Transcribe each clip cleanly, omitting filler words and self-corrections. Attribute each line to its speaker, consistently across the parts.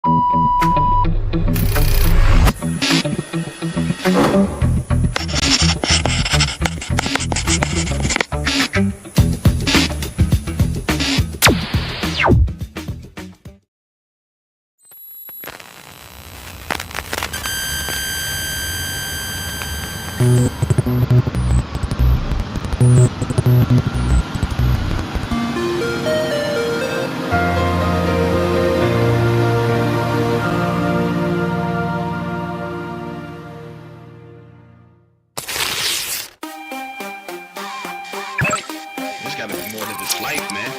Speaker 1: There's gotta be more to this life, man.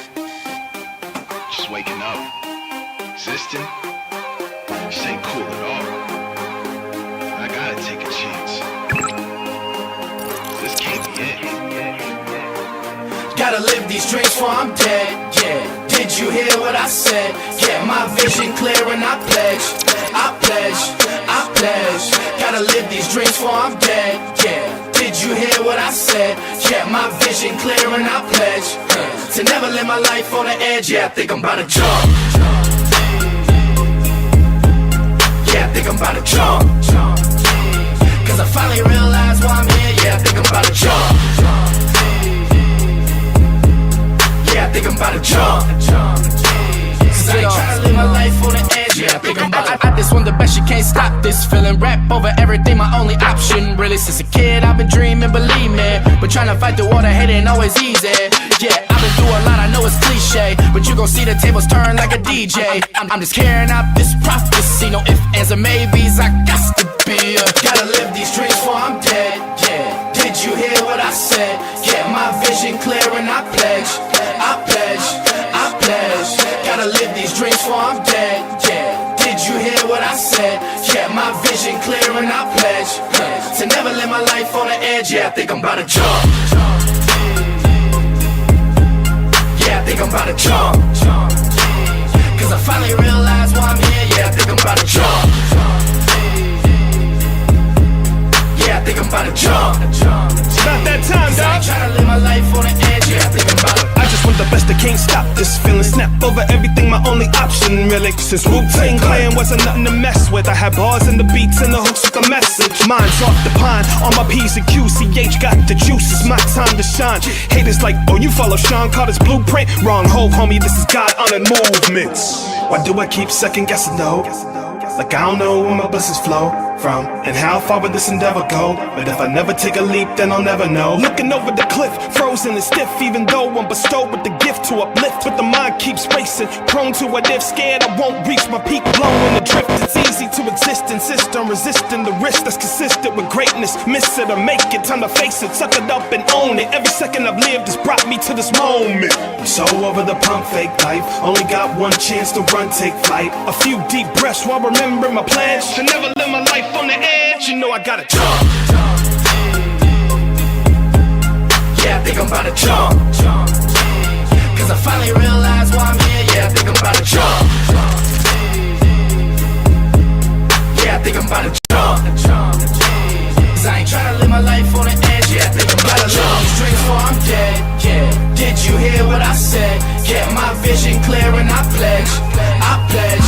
Speaker 1: Just waking up, existing, this ain't cool at all. I gotta take a chance. This can't be it.
Speaker 2: Gotta live these dreams before I'm dead, yeah. Did you hear what I said? Yeah, my vision clear and I pledge, I pledge, I pledge. Gotta live these dreams before I'm dead, yeah. Did you hear what I said? Yeah, my vision clear and I pledge to never live my life on the edge. Yeah, I think I'm about to jump. Yeah, I think I'm about to jump. Cause I finally realized why I'm here. Yeah, I think I'm about to jump. Yeah, I think I'm about to jump. Cause I ain't tryna live my life on the edge. Yeah, I think I'm about to I just want the best, you can't stop this feeling. Rap over everything, my only option. Really, since a kid, I've been dreaming, believe me. But tryna fight through all the hate ain't always easy. Yeah, I've been through a lot, I know it's cliche, but you gon' see the tables turn like a DJ. I'm just carrying out this prophecy. No ifs, ands, or maybes, I got to be gotta live these dreams before I'm dead, yeah. Did you hear what I said? Yeah, my vision clear and I pledge, I pledge, I pledge. Gotta live these dreams before I'm dead, yeah. Did you hear what I said? Yeah, my vision clear and I pledge to never live my life on the edge. Yeah, I think I'm about to jump. Yeah, I think I'm about to jump. Cause I finally realized why I'm here. Yeah, I think I'm about to jump. Yeah, I think I'm about to jump.
Speaker 3: About that time, dog.
Speaker 2: I ain't tryna live my life on the edge. Yeah, I think I'm about to.
Speaker 3: I just want the best, I can't stop this feeling. Snap over everything, my only option, really. Since Wu-Tang Clan wasn't nothing to mess with, I had bars and the beats and the hooks with the message. Mine's off the pine, on my P's and Q's. CH got the juice, it's my time to shine. Haters like, oh, you follow Sean Carter's blueprint? Wrong hole, homie, this is God-honored movements. Why do I keep second guessing though? Like I don't know where my blessings flow from, and how far would this endeavor go? But if I never take a leap, then I'll never know. Looking over the cliff, frozen and stiff, even though I'm bestowed with the gift to uplift. But the mind keeps racing, prone to what if, scared I won't reach my peak, blowing the drift. It's easy to exist, insist on resisting the risk that's consistent with greatness. Miss it or make it, time to face it, suck it up and own it. Every second I've lived has brought me to this moment. I'm so over the pump fake life, only got one chance to run, take flight. A few deep breaths while remembering my plans to never live my life on the edge. You know I gotta jump. Yeah, I think I'm about to jump. Cause I finally realized why I'm here. Yeah, I think I'm about to jump. Yeah, I think I'm about to jump. Cause I ain't tryna live my life on the edge. Yeah, I think I'm about to jump. Straight before I'm dead, yeah. Did you hear what I said? Yeah, my vision clear and I pledge, I pledge,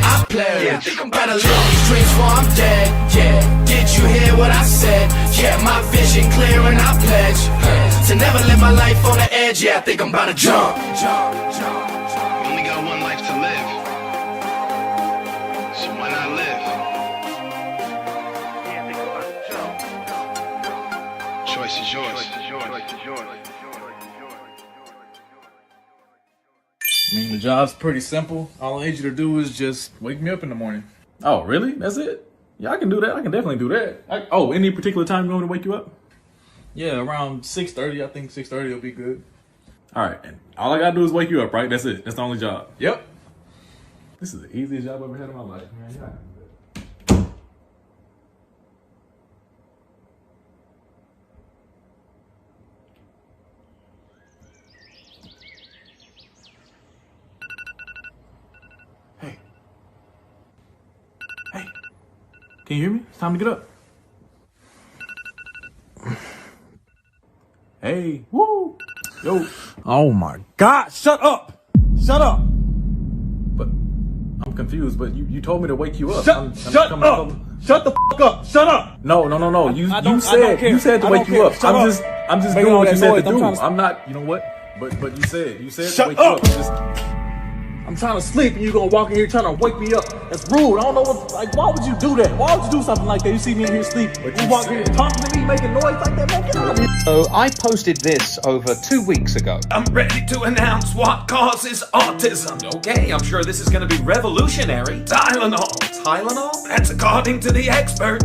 Speaker 3: I pledge. Yeah, I think I'm about to live these dreams before I'm dead, yeah. Did you hear what I said? Yeah, my vision clear and I pledge to never live my life on the edge. Yeah, I think I'm about to jump.
Speaker 1: We only got one life to live, so why not live?
Speaker 4: Yeah, I think I'm about to jump.
Speaker 1: Choice is yours.
Speaker 5: I mean, the job's pretty simple. All I need you to do is just wake me up in the morning.
Speaker 6: Oh, really? That's it? Yeah, I can do that. I can definitely do that. Any particular time you want me to wake you up?
Speaker 5: Yeah, around 6:30. I think 6:30 will be good.
Speaker 6: All right. And all I got to do is wake you up, right? That's it. That's the only job.
Speaker 5: Yep.
Speaker 6: This is the easiest job I've ever had in my life, man. Yeah. Hey, can you hear me? It's time to get up. Hey, woo, yo.
Speaker 7: Oh my God, shut up! Shut up!
Speaker 6: But I'm confused. confused, but you told me to wake you up.
Speaker 7: Shut
Speaker 6: coming
Speaker 7: up! Shut the fuck up! Shut up!
Speaker 6: No. You said to wake you up. I'm just doing what you said to do. I'm not. You know what? But you said to wake you up.
Speaker 7: I'm trying to sleep and you gonna walk in here trying to wake me up. That's rude. I don't know what. Like, why would you do that? Why would you do something like that? You see me in here sleep, but you walk in here talking to me, making noise like that. Man, get out of here.
Speaker 8: So I posted this over 2 weeks ago.
Speaker 9: I'm ready to announce what causes autism. Okay, I'm sure this is gonna be revolutionary. Tylenol? That's according to the expert.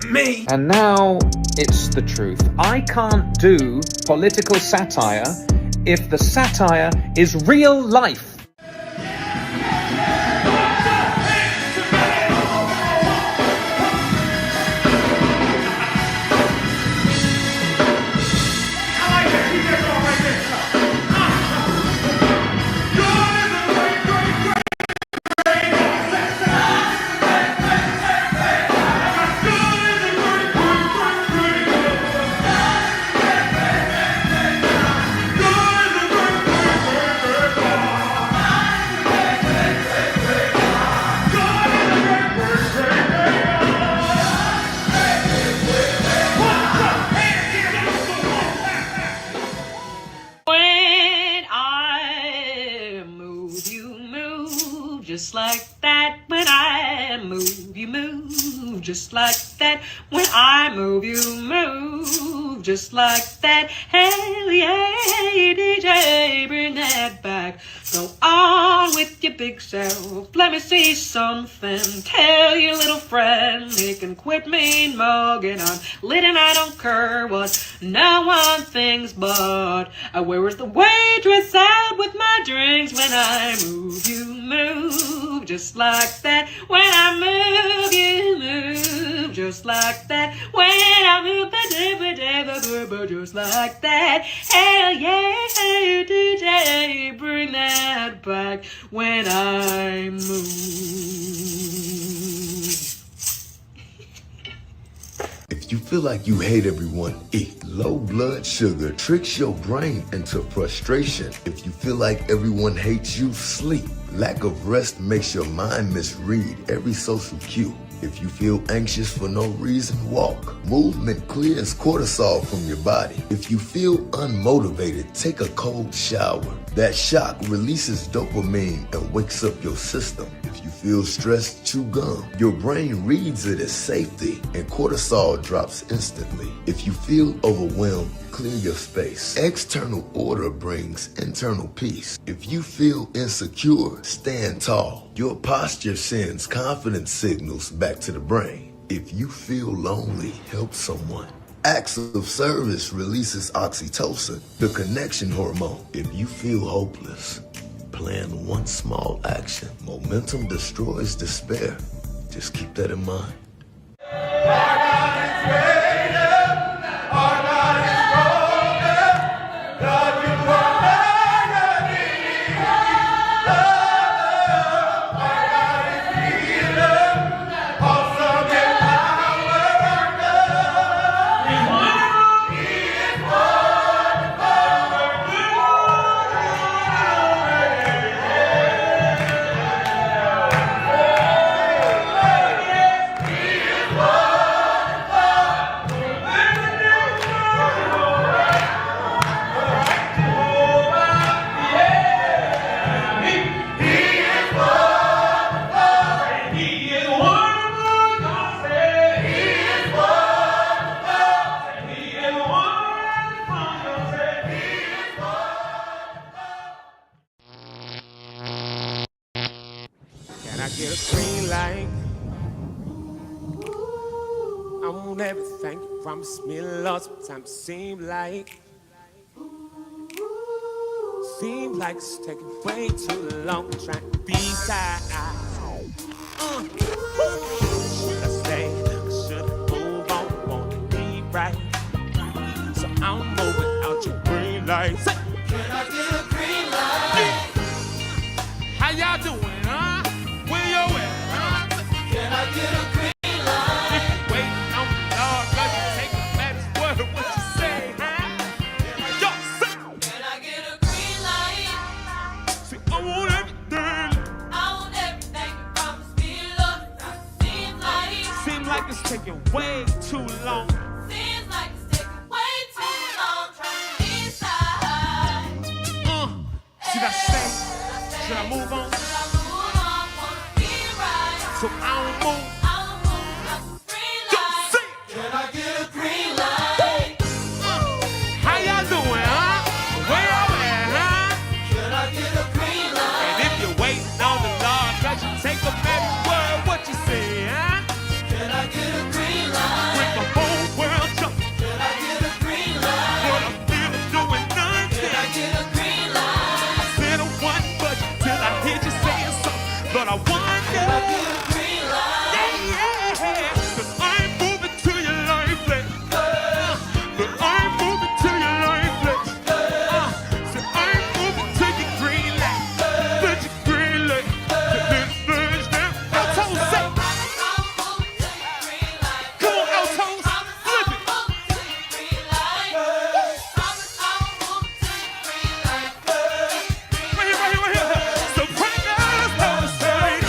Speaker 9: Me.
Speaker 8: And now it's the truth. I can't do political satire if the satire is real life.
Speaker 10: Just like that when I move, you move. Just like that when I move, you move. Just like that. Hell yeah, DJ, bring that back. Go on with your big self. Let me see something. Tell your little friend he can quit mean mugging. I'm lit and I don't care what no one thinks, but where is the waitress out with my drinks when I move, you move. Just like that when I move, you move. Just like that when I move, just like that. Hell yeah, DJ, bring that back when I move.
Speaker 11: If you feel like you hate everyone, eat. Low blood sugar tricks your brain into frustration. If you feel like everyone hates you, sleep. Lack of rest makes your mind misread every social cue. If you feel anxious for no reason, walk. Movement clears cortisol from your body. If you feel unmotivated, take a cold shower. That shock releases dopamine and wakes up your system. If you feel stressed, chew gum. Your brain reads it as safety and cortisol drops instantly. If you feel overwhelmed, clear your space. External order brings internal peace. If you feel insecure, stand tall. Your posture sends confidence signals back to the brain. If you feel lonely, help someone. Acts of service releases oxytocin, the connection hormone. If you feel hopeless, plan one small action. Momentum destroys despair. Just keep that in mind.
Speaker 12: Can I get a green light? I want everything you promised me, Lord. Sometimes seems like it's taking way too long trying to be side. Should I stay? Should I move on? Want to be right? So I'm moving out your green light. Say, can I get a green light? How y'all doing, huh? Where you at, huh? Can I get a green light? If you waiting on the Lord, God, you take the last word of what you say, huh? Yo, say, can I get a green light? See, I want everything. I want everything like it's taking way too long.
Speaker 2: Seems like it's taking way too long trying to decide.
Speaker 12: Should I stay? Should I move on?
Speaker 2: Wanna be right.
Speaker 12: So I don't move.
Speaker 2: Can I get a green light?
Speaker 12: How y'all doing, huh? Where y'all at, huh?
Speaker 2: Can I get a green light?
Speaker 12: And if you're waiting on the Lord, let you take a every word, what you say, huh?
Speaker 2: Can I get a green light?
Speaker 12: With the whole world jumping.
Speaker 2: Can I get a green light?
Speaker 12: What I'm feeling, doing nothing.
Speaker 2: Can I get a green light?
Speaker 12: I said I wasn't budget till I heard you saying something, but I wonder.
Speaker 2: Can I get a green light?
Speaker 12: Yeah, 'cause I'm moving to your life, place. But I'm moving to your life, place. So I'm moving to your green light. To your green light. To this verge now. Altos, say. Come on, Altos. Flip it. Right here. Sopranos, no shade.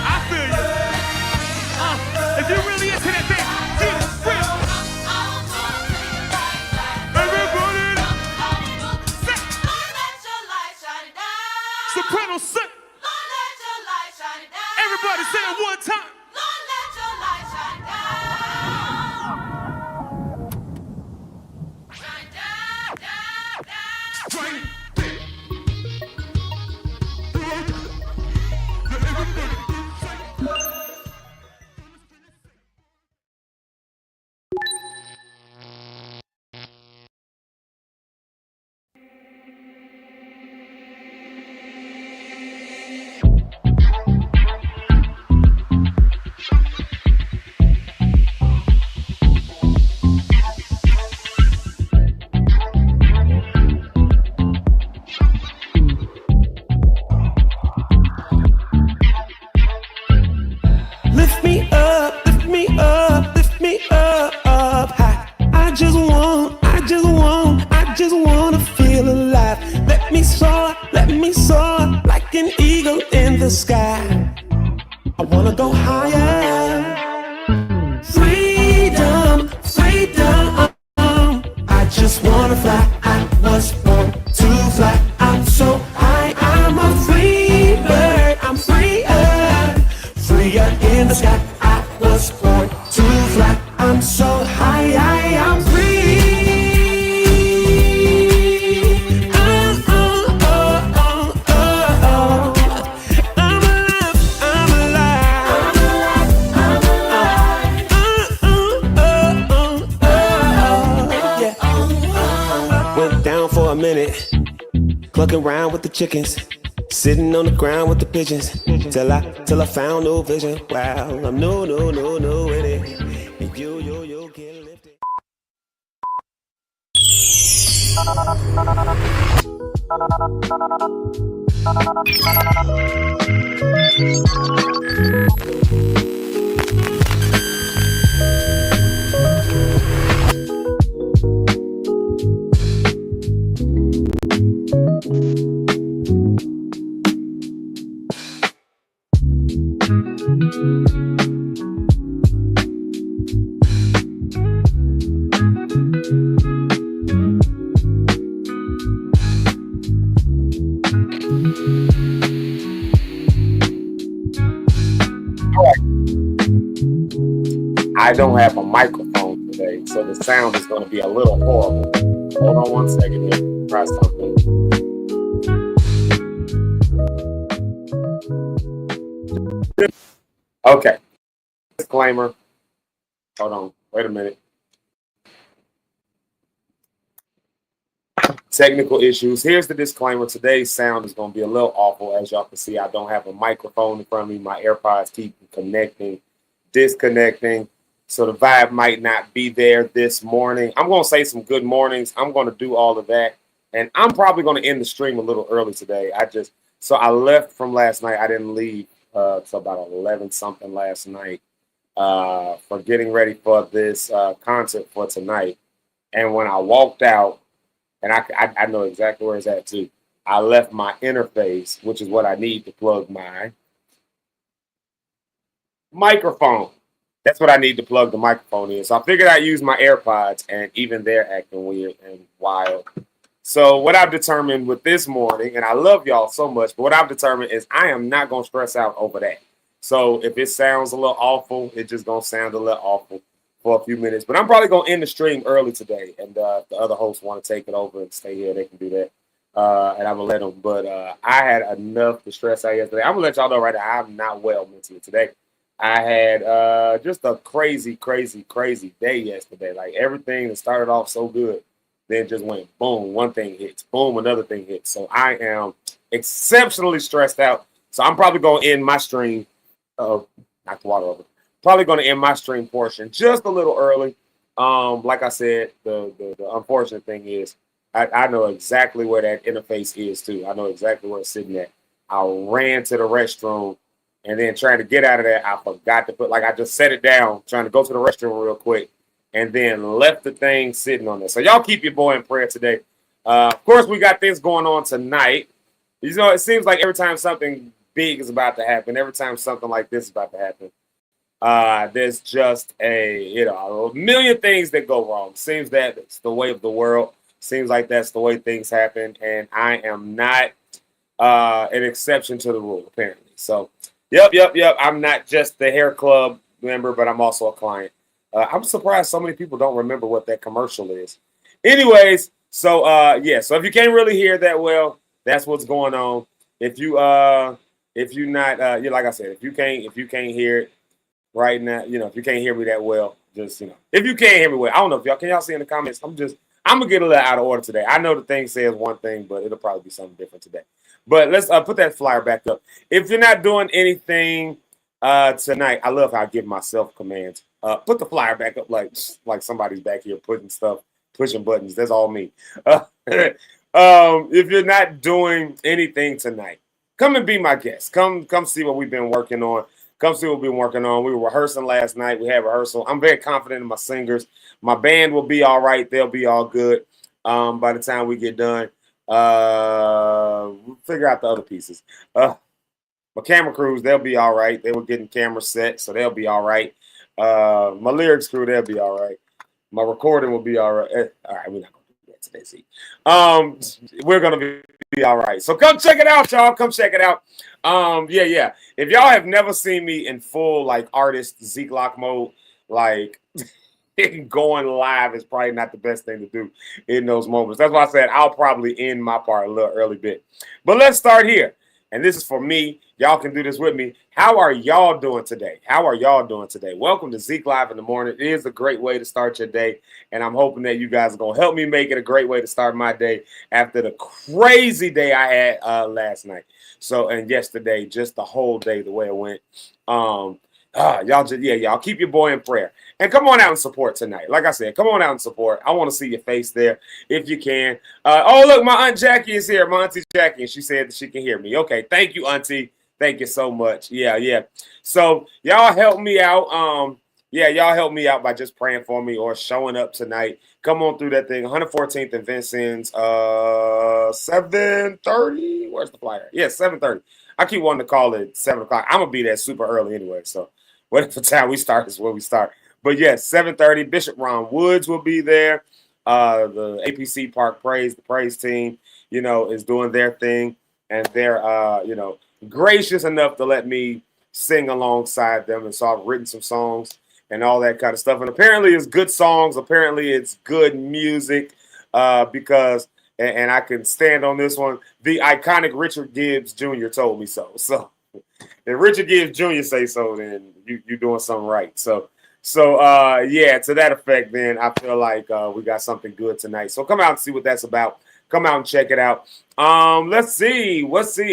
Speaker 12: I feel you. If you really into that thing, get real. Everybody, soprano, sing. Everybody say it one time.
Speaker 3: The sky, I wanna go higher. Freedom, freedom. I just wanna fly. I was born to fly. I'm so high. I'm a free bird. I'm freer, freer in the sky. I was born to fly. I'm so high. I'm free. Clucking around with the chickens, sitting on the ground with the pigeons, till I found no vision. Wow, I'm no in it. And you can't lift it.
Speaker 13: I don't have a microphone today, so the sound is going to be a little horrible. Hold on one second here. Try something. Okay. Disclaimer. Hold on. Wait a minute. technical issues. Here's the disclaimer. Today's sound is going to be a little awful. As y'all can see, I don't have a microphone in front of me. My AirPods keep connecting, disconnecting. So the vibe might not be there this morning. I'm going to say some good mornings. I'm going to do all of that. And I'm probably going to end the stream a little early today. So I left from last night. I didn't leave till about 11 something last night for getting ready for this concert for tonight. And when I walked out, and I know exactly where it's at too, I left my interface, which is what I need to plug my microphone. That's what I need to plug the microphone in. So I figured I'd use my AirPods, and even they're acting weird and wild. So what I've determined with this morning, and I love y'all so much, but what I've determined is I am not going to stress out over that. So if it sounds a little awful, it's just going to sound a little awful for a few minutes. But I'm probably going to end the stream early today. And if the other hosts want to take it over and stay here, they can do that. And I'm going to let them. But I had enough to stress out yesterday. I'm going to let y'all know right now, I'm not well mentally today. I had just a crazy, crazy, crazy day yesterday. Like everything that started off so good, then just went boom, one thing hits, boom, another thing hits. So I am exceptionally stressed out. So I'm probably going to end my stream. Knock the water over. Probably going to end my stream portion just a little early. Like I said, the unfortunate thing is I know exactly where that interface is too. I know exactly where it's sitting at. I ran to the restroom. And then trying to get out of there, I forgot to I just set it down, trying to go to the restroom real quick, and then left the thing sitting on there. So y'all keep your boy in prayer today. Of course, we got things going on tonight. You know, it seems like every time something big is about to happen, every time something like this is about to happen, there's just a million things that go wrong. Seems that it's the way of the world. Seems like that's the way things happen, and I am not an exception to the rule, apparently. So. Yep. I'm not just the hair club member, but I'm also a client. I'm surprised so many people don't remember what that commercial is. Anyways, so so if you can't really hear that well, that's what's going on. If you're not, like I said, if you can't hear it right now, if you can't hear me that well, just if you can't hear me well, I don't know if y'all see in the comments. I'm gonna get a little out of order today. I know the thing says one thing, but it'll probably be something different today. But let's put that flyer back up. If you're not doing anything tonight, I love how I give myself commands. Put the flyer back up like somebody's back here pushing buttons. That's all me. If you're not doing anything tonight, come and be my guest. Come see what we've been working on. Come see what we've been working on. We were rehearsing last night. We had rehearsal. I'm very confident in my singers. My band will be all right. They'll be all good by the time we get done. We'll figure out the other pieces. My camera crews, they'll be all right. They were getting camera set, so they'll be all right. My lyrics crew, they'll be all right. My recording will be all right. All right, we're not gonna do that today, Zeke. We're gonna be all right. So come check it out, y'all. Come check it out. Yeah. If y'all have never seen me in full artist Zeke lock mode, going live is probably not the best thing to do in those moments. That's why I said I'll probably end my part a little early bit. But let's start here. And this is for me. Y'all can do this with me. How are y'all doing today? Welcome to Zeke Live in the Morning. It is a great way to start your day. And I'm hoping that you guys are going to help me make it a great way to start my day after the crazy day I had last night. And yesterday, just the whole day, the way it went. Y'all keep your boy in prayer. And come on out and support tonight. Like I said, come on out and support. I want to see your face there if you can. Look, my Aunt Jackie is here. My Auntie Jackie, and she said that she can hear me. Okay, thank you, Auntie. Thank you so much. Yeah. So y'all help me out. Y'all help me out by just praying for me or showing up tonight. Come on through that thing. 114th and Vincent's 7:30. Where's the flyer? Yeah, 7:30. I keep wanting to call it 7 o'clock. I'm going to be there super early anyway. So whatever time we start is where we start. But yes, 7:30. Bishop Ron Woods will be there. The APC Park Praise, the praise team, is doing their thing. And they're, gracious enough to let me sing alongside them. And so I've written some songs and all that kind of stuff. And apparently it's good songs. Apparently it's good music because, and I can stand on this one, the iconic Richard Gibbs Jr. told me so. So if Richard Gibbs Jr. say so, then you're doing something right. So to that effect, then I feel like we got something good tonight. So come out and see what that's about. come out and check it out. Let's see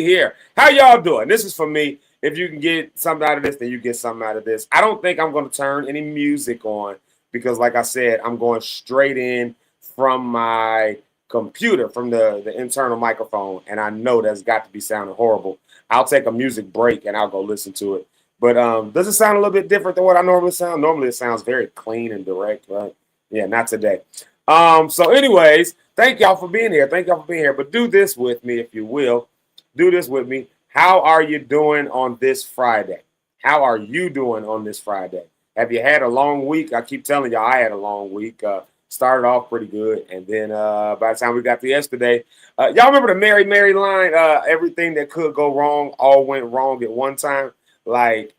Speaker 13: here. How y'all doing? This is for me. If you can get something out of this, then you get something out of this. I don't think I'm going to turn any music on because, like I said, I'm going straight in from my computer, from the internal microphone, and I know that's got to be sounding horrible. I'll take a music break and I'll go listen to it. But does it sound a little bit different than what I normally sound? Normally it sounds very clean and direct, but yeah, not today. So anyways, thank y'all for being here. Thank y'all for being here. But do this with me, if you will. Do this with me. How are you doing on this Friday? How are you doing on this Friday? Have you had a long week? I keep telling y'all I had a long week. Started off pretty good, and then by the time we got to yesterday, y'all remember the Mary Mary line? Everything that could go wrong all went wrong at one time. Like,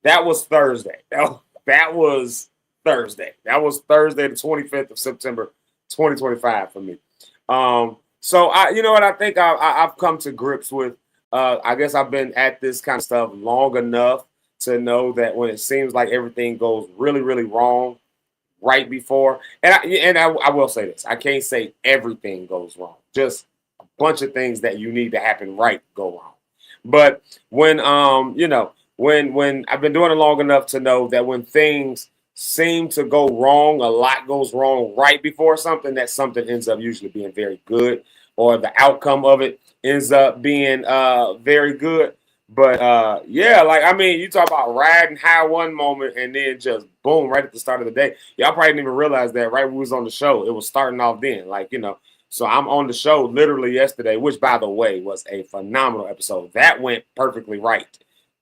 Speaker 13: that was Thursday. That was Thursday. That was Thursday, the 25th of September, 2025 for me. So you know what? I think I've come to grips with. I guess I've been at this kind of stuff long enough to know that when it seems like everything goes really, really wrong right before, and I will say this: I can't say everything goes wrong. Just a bunch of things that you need to happen right go wrong. But when when I've been doing it long enough to know that when things seem to go wrong, a lot goes wrong right before something, that something ends up usually being very good, or the outcome of it ends up being very good. But yeah, like, I mean, you talk about riding high one moment and then just boom right at the start of the day. Y'all probably didn't even realize that right when we was on the show, it was starting off then. Like, so I'm on the show literally yesterday, which, by the way, was a phenomenal episode. That went perfectly right.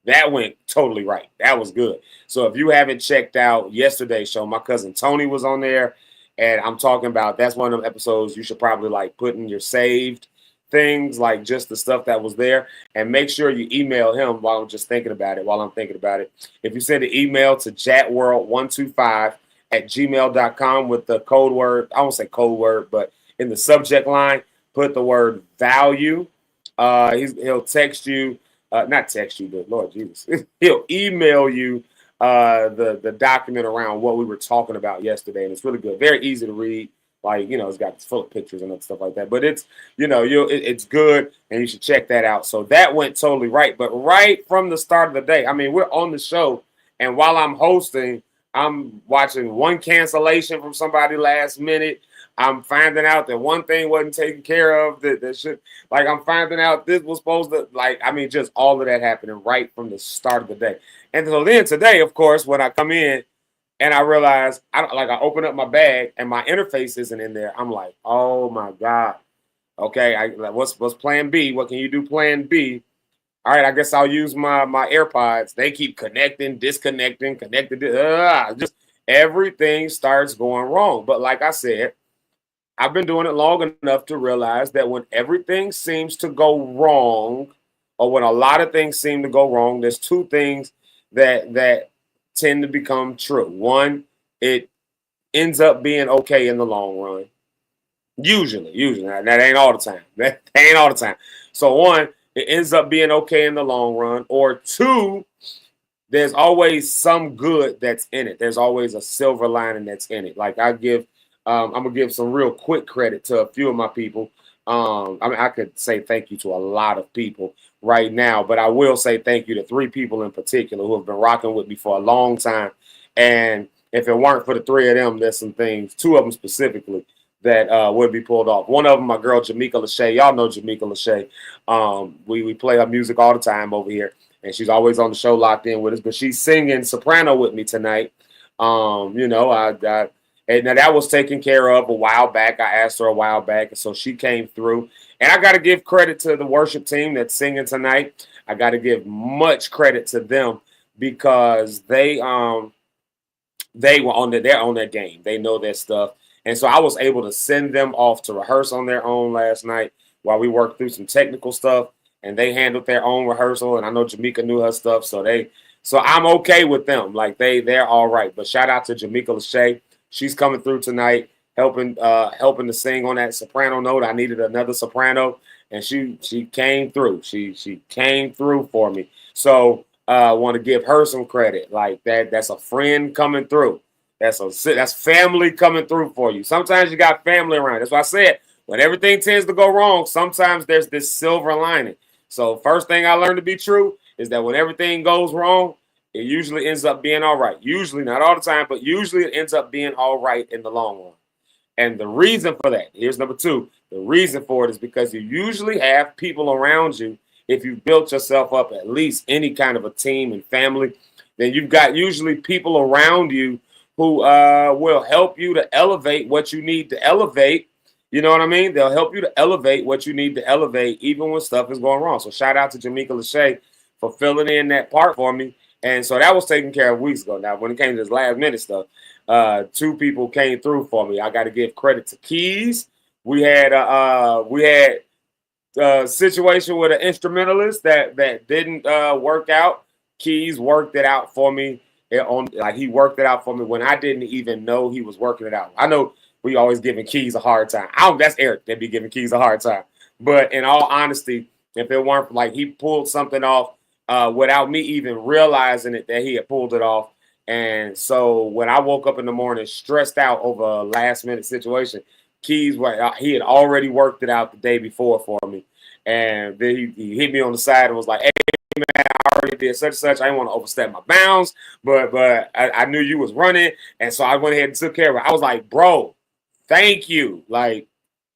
Speaker 13: That went totally right. That was good. So if you haven't checked out yesterday's show, my cousin Tony was on there, and I'm talking about, that's one of them episodes you should probably like put in your saved things, like just the stuff that was there, and make sure you email him while I'm thinking about it. If you send an email to jatworld125@gmail.com with the code word, I won't say code word, but in the subject line, put the word value. He'll text you, not text you, but Lord Jesus, he'll email you the document around what we were talking about yesterday, and it's really good, very easy to read. Like, it's got full of pictures and stuff like that. But it's, it's good, and you should check that out. So that went totally right. But right from the start of the day, I mean, we're on the show, and while I'm hosting, I'm watching one cancellation from somebody last minute. I'm finding out that one thing wasn't taken care of. That should, like, I'm finding out this was supposed to, like, I mean, just all of that happening right from the start of the day. And so then today, of course, when I come in, and I realized, I open up my bag and my interface isn't in there. I'm like, oh my God. Okay, what's plan B? What can you do plan B? All right, I guess I'll use my AirPods. They keep connecting, disconnecting, connected. Just everything starts going wrong. But like I said, I've been doing it long enough to realize that when everything seems to go wrong, or when a lot of things seem to go wrong, there's two things that tend to become true. One, it ends up being okay in the long run. Usually. That ain't all the time. That ain't all the time. So one, it ends up being okay in the long run. Or two, there's always some good that's in it. There's always a silver lining that's in it. Like I'm gonna give some real quick credit to a few of my people. I mean, I could say thank you to a lot of people right now, but I will say thank you to three people in particular who have been rocking with me for a long time. And if it weren't for the three of them, there's some things, two of them specifically, that would be pulled off. One of them, my girl Jamaica Lachey. Y'all know Jamaica Lachey. We play her music all the time over here, and she's always on the show locked in with us. But she's singing soprano with me tonight. And now that was taken care of a while back. I asked her a while back, and so she came through. And I got to give credit to the worship team that's singing tonight. I got to give much credit to them because they were on they're on their game. They know their stuff. And so I was able to send them off to rehearse on their own last night while we worked through some technical stuff, and they handled their own rehearsal. And I know Jamaica knew her stuff, so I'm okay with them. Like they're all right. But shout out to Jamaica Lachey. She's coming through tonight, helping to sing on that soprano note. I needed another soprano, and she came through. She came through for me. So I want to give her some credit. Like that's a friend coming through. That's family coming through for you. Sometimes you got family around. That's why I said when everything tends to go wrong, sometimes there's this silver lining. So first thing I learned to be true is that when everything goes wrong, it usually ends up being all right. Usually, not all the time, but usually it ends up being all right in the long run. And the reason for that, here's number two. The reason for it is because you usually have people around you. If you built yourself up at least any kind of a team and family, then you've got usually people around you who will help you to elevate what you need to elevate. You know what I mean? They'll help you to elevate what you need to elevate, even when stuff is going wrong. So shout out to Jamaica Lachey for filling in that part for me. And so that was taken care of weeks ago. Now, when it came to this last minute stuff, two people came through for me. I got to give credit to Keys. We had a situation with an instrumentalist that didn't work out. Keys worked it out for me. He worked it out for me when I didn't even know he was working it out. I know we always giving Keys a hard time. That's Eric that be giving Keys a hard time. But in all honesty, if it weren't like he pulled something off without me even realizing it, that he had pulled it off. And so when I woke up in the morning stressed out over a last minute situation, Keys, he had already worked it out the day before for me. And then he hit me on the side and was like, hey, man, I already did such and such. I didn't want to overstep my bounds, but I knew you was running. And so I went ahead and took care of it. I was like, bro, thank you. Like,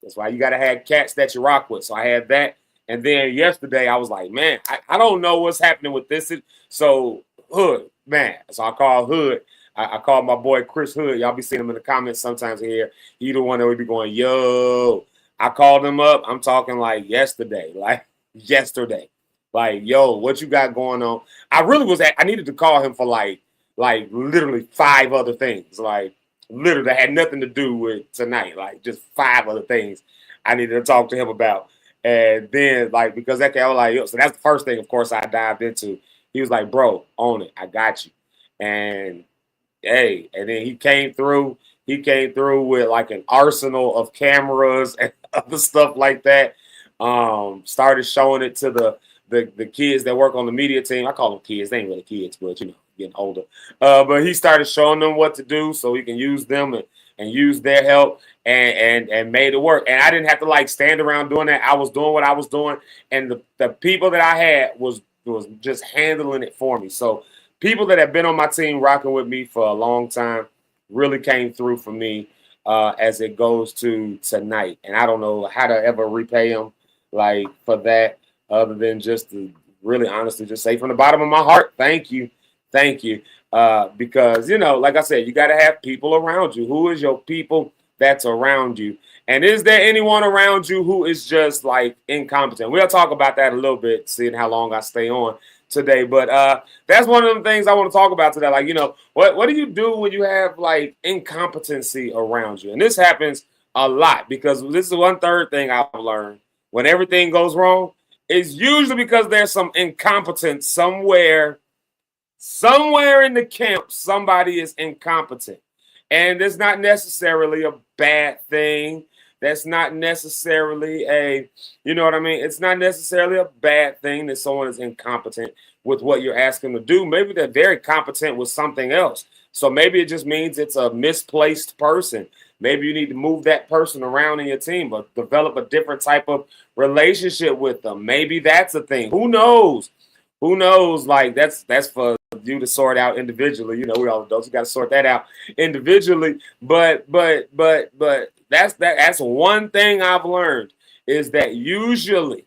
Speaker 13: that's why you got to have cats that you rock with. So I had that. And then yesterday I was like, man, I don't know what's happening with this. So Hood, man. So I called Hood. I called my boy Chris Hood. Y'all be seeing him in the comments sometimes here. He the one that would be going, yo. I called him up. I'm talking like yesterday. Like, yo, what you got going on? I needed to call him for like literally 5 other things. Like, literally that had nothing to do with tonight. Like, just 5 other things I needed to talk to him about. And then, like, because that guy was like, yo, so that's the first thing, of course, I dived into. He was like, bro, own it. I got you. And hey, and then he came through. He came through with like an arsenal of cameras and other stuff like that. Started showing it to the kids that work on the media team. I call them kids. They ain't really kids, but you know, getting older. But he started showing them what to do so he can use them and use their help and made it work. And I didn't have to like stand around doing that. I was doing what I was doing, and the people that I had was just handling it for me. So people that have been on my team rocking with me for a long time really came through for me as it goes to tonight. And I don't know how to ever repay them like for that other than just to really honestly just say from the bottom of my heart, thank you. Thank you. Because, you know, like I said, you got to have people around you. Who is your people that's around you? And is there anyone around you who is just like incompetent? We'll talk about that a little bit, seeing how long I stay on today. But that's one of the things I want to talk about today. Like, you know, what do you do when you have like incompetency around you? And this happens a lot because this is one third thing I've learned. When everything goes wrong, it's usually because there's some incompetence somewhere in the camp. Somebody is incompetent. And it's not necessarily a bad thing. That's not necessarily you know what I mean? It's not necessarily a bad thing that someone is incompetent with what you're asking them to do. Maybe they're very competent with something else. So maybe it just means it's a misplaced person. Maybe you need to move that person around in your team or develop a different type of relationship with them. Maybe that's a thing. Who knows? Who knows? Like that's for you to sort out individually. You know, we all adults, you got to sort that out individually. But that's one thing I've learned is that usually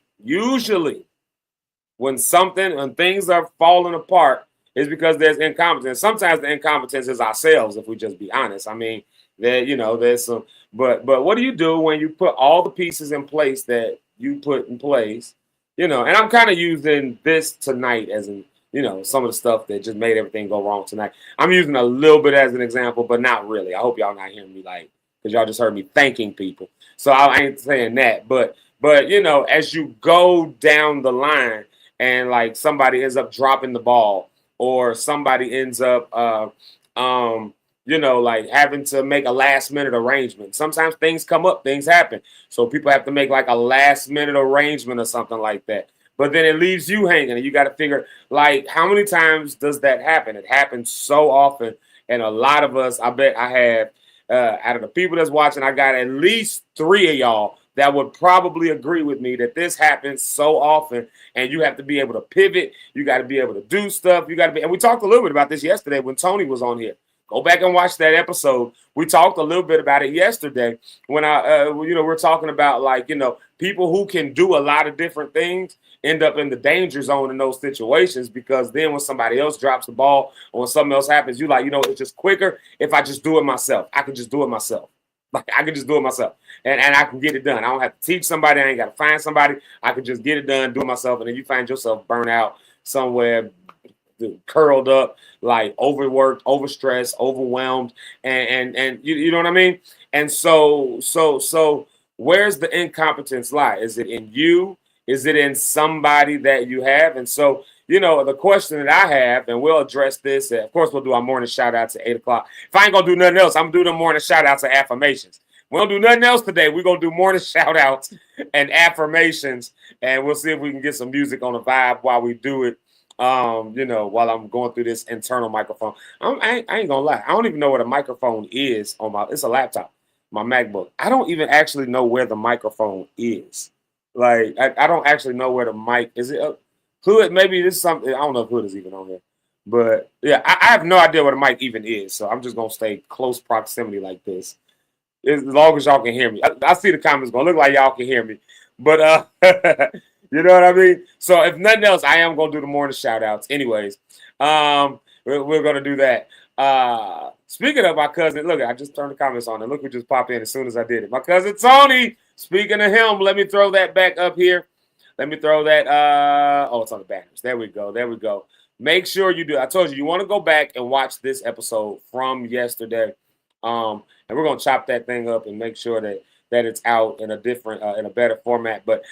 Speaker 13: when things are falling apart is because there's incompetence. Sometimes the incompetence is ourselves, if we just be honest. I mean, there's some, but what do you do when you put all the pieces in place that you put in place? You know, and I'm kind of using this tonight as in, you know, some of the stuff that just made everything go wrong tonight. I'm using a little bit as an example, but not really. I hope y'all not hearing me like, because y'all just heard me thanking people. So I ain't saying that, but you know, as you go down the line and like somebody ends up dropping the ball or somebody ends up, you know, like having to make a last minute arrangement. Sometimes things come up, things happen. So people have to make like a last minute arrangement or something like that. But then it leaves you hanging and you got to figure like how many times does that happen? It happens so often. And a lot of us, I bet I have out of the people that's watching, I got at least 3 of y'all that would probably agree with me that this happens so often, and you have to be able to pivot. You got to be able to do stuff. You got to be, and we talked a little bit about this yesterday when Tony was on here. Go back and watch that episode. We talked a little bit about it yesterday when we're talking about, like, people who can do a lot of different things end up in the danger zone in those situations, because then when somebody else drops the ball or when something else happens, you like, it's just quicker if I just do it myself. I can just do it myself. Like, I can just do it myself, and I can get it done. I don't have to teach somebody. I ain't got to find somebody. I can just get it done, do it myself, and then you find yourself burnt out somewhere, curled up, like overworked, overstressed, overwhelmed, and you know what I mean? And so where's the incompetence lie? Is it in you? Is it in somebody that you have? And so, the question that I have, and we'll address this, and of course, we'll do our morning shout outs at 8 o'clock. If I ain't gonna do nothing else, I'm gonna do the morning shout outs and affirmations. We don't do nothing else today. We're gonna do morning shout outs and affirmations, and we'll see if we can get some music on the vibe while we do it. While I'm going through this internal microphone. I ain't gonna lie. I don't even know what a microphone is it's a laptop, my MacBook. I don't even actually know where the microphone is. Like, I don't actually know where the mic is. It Hood? Maybe this is something. I don't know if Hood is even on here, but yeah, I have no idea what a mic even is. So I'm just gonna stay close proximity like this, as long as y'all can hear me. I see the comments gonna look like y'all can hear me, but you know what I mean? So if nothing else, I am gonna do the morning shout outs. Anyways, we're gonna do that. Speaking of my cousin, look, I just turned the comments on, and look who just popped in as soon as I did it. My cousin Tony. Speaking of him, let me throw that back up here. Let me throw that. It's on the banners. There we go. Make sure you do. I told you want to go back and watch this episode from yesterday. And we're gonna chop that thing up and make sure that it's out in a different, in a better format. But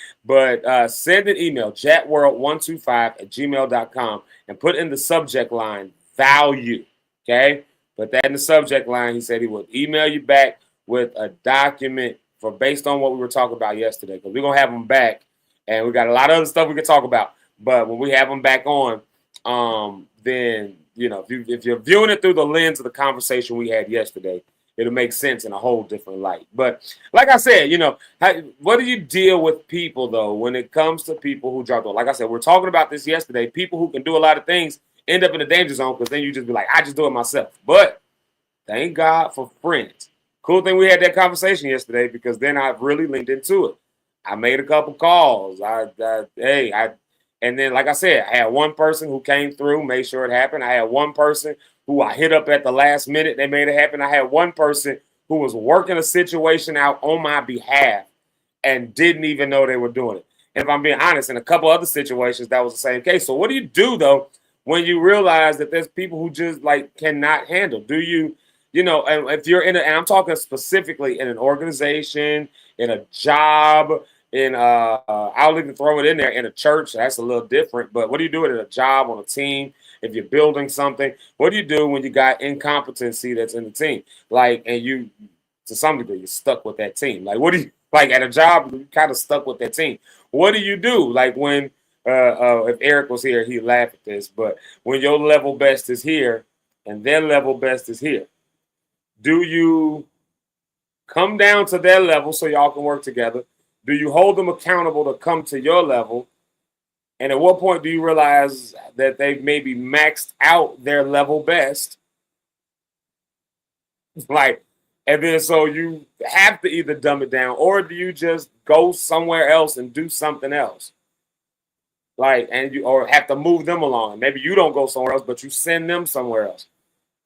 Speaker 13: send an email, jatworld125@gmail.com, and put in the subject line value. Okay, put that in the subject line. He said he would email you back with a document based on what we were talking about yesterday, because we're gonna have them back, and we got a lot of other stuff we can talk about. But when we have them back on, then if you're viewing it through the lens of the conversation we had yesterday, it'll make sense in a whole different light. But like I said, what do you deal with people, though, when it comes to people who drop the ball? Like I said, we're talking about this yesterday. People who can do a lot of things end up in the danger zone, because then you just be like, I just do it myself. But thank God for friends. Cool thing we had that conversation yesterday, because then I really leaned into it. I made a couple calls. And then, like I said, I had one person who came through, made sure it happened. I had one person who I hit up at the last minute. They made it happen. I had one person who was working a situation out on my behalf and didn't even know they were doing it. And if I'm being honest, in a couple other situations, that was the same case. So what do you do, though, when you realize that there's people who just cannot handle? Do you, and if you're and I'm talking specifically in an organization, in a job, I'll even throw it in there in a church. That's a little different. But what do you do in a job, on a team? If you're building something, what do you do when you got incompetency that's in the team? And you, to some degree, you're stuck with that team. What do you, at a job, you're kind of stuck with that team. What do you do? When, if Eric was here, he'd laugh at this, but when your level best is here and their level best is here, do you come down to their level so y'all can work together? Do you hold them accountable to come to your level? And at what point do you realize that they've maybe maxed out their level best? And then so you have to either dumb it down, or do you just go somewhere else and do something else? Or have to move them along. Maybe you don't go somewhere else, but you send them somewhere else.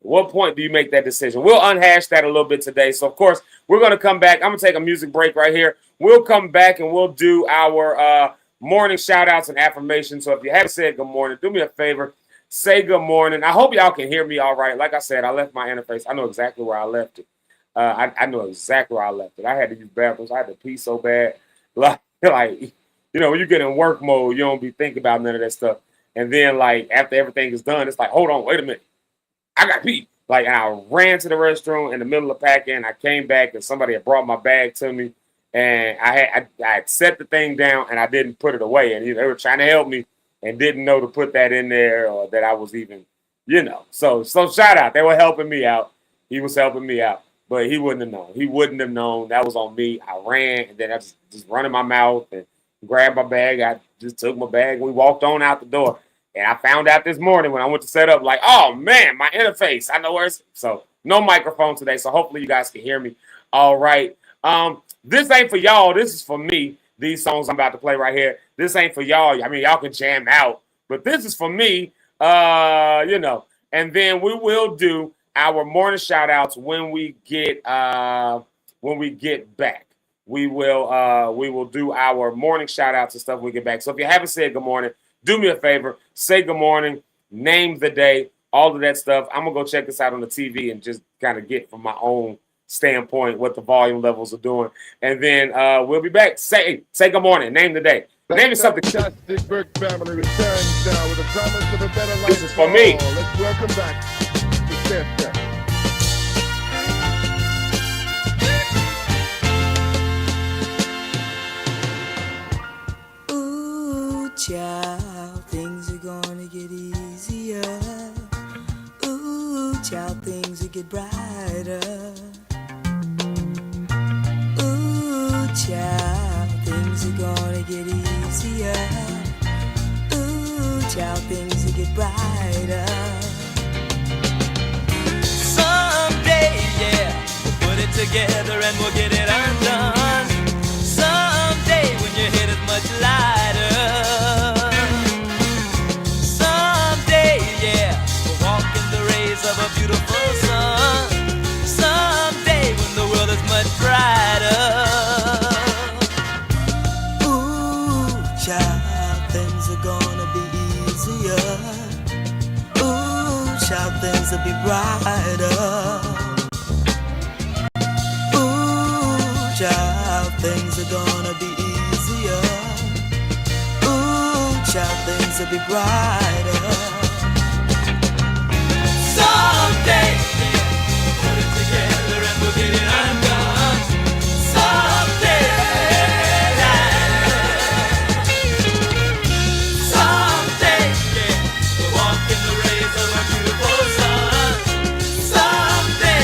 Speaker 13: At what point do you make that decision? We'll unhash that a little bit today. So, of course, we're going to come back. I'm going to take a music break right here. We'll come back and we'll do our morning shout-outs and affirmations. So if you haven't said good morning, do me a favor. Say good morning. I hope y'all can hear me all right. Like I said, I left my interface. I know exactly where I left it. I know exactly where I left it. I had to use bathrooms. I had to pee so bad. When you get in work mode, you don't be thinking about none of that stuff. And then, after everything is done, it's hold on, wait a minute. I got pee. And I ran to the restroom in the middle of packing. I came back and somebody had brought my bag to me. And I had set the thing down and I didn't put it away. And they were trying to help me and didn't know to put that in there, or that I was even, So shout out. They were helping me out. He was helping me out. but he wouldn't have known. He wouldn't have known. That was on me. I ran, and then I just running my mouth and grabbed my bag. I just took my bag. We walked on out the door. And I found out this morning when I went to set up, like, oh, man, my interface. I know where it's. So no microphone today. So hopefully you guys can hear me. All right. This ain't for y'all. This is for me. These songs I'm about to play right here. This ain't for y'all. I mean, y'all can jam out. But this is for me, you know. And then we will do our morning shout-outs when we get back. We will do our morning shout-outs and stuff when we get back. So if you haven't said good morning, do me a favor, say good morning, name the day, all of that stuff. I'm going to go check this out on the TV and just kind of get from my own standpoint what the volume levels are doing. And then we'll be back. Say good morning, name the day. Name it something.
Speaker 4: Fantastic Brick family returns now with a promise of a better life.
Speaker 13: This is for me.
Speaker 4: Let's welcome back to Steph.
Speaker 14: Child, things are gonna get easier. Ooh, child, things will get brighter. Ooh, child, things are gonna get easier. Ooh, child, things will get brighter. Someday, yeah, we'll put it together and we'll get it undone. Someday, when your head is much lighter. Of a beautiful sun. Someday when the world is much brighter. Ooh, child, things are gonna be easier. Ooh, child, things will be brighter. Ooh, child, things are gonna be easier. Ooh, child, things will be brighter. Someday, put it together and we'll get it undone. Someday, someday, yeah, we'll walk in the rays of a beautiful sun. Someday,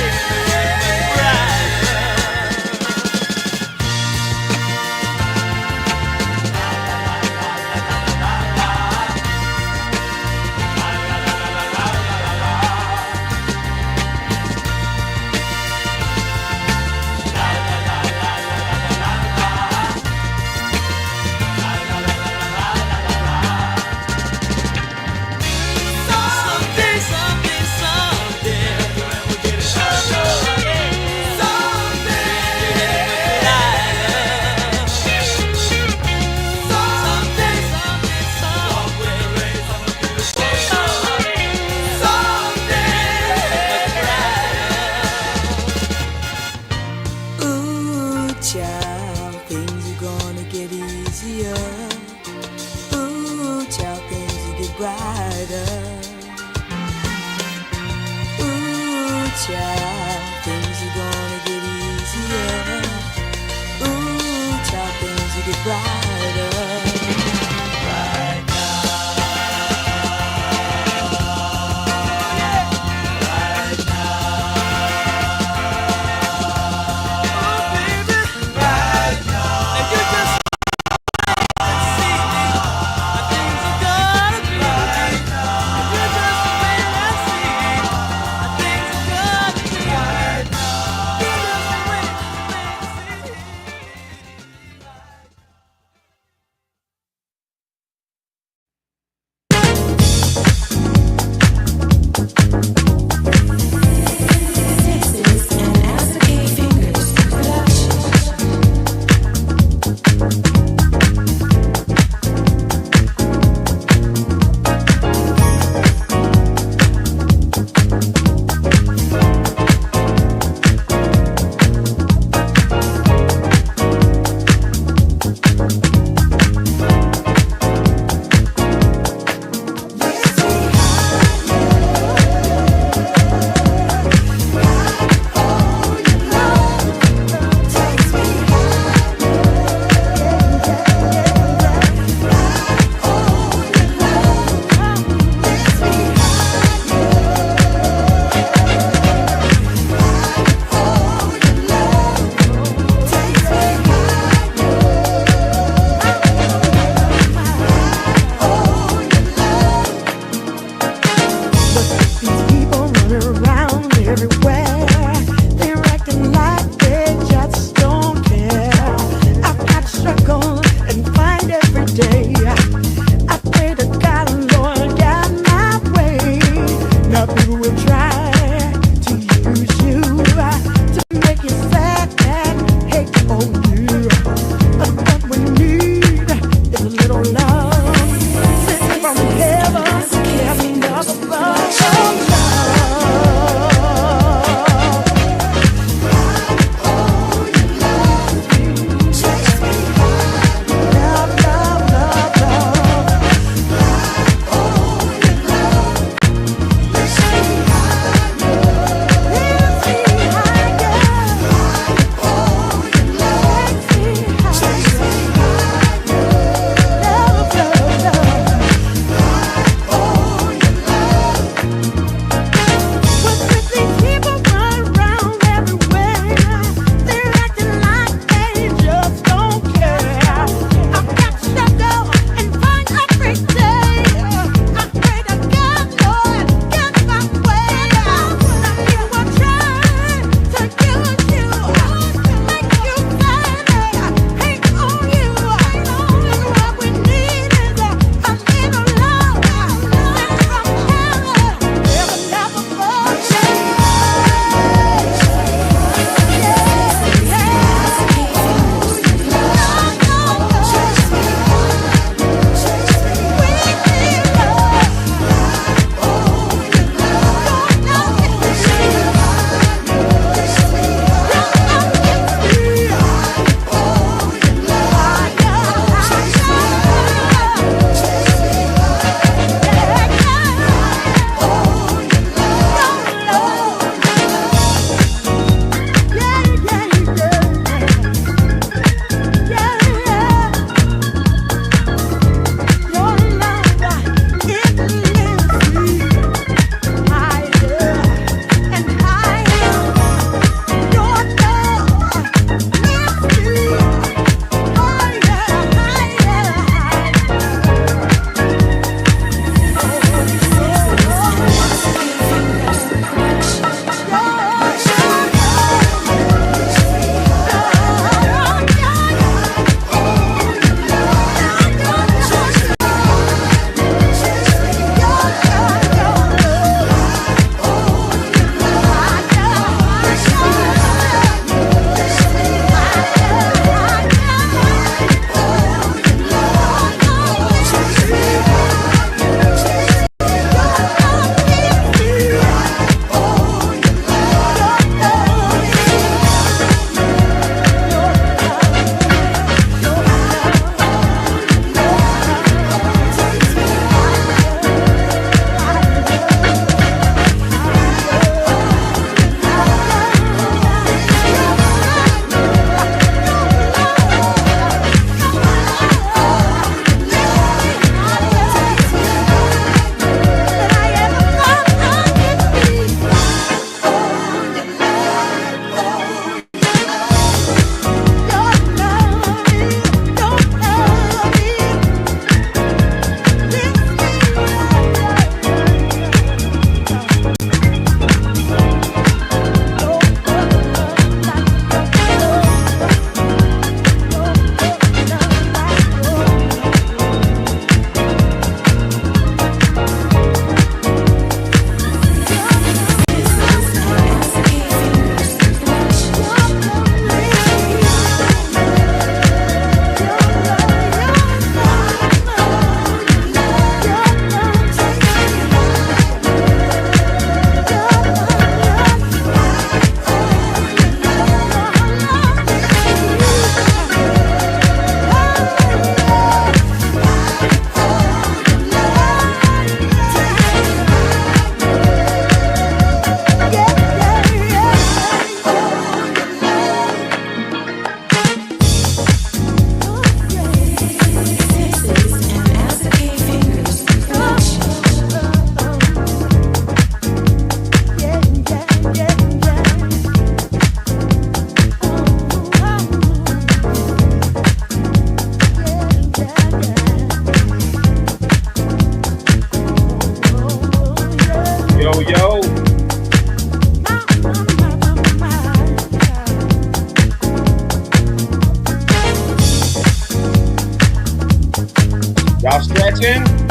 Speaker 13: stretching?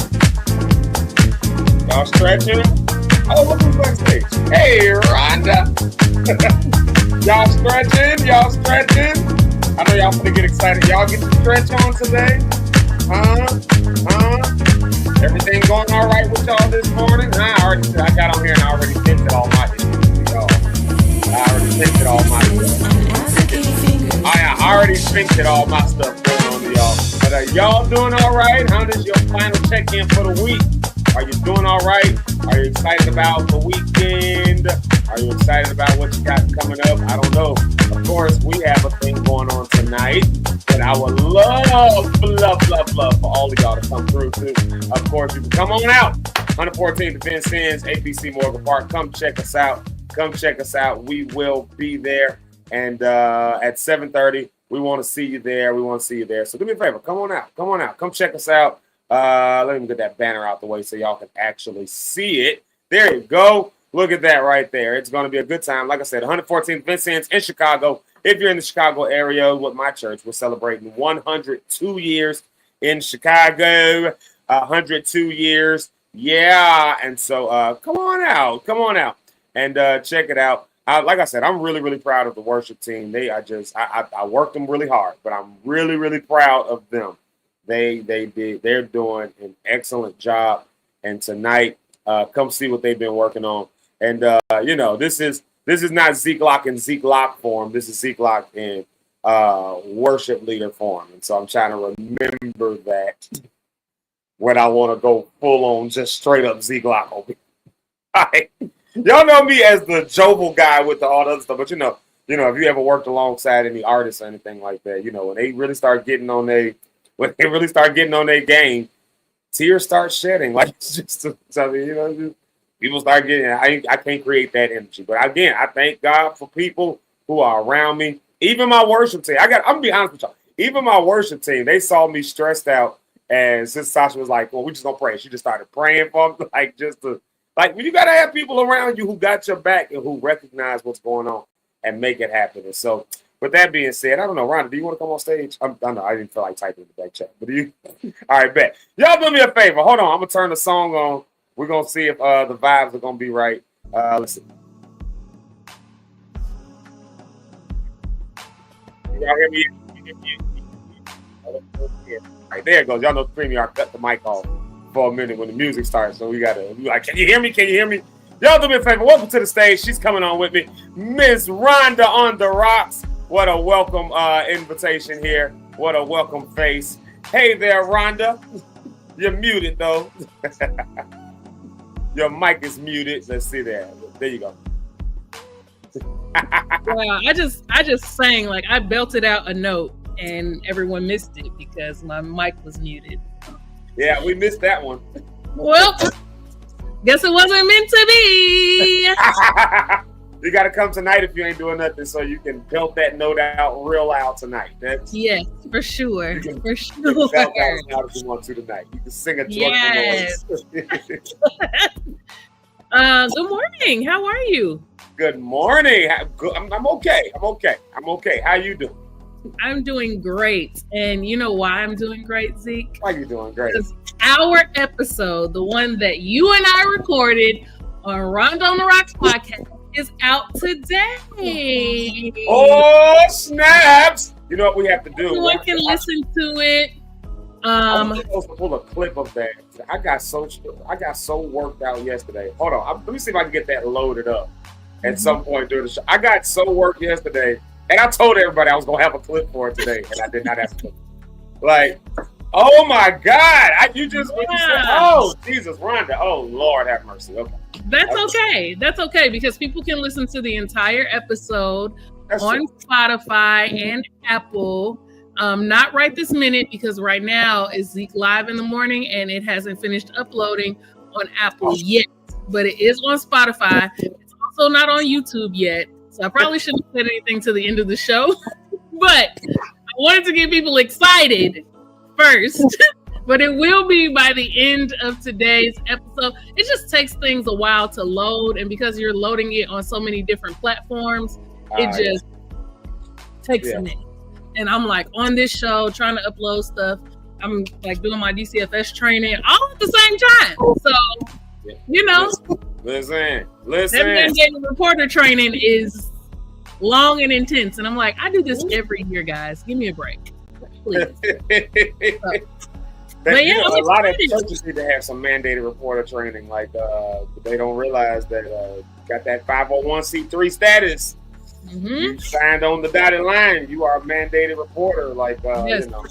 Speaker 13: Y'all stretching? Oh, look who's backstage. Hey, Rhonda. Y'all stretching? Y'all stretching? I know y'all finna get excited. Y'all get your stretch on today? Everything going all right with y'all this morning? I got on here and I already vented all my issues with y'all. I already vented all my I already vented all my stuff going on to y'all. But y'all doing all right? How is your final check-in for the week? Are you doing all right? Are you excited about the weekend? Are you excited about what you got coming up? I don't know. Of course, we have a thing going on tonight that I would love for all of y'all to come through to. Of course, you can come on out. 114th Vince Ends, APC Morgan Park. Come check us out. Come check us out. We will be there. And at 7:30, we want to see you there. We want to see you there. So do me a favor. Come on out. Come on out. Come check us out. Let me get that banner out the way so y'all can actually see it. There you go. Look at that right there. It's going to be a good time. Like I said, 114th Vincent's in Chicago. If you're in the Chicago area with my church, we're celebrating 102 years in Chicago. 102 years. Yeah. And so come on out. Come on out and check it out. Like I said, I'm really, really proud of the worship team. I worked them really hard, but I'm really, really proud of them. They're doing an excellent job. And tonight, come see what they've been working on. And this is not Zeke Locke in Zeke Locke form. This is Zeke Locke in worship leader form. And so I'm trying to remember that when I want to go full on just straight up Zeke Locke. All right. Y'all know me as the jovial guy with all the other stuff, but if you ever worked alongside any artists or anything like that, when they really start getting on their game, tears start shedding. Like it's just something, people start getting. I can't create that energy, but again, I thank God for people who are around me. Even my worship team. I'm gonna be honest with y'all. Even my worship team, they saw me stressed out, and since Sasha was like, "Well, we just gonna pray," she just started praying for me, when you gotta have people around you who got your back and who recognize what's going on and make it happen. And so, with that being said, I don't know, Rhonda, do you want to come on stage? I know I didn't feel like typing in the back chat, but do you? All right, bet. Y'all do me a favor. Hold on, I'm gonna turn the song on. We're gonna see if the vibes are gonna be right. Let's see. Y'all hear me? All right, there it goes. Y'all know StreamYard cut the mic off for a minute when the music starts, so we gotta be like, can you hear me? Can you hear me? Y'all do me a favor. Welcome to the stage. She's coming on with me, Miss Rhonda on the rocks. What a welcome invitation here. What a welcome face. Hey there, Rhonda. You're muted though. Your mic is muted. Let's see there. There you go.
Speaker 15: Wow, I just sang like I belted out a note and everyone missed it because my mic was muted.
Speaker 13: Yeah, we missed that one.
Speaker 15: Well, guess it wasn't meant to be.
Speaker 13: You got to come tonight if you ain't doing nothing, so you can belt that note out real loud tonight.
Speaker 15: Yes, for sure.
Speaker 13: You can
Speaker 15: for sure.
Speaker 13: Belt that out if you want to tonight. You can sing it to
Speaker 15: Yes.
Speaker 13: voice.
Speaker 15: Good morning. How are you?
Speaker 13: Good morning. I'm okay. I'm okay. How you doing?
Speaker 15: I'm doing great. And you know why I'm doing great, Zeke?
Speaker 13: Why you doing great?
Speaker 15: Because our episode, the one that you and I recorded on Rhonda on the Rocks podcast, is out today.
Speaker 13: Oh, snaps! You know what we have to do?
Speaker 15: Everyone can listen to it.
Speaker 13: I'm supposed to pull a clip of that. I got so worked out yesterday. Hold on. Let me see if I can get that loaded up at some point during the show. I got so worked yesterday. And I told everybody I was going to have a clip for it today, and I did not have a clip. Like, oh my God. You just said, oh, Jesus, Rhonda. Oh, Lord have mercy. Okay.
Speaker 15: That's okay. That's okay, because people can listen to the entire episode on Spotify and Apple. Not right this minute, because right now is Zeke Live in the morning, and it hasn't finished uploading on Apple yet. But it is on Spotify. It's also not on YouTube yet. So I probably shouldn't have said anything to the end of the show, but I wanted to get people excited first, but it will be by the end of today's episode. It just takes things a while to load, and because you're loading it on so many different platforms, it just takes a minute. And I'm like on this show trying to upload stuff I'm like doing my DCFS training all at the same time. So, you know,
Speaker 13: listen.
Speaker 15: That mandated reporter training is long and intense, and I'm like, I do this every year, guys. Give me a break, please. But yeah,
Speaker 13: a lot of churches need to have some mandated reporter training. Like, they don't realize that got that 501c3 status. You signed on the dotted line. You are a mandated reporter. Like,
Speaker 15: yes.
Speaker 13: you know,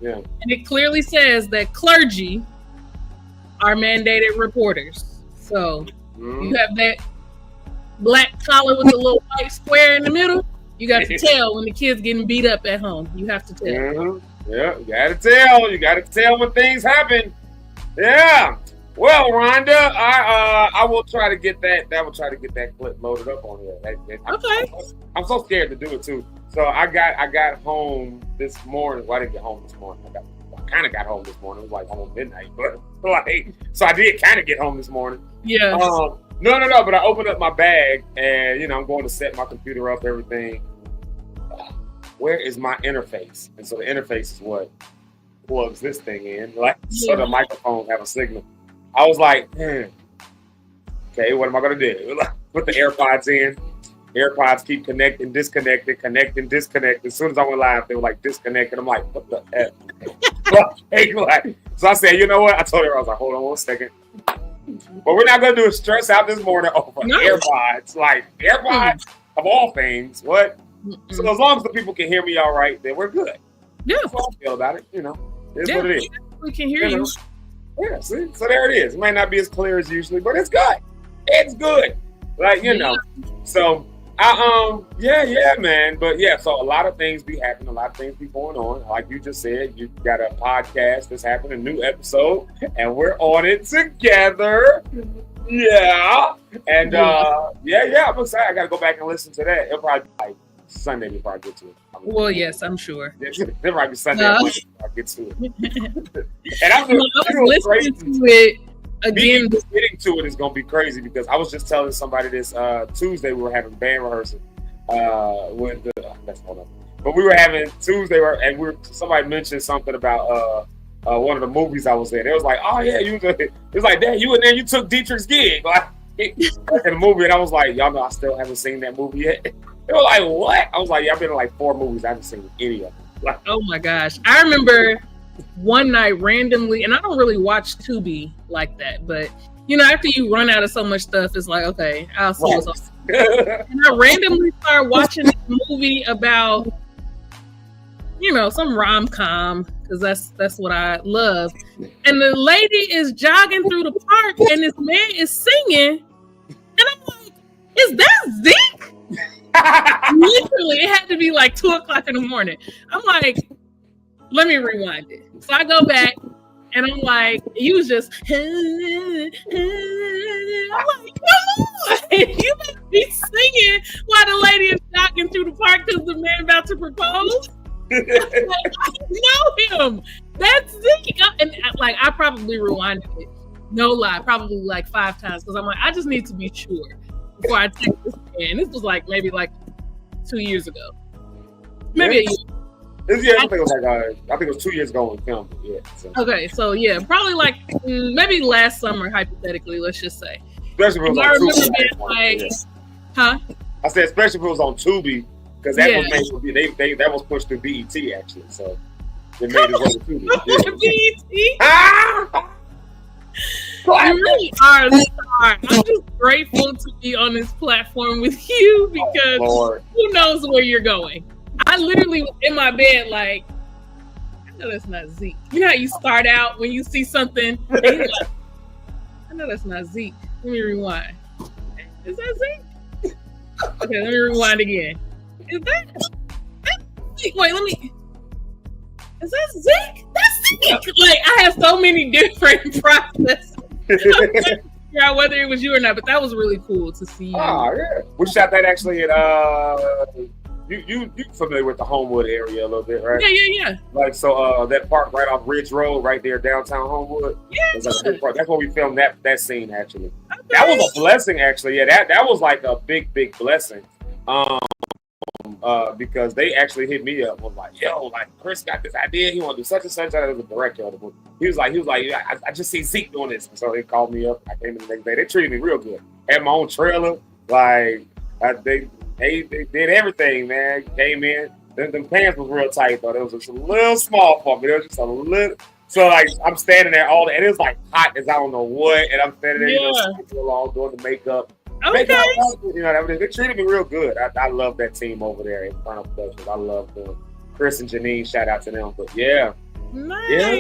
Speaker 13: yeah.
Speaker 15: And it clearly says that clergy are mandated reporters. So you have that black collar with the little white square in the middle. You got to tell when the kid's getting beat up at home. You have to tell.
Speaker 13: Yeah, you gotta tell. You gotta tell when things happen. Yeah. Well, Rhonda, I will try to get that. I will try to get that clip loaded up on here.
Speaker 15: Okay.
Speaker 13: I'm so scared to do it too. So I got home this morning. Well, I didn't get home this morning. I kind of got home this morning. It was like almost midnight, but like, so I did kind of get home this morning.
Speaker 15: Yeah.
Speaker 13: No. But I opened up my bag and I'm going to set my computer up, everything. Where is my interface? And so the interface is what plugs this thing in, like so the microphone have a signal. I was like, okay, what am I gonna do? Put the AirPods in. AirPods keep connecting, disconnecting, connecting, disconnecting. As soon as I went live, they were like disconnected. I'm like, what the F? So I said, you know what? I told her, I was like, hold on 1 second. What we're not gonna do is stress out this morning over AirPods. Like AirPods of all things. What? So as long as the people can hear me all right, then we're good.
Speaker 15: Yeah.
Speaker 13: That's how I feel about it. It's what it is.
Speaker 15: We can hear you.
Speaker 13: Yeah, see? So there it is. It might not be as clear as usually, but it's good. It's good. Like, So yeah, man. But yeah, so a lot of things be happening, a lot of things be going on. Like you just said, you got a podcast that's happening, a new episode, and we're on it together. Yeah. And I'm excited. I gotta go back and listen to that. It'll probably be like Sunday before I get to it.
Speaker 15: Well, yes, I'm sure.
Speaker 13: It'll probably be Sunday before I get to it. And I
Speaker 15: was listening to it again.
Speaker 13: Getting to it is gonna be crazy because I was just telling somebody this Tuesday. We were having band rehearsal with but we were having Tuesday, and somebody mentioned something about one of the movies I was in. It was like, oh yeah, it was like, Dad, you were there, you took Dietrich's gig, like in the movie, and I was like, y'all know I still haven't seen that movie yet. They were like, what? I was like, yeah, I've been in like 4 movies. I haven't seen any of them. Like,
Speaker 15: oh my gosh. I remember one night randomly, and I don't really watch Tubi like that, but after you run out of so much stuff, it's like, okay, I'll see what's on. And I randomly started watching this movie about, some rom-com, because that's what I love. And the lady is jogging through the park, and this man is singing, and I'm like, is that Zeke? Literally, it had to be like 2:00 in the morning. I'm like, let me rewind it. So I go back and I'm like, he was just, I'm like, come on, you must be singing while the lady is jogging through the park because the man about to propose. Like, I know him. That's Zeke. And like, I probably rewinded it. No lie, probably like 5 times because I'm like, I just need to be sure before I take this in. This was like maybe like 2 years ago. Maybe a year.
Speaker 13: I think it was 2 years ago when we filmed it. Yeah. So.
Speaker 15: Okay, so yeah, probably like maybe last summer, hypothetically, let's just say.
Speaker 13: Especially if it was on Tubi.
Speaker 15: Huh?
Speaker 13: I said, especially if it was on Tubi, because that was pushed through BET actually. So they made it on Tubi.
Speaker 15: BET. You really are the star. I'm just grateful to be on this platform with you because who knows where you're going. I literally was in my bed like, I know that's not Zeke. You know how you start out when you see something and you're like, I know that's not Zeke. Let me rewind. Is that Zeke? Okay, let me rewind again. Is that Zeke? Wait, is that Zeke? That's Zeke! Like, I have so many different processes. Figure out whether it was you or not, but that was really cool to see you.
Speaker 13: Oh yeah, we shot that actually at you familiar with the Homewood area a little bit, right?
Speaker 15: Yeah.
Speaker 13: Like so, that park right off Ridge Road, right there downtown Homewood.
Speaker 15: Yeah,
Speaker 13: that's where we filmed that scene actually. Okay. That was a blessing actually. Yeah, that was like a big blessing. because they actually hit me up. Was like, yo, like Chris got this idea. He want to do such and such. I was the director of the movie. He was like, I just see Zeke doing this. And so they called me up. I came in the next day. They treated me real good. Had my own trailer. Like they did everything, man. Came in. Them pants was real tight though. It was just a little small for me. It was just a little. So like I'm standing there all day, and it was like hot as I don't know what. And I'm standing there, doing the makeup.
Speaker 15: Okay.
Speaker 13: They treated me real good. I love that team over there in Final Productions. I love them. Chris and Janine, shout out to them. But yeah.
Speaker 15: Nice.
Speaker 13: Yeah,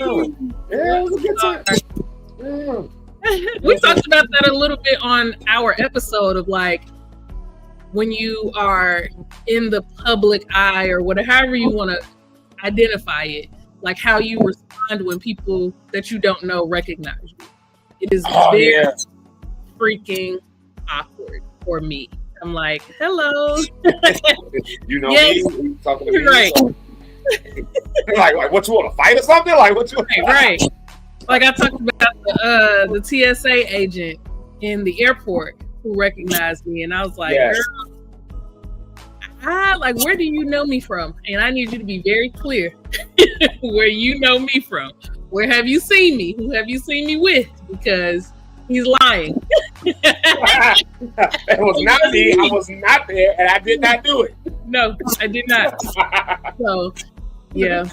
Speaker 13: it was a good time. Yeah.
Speaker 15: We talked about that a little bit on our episode of like when you are in the public eye or whatever, however you want to identify it, like how you respond when people that you don't know recognize you. It is very freaking awkward for me. I'm like, hello.
Speaker 13: You know
Speaker 15: yes.
Speaker 13: me? You talking to me?
Speaker 15: Right.
Speaker 13: like what you want to fight or something? Like what you
Speaker 15: right. Like I talked about the TSA agent in the airport who recognized me, and I was like, girl, like where do you know me from? And I need you to be very clear where you know me from. Where have you seen me? Who have you seen me with? Because he's lying.
Speaker 13: It was not me. I was not there, and I did not do it.
Speaker 15: No, I did not. So, yeah.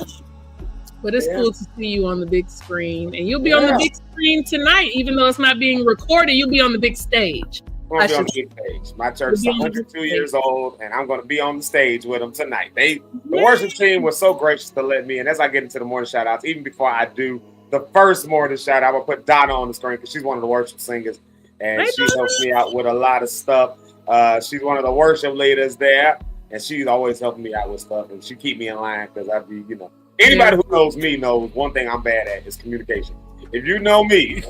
Speaker 15: But it's cool to see you on the big screen. And you'll be on the big screen tonight, even though it's not being recorded. You'll be on the big stage.
Speaker 13: I'm going to be on the big stage. My church is 102 years old, and I'm going to be on the stage with them tonight. The worship team was so gracious to let me, and as I get into the morning shout-outs, even before I do the first morning shout-out, I'm going to put Donna on the screen because she's one of the worship singers, and she helps me out with a lot of stuff. She's one of the worship leaders there, and she's always helping me out with stuff, and she keep me in line because I be, anybody who knows me knows one thing I'm bad at is communication. If you know me,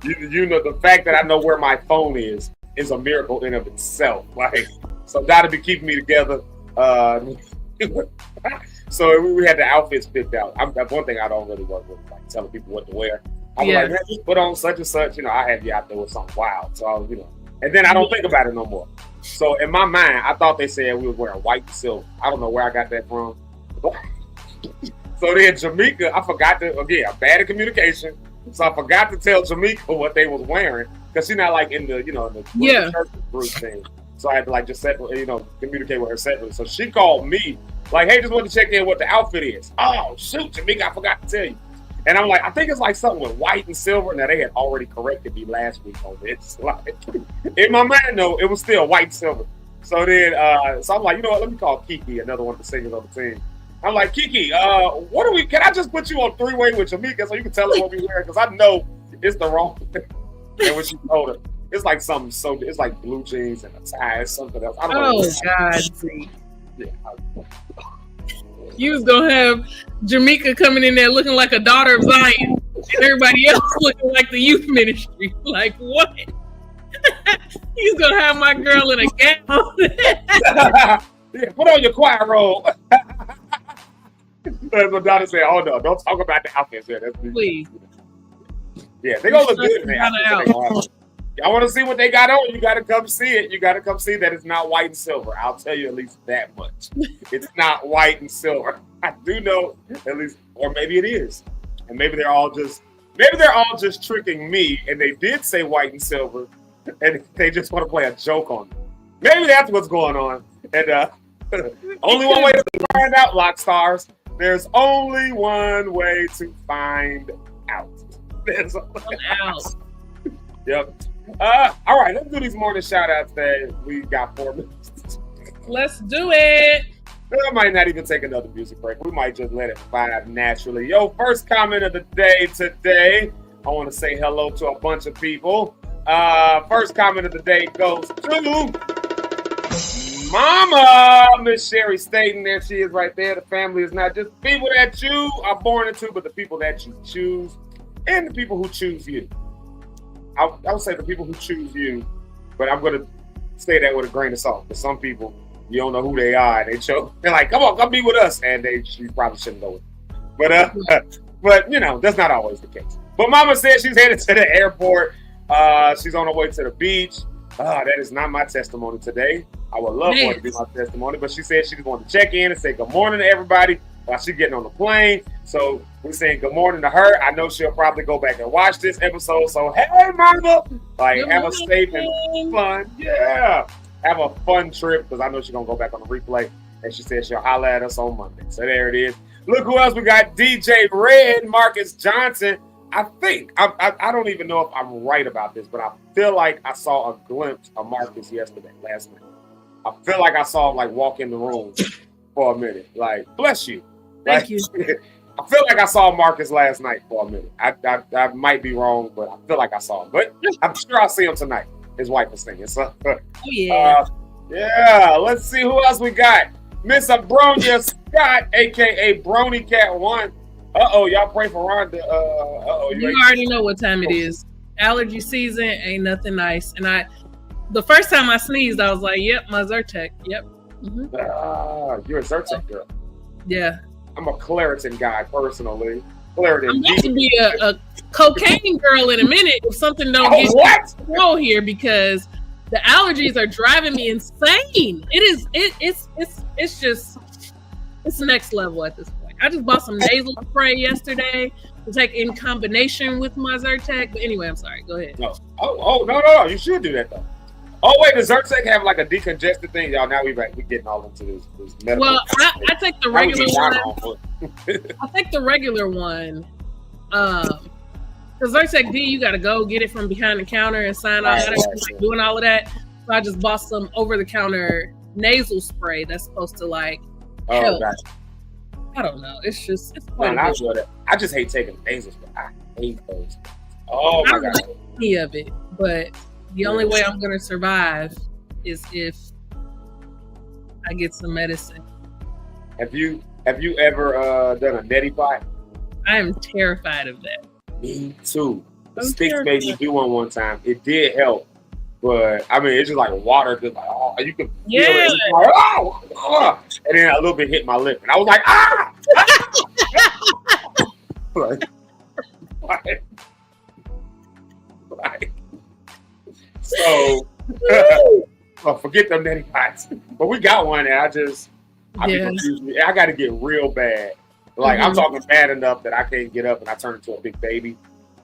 Speaker 13: you know the fact that I know where my phone is a miracle in of itself. Like, so Donna be keeping me together. So we had the outfits picked out. That's one thing I don't really work with, like telling people what to wear. I'm like, man, just put on such and such. I have you out there with something wild. So and then I don't think about it no more. So in my mind, I thought they said we were wearing white and silver. I don't know where I got that from. So then Jamaica, I forgot to, again, I'm bad at communication. So I forgot to tell Jamaica what they was wearing because she's not like in the, the church group thing. So I had to like just communicate with her separately. So she called me like, hey, just wanted to check in what the outfit is. Oh, shoot, Jamaica, I forgot to tell you. And I'm like, I think it's like something with white and silver. Now they had already corrected me last week on this. Like, in my mind, though, it was still white and silver. So then, so I'm like, you know what? Let me call Kiki, another one of the singers on the team. I'm like, Kiki, can I just put you on three-way with Jamaica so you can tell her what we wear? Because I know it's the wrong thing. And when she told her, it's like something it's like blue jeans and a tie, it's something else. I don't know.
Speaker 15: Oh, God. Yeah. You was going to have Jamaica coming in there looking like a daughter of Zion and everybody else looking like the youth ministry. Like, what? He's going to have my girl in a gown.
Speaker 13: Yeah, put on your choir robe. That's what Donna said. Oh, no, don't talk about the outfits here.
Speaker 15: Please.
Speaker 13: Yeah, they're going to look good in there. Y'all want to see what they got on? You got to come see it. You got to come see that it's not white and silver. I'll tell you at least that much. It's not white and silver. I do know at least, or maybe it is. And maybe they're all just tricking me. And they did say white and silver. And they just want to play a joke on me. Maybe that's what's going on. And only one way to find out, Lock Stars. There's only one way to find out. There's
Speaker 15: out.
Speaker 13: Yep. All right, let's do these morning shout outs that we got 4 minutes.
Speaker 15: Let's do it.
Speaker 13: I might not even take another music break. We might just let it vibe naturally. Yo, first comment of the day today. I want to say hello to a bunch of people. First comment of the day goes to Mama, Miss Sherry Staten. There she is right there. The family is not just people that you are born into, but the people that you choose and the people who choose you. I would say the people who choose you, but I'm going to say that with a grain of salt. Because some people, you don't know who they are. And they're like, come be with us. And you probably shouldn't go with them. But that's not always the case. But Mama said she's headed to the airport. She's on her way to the beach. That is not my testimony today. I would love for it to be my testimony, but she said she just wanted to check in and say good morning to everybody while she's getting on the plane. So we're saying good morning to her. I know she'll probably go back and watch this episode. So hey, mama, like have a safe and fun. Yeah, have a fun trip because I know she's gonna go back on the replay. And she said she'll holler at us on Monday. So there it is. Look who else we got. DJ Red, Marcus Johnson. I think, I don't even know if I'm right about this, but I feel like I saw a glimpse of Marcus last night. I feel like I saw him like walk in the room for a minute. Like, bless you.
Speaker 15: Thank you.
Speaker 13: I feel like I saw Marcus last night for a minute. I might be wrong, but I feel like I saw him. But I'm sure I'll see him tonight. His wife is singing. So, yeah, let's see who else we got. Miss Abronia Scott, a.k.a. Brony Cat 1. Y'all pray for Rhonda.
Speaker 15: You already know what time it is. Allergy season ain't nothing nice. And the first time I sneezed, I was like, yep, my Zyrtec. Yep. Mm-hmm.
Speaker 13: You're a Zyrtec girl.
Speaker 15: Yeah.
Speaker 13: I'm a Claritin guy, personally. Claritin.
Speaker 15: I'm about to be a cocaine girl in a minute if something don't get control here because the allergies are driving me insane. It's just next level at this point. I just bought some nasal spray yesterday to take in combination with my Zyrtec. But anyway, I'm sorry. Go ahead.
Speaker 13: No. You should do that, though. Oh, wait. Does Zyrtec have like a decongested thing? Y'all, now we're getting all into this medical.
Speaker 15: Well, I take the regular one. I take the regular one. Because Zyrtec D, you got to go get it from behind the counter and sign off. Doing all of that. So I just bought some over-the-counter nasal spray that's supposed to like help. Gotcha. I don't know. It's quite
Speaker 13: I just hate taking nasal spray. I hate those. Oh my God.
Speaker 15: I don't like any of it, but the only way I'm gonna survive is if I get some medicine.
Speaker 13: Have you ever done a neti pot?
Speaker 15: I am terrified of that.
Speaker 13: Me too. The sticks made me do one time. It did help, but I mean, it's just like water. Just like, you can feel it. Like, and then a little bit hit my lip, and I was like, So, forget them neti pots. But we got one, and I got to get real bad. Like, I'm talking bad enough that I can't get up and I turn into a big baby.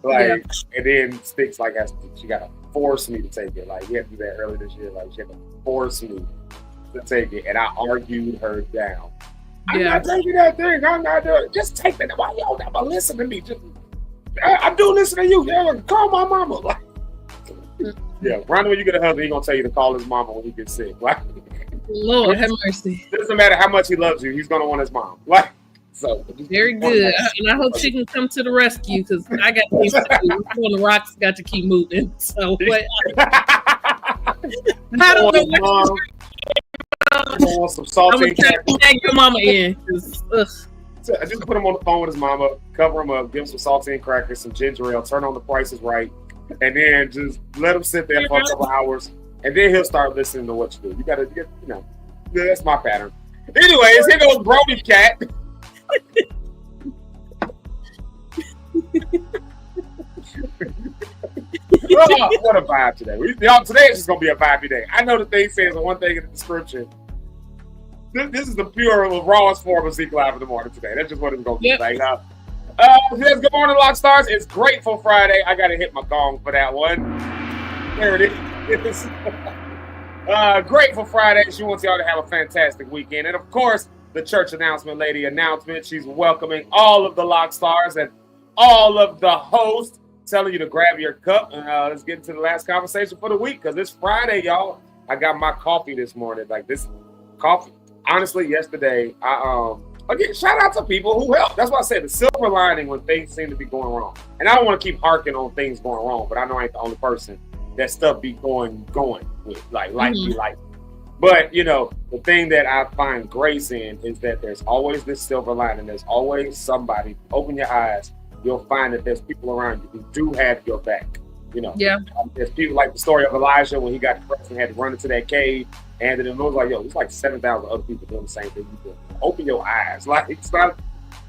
Speaker 13: Like, and then Sticks like she got to force me to take it. Like, we had to do that earlier this year. Like, she had to force me to take it, and I argued her down. I'm not taking that thing. I'm not doing it. Just take it. Why y'all never listen to me? I do listen to you. Yeah, call my mama. Like, Ronda, when you get a husband, he's gonna tell you to call his mama when he gets sick. Like,
Speaker 15: Lord have mercy.
Speaker 13: Doesn't matter how much he loves you, he's gonna want his mom. Like, so
Speaker 15: very good. And I hope she can come to the rescue because I got things to do. When the rocks got to keep moving. So what? I don't know what.
Speaker 13: Want some saltine crackers.
Speaker 15: Tag your mama in.
Speaker 13: So I just put him on the phone with his mama, cover him up, give him some saltine crackers, some ginger ale, turn on The Price is Right, and then just let him sit there for a couple hours, and then he'll start listening to what you do. You gotta get, that's my pattern. Anyways, here goes Brody Cat. What a vibe today. Today is just going to be a vibey day. I know the thing says one thing in the description. This is the pure, rawest form of Zeke Live in the morning today. That's just what it's going to be like. Says, good morning, Lock Stars. It's Grateful Friday. I got to hit my gong for that one. There it is. Grateful Friday. She wants y'all to have a fantastic weekend. And, of course, the church lady announcement. She's welcoming all of the Lock Stars and all of the hosts, telling you to grab your cup. And let's get into the last conversation for the week, because it's Friday, y'all. I got my coffee this morning. Like, this coffee. Honestly, yesterday, again, shout out to people who help. That's why I said the silver lining when things seem to be going wrong. And I don't want to keep harking on things going wrong, but I know I ain't the only person that stuff be going with. Like, life be life. But, the thing that I find grace in is that there's always this silver lining. There's always somebody. Open your eyes. You'll find that there's people around you who do have your back. There's people like the story of Elijah when he got depressed and had to run into that cave. And then it was like, there's like 7,000 other people doing the same thing you do. Open your eyes. Like, stop.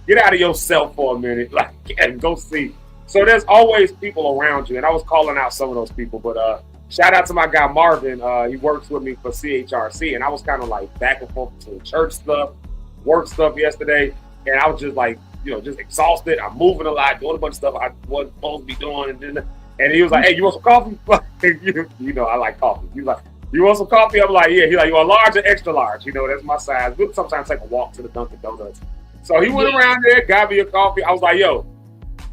Speaker 13: Get out of yourself for a minute. Like, and go see. So there's always people around you. And I was calling out some of those people, but shout out to my guy Marvin. He works with me for CHRC, and I was kind of like back and forth to church stuff, work stuff yesterday, and I was just like, just exhausted. I'm moving a lot, doing a bunch of stuff I wasn't supposed to be doing, and he was like, "Hey, you want some coffee?" I like coffee. He was like, "You want some coffee?" I'm like, "Yeah." He's like, "You want large or extra large?" That's my size. We'll sometimes take a walk to the Dunkin' Donuts. So he went around there, got me a coffee. I was like, "Yo,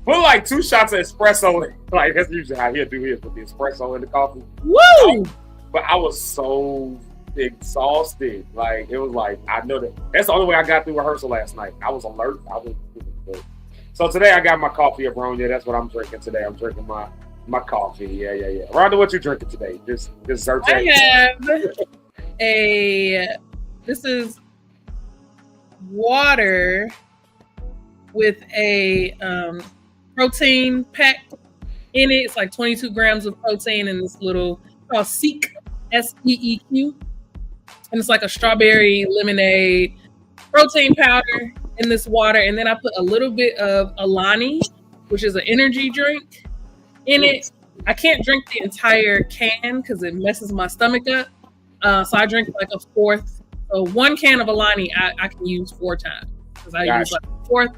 Speaker 13: put like 2 shots of espresso in." Like that's usually how he'll do his, with the espresso in the coffee.
Speaker 15: Woo!
Speaker 13: But I was so exhausted. Like it was like I know that's the only way I got through rehearsal last night. I was alert. So today I got my coffee at Bronya. That's what I'm drinking today. I'm drinking my coffee. Yeah. Rhonda, what you drinking today? Just Zyrtec.
Speaker 15: I have this is water with a protein pack in it. It's like 22 grams of protein in this little called Zeke, SEEQ. And it's like a strawberry lemonade protein powder in this water. And then I put a little bit of Alani, which is an energy drink, in it. I can't drink the entire can because it messes my stomach up. So I drink like a fourth. So 1 can of Alani I can use 4 times because I use like fourth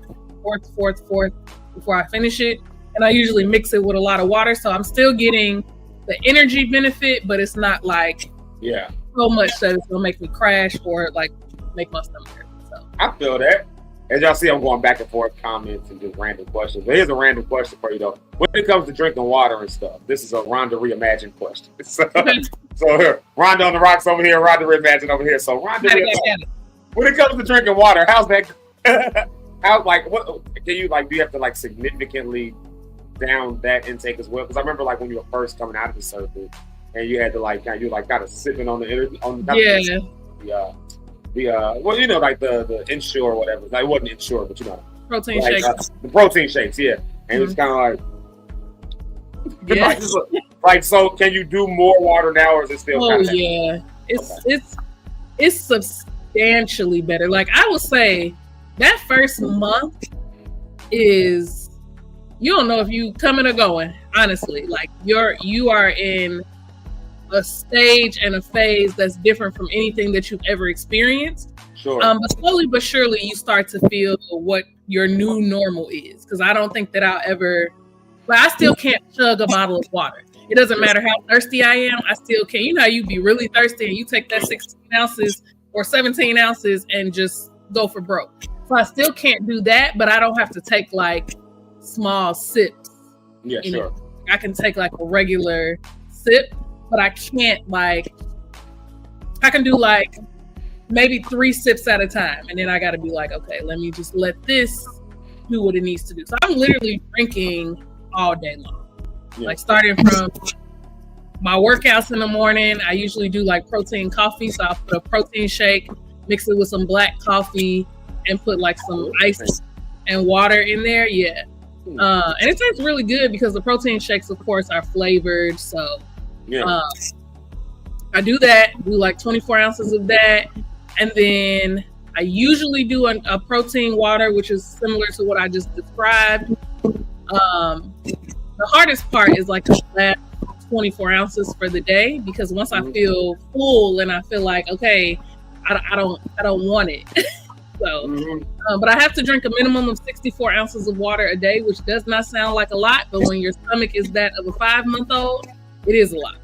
Speaker 15: before I finish it. And I usually mix it with a lot of water. So I'm still getting the energy benefit, but it's not like so much that it's gonna make me crash or like make my stomach hurt. So
Speaker 13: I feel that. As y'all see, I'm going back and forth comments and just random questions. But here's a random question for you though. When it comes to drinking water and stuff, this is a Rhonda reimagined question. So here, Rhonda on the rocks over here, Rhonda reimagined over here. So Rhonda, when it comes to drinking water, how's that? What can you like? Do you have to like significantly down that intake as well? Because I remember like when you were first coming out of the circuit and you had to like kind of sipping on the like the Ensure or whatever. Like, it wasn't Ensure, but
Speaker 15: protein shakes.
Speaker 13: The protein shakes, yeah. And it's kind of like, so can you do more water now, or is it still?
Speaker 15: It's substantially better. Like I would say, that first month is you don't know if you coming or going. Honestly, like you are in a stage and a phase that's different from anything that you've ever experienced.
Speaker 13: Sure.
Speaker 15: But slowly but surely you start to feel what your new normal is. Because I don't think that I'll ever, but I still can't chug a bottle of water. It doesn't matter how thirsty I am. I still can't. You know how you be really thirsty and you take that 16 ounces or 17 ounces and just go for broke. So I still can't do that, but I don't have to take like small sips.
Speaker 13: Yeah, sure.
Speaker 15: I can take like a regular sip. But I can't I can do like maybe 3 sips at a time. And then I got to be like, okay, let me just let this do what it needs to do. So I'm literally drinking all day long. Yeah. Like starting from my workouts in the morning, I usually do like protein coffee. So I'll put a protein shake, mix it with some black coffee and put like some ice and water in there. Yeah. And it tastes really good because the protein shakes, of course, are flavored. So I do that, do like 24 ounces of that. And then I usually do a protein water, which is similar to what I just described. The hardest part is like the last 24 ounces for the day, because once I feel full and I feel like, okay, I don't want it. So, but I have to drink a minimum of 64 ounces of water a day, which does not sound like a lot, but when your stomach is that of a 5-month-old, it is a lot.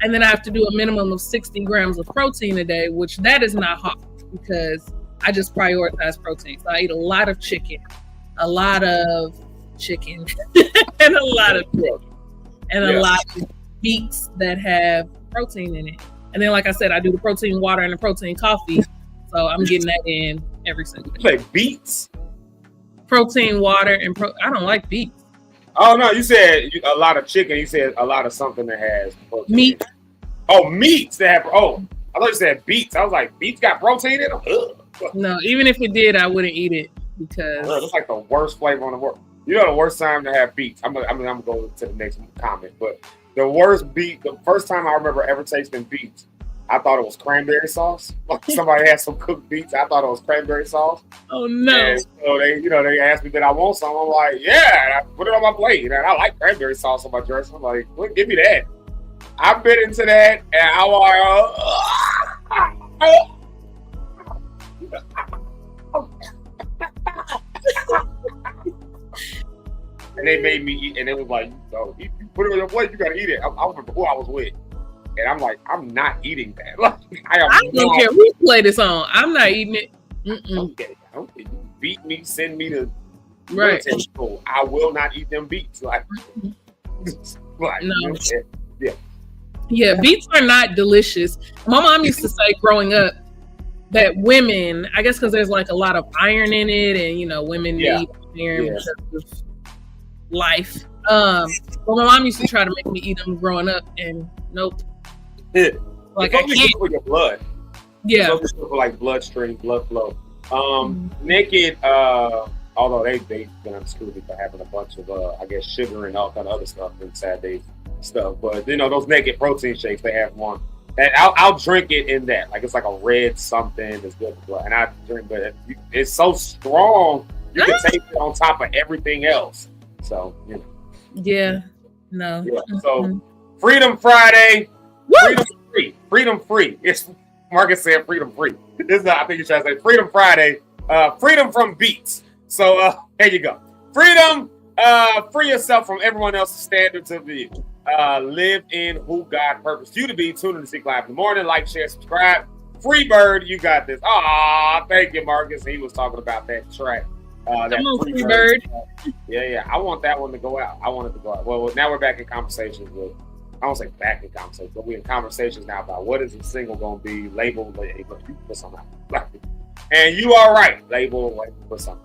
Speaker 15: And then I have to do a minimum of 60 grams of protein a day, which that is not hard because I just prioritize protein. So I eat a lot of chicken, and a lot of fish, and a lot of beets that have protein in it. And then, like I said, I do the protein water and the protein coffee. So I'm getting that in every single day.
Speaker 13: You say beets?
Speaker 15: Protein water and I don't like beets.
Speaker 13: Oh, no, you said a lot of chicken. You said a lot of something that has protein.
Speaker 15: Meat.
Speaker 13: Oh, meats that have, I thought you said beets. I was like, beets got protein in them? Ugh.
Speaker 15: No, even if it did, I wouldn't eat it because...
Speaker 13: It's like the worst flavor in the world. You know the worst time to have beets? I'm gonna go to the next comment, but the worst the first time I remember ever tasting beets I thought it was cranberry sauce. Like somebody had some cooked beets. I thought it was cranberry sauce.
Speaker 15: Oh no!
Speaker 13: And so they asked me, did I want some? I'm like, yeah. And I put it on my plate. And I like cranberry sauce on my dressing. I'm like, well, give me that. I bit into that, and I was and they made me eat, and it was like, you put it on your plate, you gotta eat it. I remember who I was with. And I'm like, I'm not eating that. Like, I
Speaker 15: don't care who play this on. I'm not eating it.
Speaker 13: Okay, beat me, send me to
Speaker 15: military
Speaker 13: school. I will not eat them beets. Like,
Speaker 15: no.
Speaker 13: Yeah.
Speaker 15: Yeah, beets are not delicious. My mom used to say growing up that women, I guess because there's like a lot of iron in it, and women need iron because of life. But my mom used to try to make me eat them growing up, and nope. Like I can't.
Speaker 13: For your blood.
Speaker 15: Yeah.
Speaker 13: It's for like bloodstream, blood flow. Naked, although they've been unscrewed for having a bunch of I guess sugar and all kind of other stuff inside their stuff. But those naked protein shakes, they have one. And I'll drink it in that. Like it's like a red something that's good for blood. And I drink, but it's so strong you can take it on top of everything else. So
Speaker 15: Yeah. No.
Speaker 13: Yeah. So Freedom Friday. Freedom free. It's Marcus said freedom free. I think you should say Freedom Friday. Freedom from beats. So here you go. Freedom. Free yourself from everyone else's standards of view. Live in who God purposed you to be. Tune in to Zeke Live in the morning. Like, share, subscribe. Free bird, you got this. Thank you, Marcus. He was talking about that track.
Speaker 15: Come on, free bird.
Speaker 13: Yeah. I want that one to go out. I want it to go out. Well, now we're back in conversations with. I don't say back in conversations, but we're in conversations now about what is the single going to be. Label, you put something out. And you are right. Label, put something out.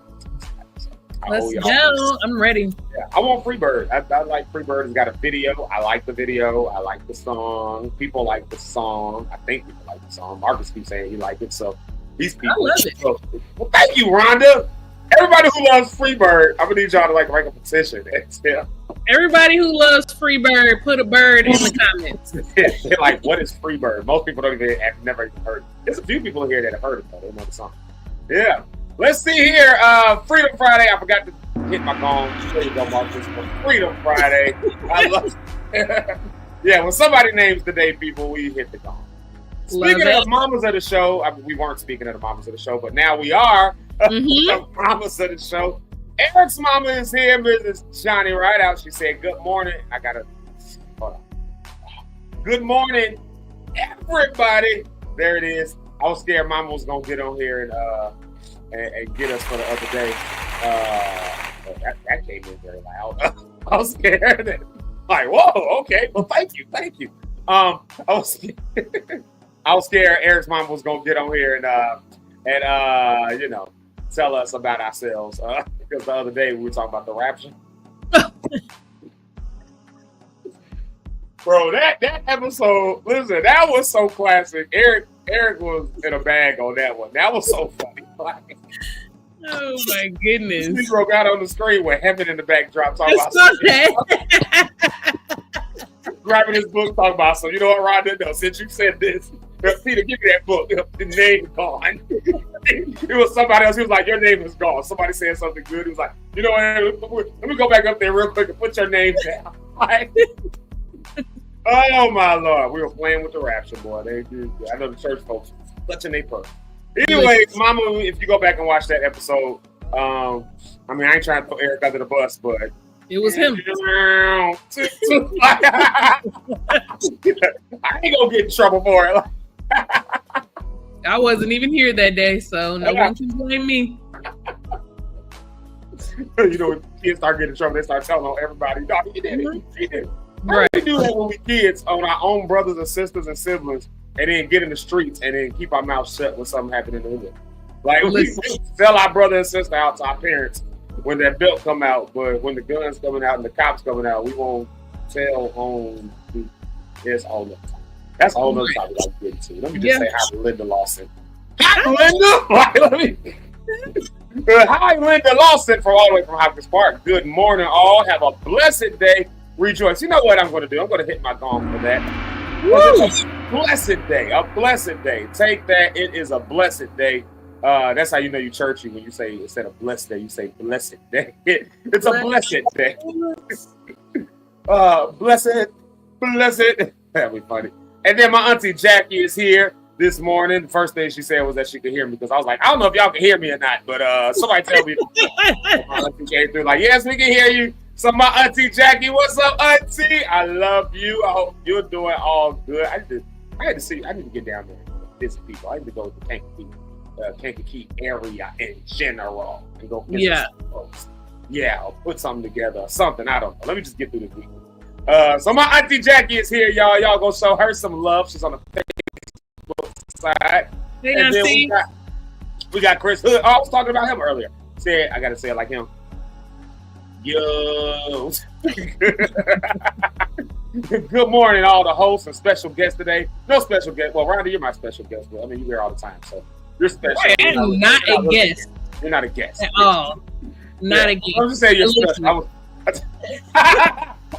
Speaker 15: Let's go. I'm ready.
Speaker 13: Yeah, I want Freebird. I like Freebird. It's got a video. I like the video. I like the song. People like the song. I think people like the song. Marcus keeps saying he liked it. So these people.
Speaker 15: I love it.
Speaker 13: So, well, thank you, Rhonda. Everybody who loves Freebird, I'm gonna need y'all to write a petition. Yeah.
Speaker 15: Everybody who loves Freebird, put a bird in the comments.
Speaker 13: They're like, what is Freebird? Most people don't even have never even heard it. There's a few people here that have heard it, though. They know the song. Yeah. Let's see here. Freedom Friday. I forgot to hit my gong. There you go, Marcus. Freedom Friday. I love it. Yeah, when somebody names the day, people, we hit the gong. Speaking of mamas of the show, we weren't speaking of the mamas of the show, but now we are. The mamas of the show. Eric's mama is here, Mrs. Johnny Rideout. She said, good morning. Hold on. Good morning, everybody. There it is. I was scared mama was going to get on here and get us for the other day. That came in very loud. I was scared. Like, whoa, okay. Well, thank you. I was scared Eric's mom was gonna get on here and tell us about ourselves. Because the other day we were talking about the rapture. Bro, that episode, listen, that was so classic. Eric was in a bag on that one. That was so funny.
Speaker 15: Oh my goodness.
Speaker 13: Negro got on the screen with heaven in the backdrop talking about grabbing his book, talking about, so you know what, Rhonda? No, since you said this, Peter, give me that book. The name is gone. It was somebody else. He was like, your name is gone. Somebody said something good. He was like, you know what? Let me go back up there real quick and put your name down. Oh my Lord. We were playing with the rapture, boy. I know the church folks clutching their purse. Anyway, Mama, if you go back and watch that episode, I ain't trying to throw Eric under the bus, but
Speaker 15: it was him.
Speaker 13: I ain't gonna get in trouble for it.
Speaker 15: I wasn't even here that day, so no one can blame me.
Speaker 13: You know, when kids start getting in trouble, they start telling on everybody, no, he did it. He did it.
Speaker 15: Right.
Speaker 13: We do that when we kids on our own brothers and sisters and siblings, and then get in the streets and then keep our mouths shut when something happened in the hood. Like, we sell our brother and sister out to our parents when that belt come out, but when the guns coming out and the cops coming out, we won't tell on the. It's all the time. That's a whole other topic I'm getting to. Let me just say hi to Linda Lawson. Hi, Linda! Hi, Linda Lawson from all the way from Hopkins Park. Good morning, all. Have a blessed day. Rejoice. You know what I'm going to do? I'm going to hit my gong for that. blessed day. A blessed day. Take that. It is a blessed day. That's how you know you churchy when you say instead of blessed day, you say blessed day. It's a blessed day. Blessed. That'd be funny. And then my auntie Jackie is here this morning. The first thing she said was that she could hear me because I was like, I don't know if y'all can hear me or not, but somebody tell me. My auntie came through like, yes, we can hear you. So my auntie Jackie, what's up, auntie? I love you. I hope you're doing all good. I need to get down there and visit people. I need to go to the Kankakee area in general and go visit some folks. Yeah, or put something together or something. I don't know. Let me just get through this week. So my auntie Jackie is here, y'all. Y'all go show her some love. She's on the Facebook side.
Speaker 15: Hey,
Speaker 13: and then
Speaker 15: auntie.
Speaker 13: we got Chris Hood. Oh, I was talking about him earlier. I gotta say it like him. Yo. Good morning, all the hosts and special guests today. No special guest. Well, Rhonda, you're my special guest. But I mean, you're here all the time, so you're special.
Speaker 15: I'm not a guest.
Speaker 13: You're not a guest
Speaker 15: At all. Not a guest.
Speaker 13: I'm just saying you're special.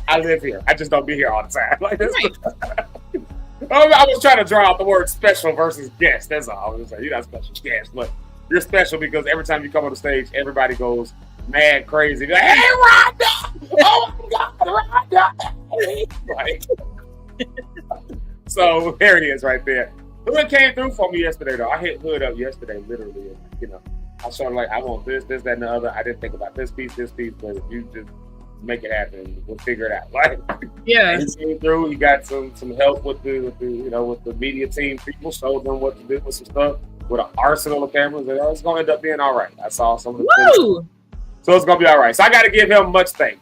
Speaker 13: I live here. I just don't be here all the time. Like this. I was trying to draw out the word special versus guest. That's all. I was saying you're not special guest, but you're special because every time you come on the stage, everybody goes mad crazy. Like, hey, Rhonda! Oh my God, Rhonda! Like, so there it is right there. Hood came through for me yesterday, though. I hit Hood up yesterday, literally. And, you know, I showed him like, I want this, that, and the other. I didn't think about this piece, but if you just make it happen, we'll figure it out. Like,
Speaker 15: yeah.
Speaker 13: He came through. He got some help with the media team people. Showed them what to do with some stuff with an arsenal of cameras. And it's going to end up being all right. I saw some of the things. So it's going to be all right. So I got to give him much thanks.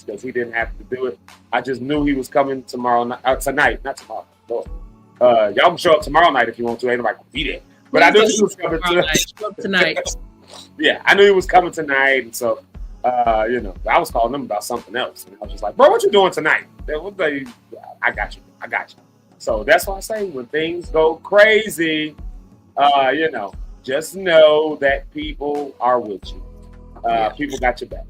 Speaker 13: Because he didn't have to do it. I just knew he was coming tonight, not tomorrow. Y'all can show up tomorrow night if you want to. Ain't nobody gonna be there. But I knew he was coming
Speaker 15: tonight.
Speaker 13: Yeah, I knew he was coming tonight, and so I was calling him about something else, and I was just like, "Bro, what you doing tonight?" I got you. So that's why I say when things go crazy, just know that people are with you. People got your back.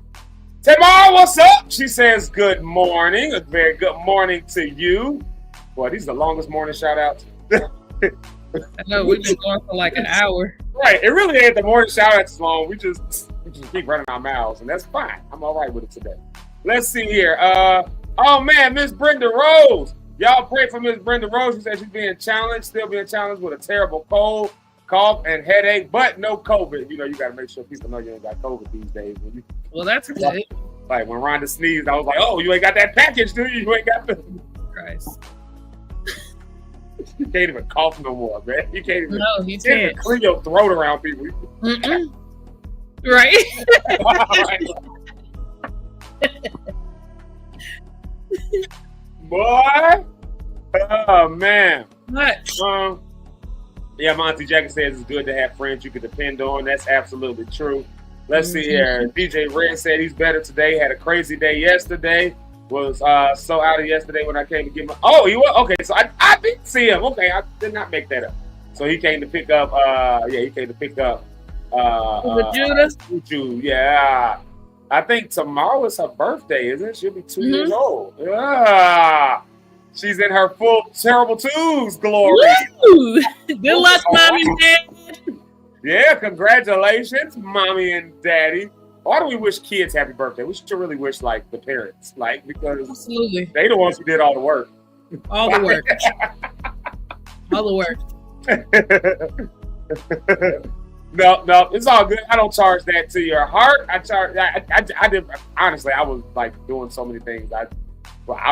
Speaker 13: Tamar, what's up? She says, "Good morning." A very good morning to you. Boy, these are the longest morning shout-outs.
Speaker 15: I know, we've been going for like an hour.
Speaker 13: Right, it really ain't the morning shout-outs long. We just keep running our mouths, and that's fine. I'm all right with it today. Let's see here. Oh, man, Miss Brenda Rose. Y'all pray for Miss Brenda Rose. She said she's still being challenged with a terrible cold, cough, and headache, but no COVID. You know, you got to make sure people know you ain't got COVID these days.
Speaker 15: Well, that's good.
Speaker 13: Like when Rhonda sneezed, I was like, oh, you ain't got that package, do you? You ain't got the...
Speaker 15: Christ.
Speaker 13: You can't even cough no more, man. You can't even,
Speaker 15: can't
Speaker 13: clean your throat around people.
Speaker 15: Right.
Speaker 13: Boy. Oh, man.
Speaker 15: What?
Speaker 13: Yeah, my auntie Jackie says it's good to have friends you can depend on. That's absolutely true. Let's see here. DJ Red said he's better today. Had a crazy day yesterday. Was so out of yesterday when I came to get my... Oh, he was? Okay, so I did see him. Okay, I did not make that up. So he came to pick up... Judah. Yeah. I think tomorrow is her birthday, isn't it? She'll be 2 years old. Yeah. She's in her full terrible twos glory.
Speaker 15: Woo! Good luck, Mommy and Dad.
Speaker 13: Yeah, congratulations, Mommy and Daddy. Why do we wish kids happy birthday? We should really wish like the parents, like because
Speaker 15: absolutely
Speaker 13: they the ones who did all the work.
Speaker 15: All the work. All the work.
Speaker 13: No, it's all good. I don't charge that to your heart. I did honestly. I was like doing so many things. I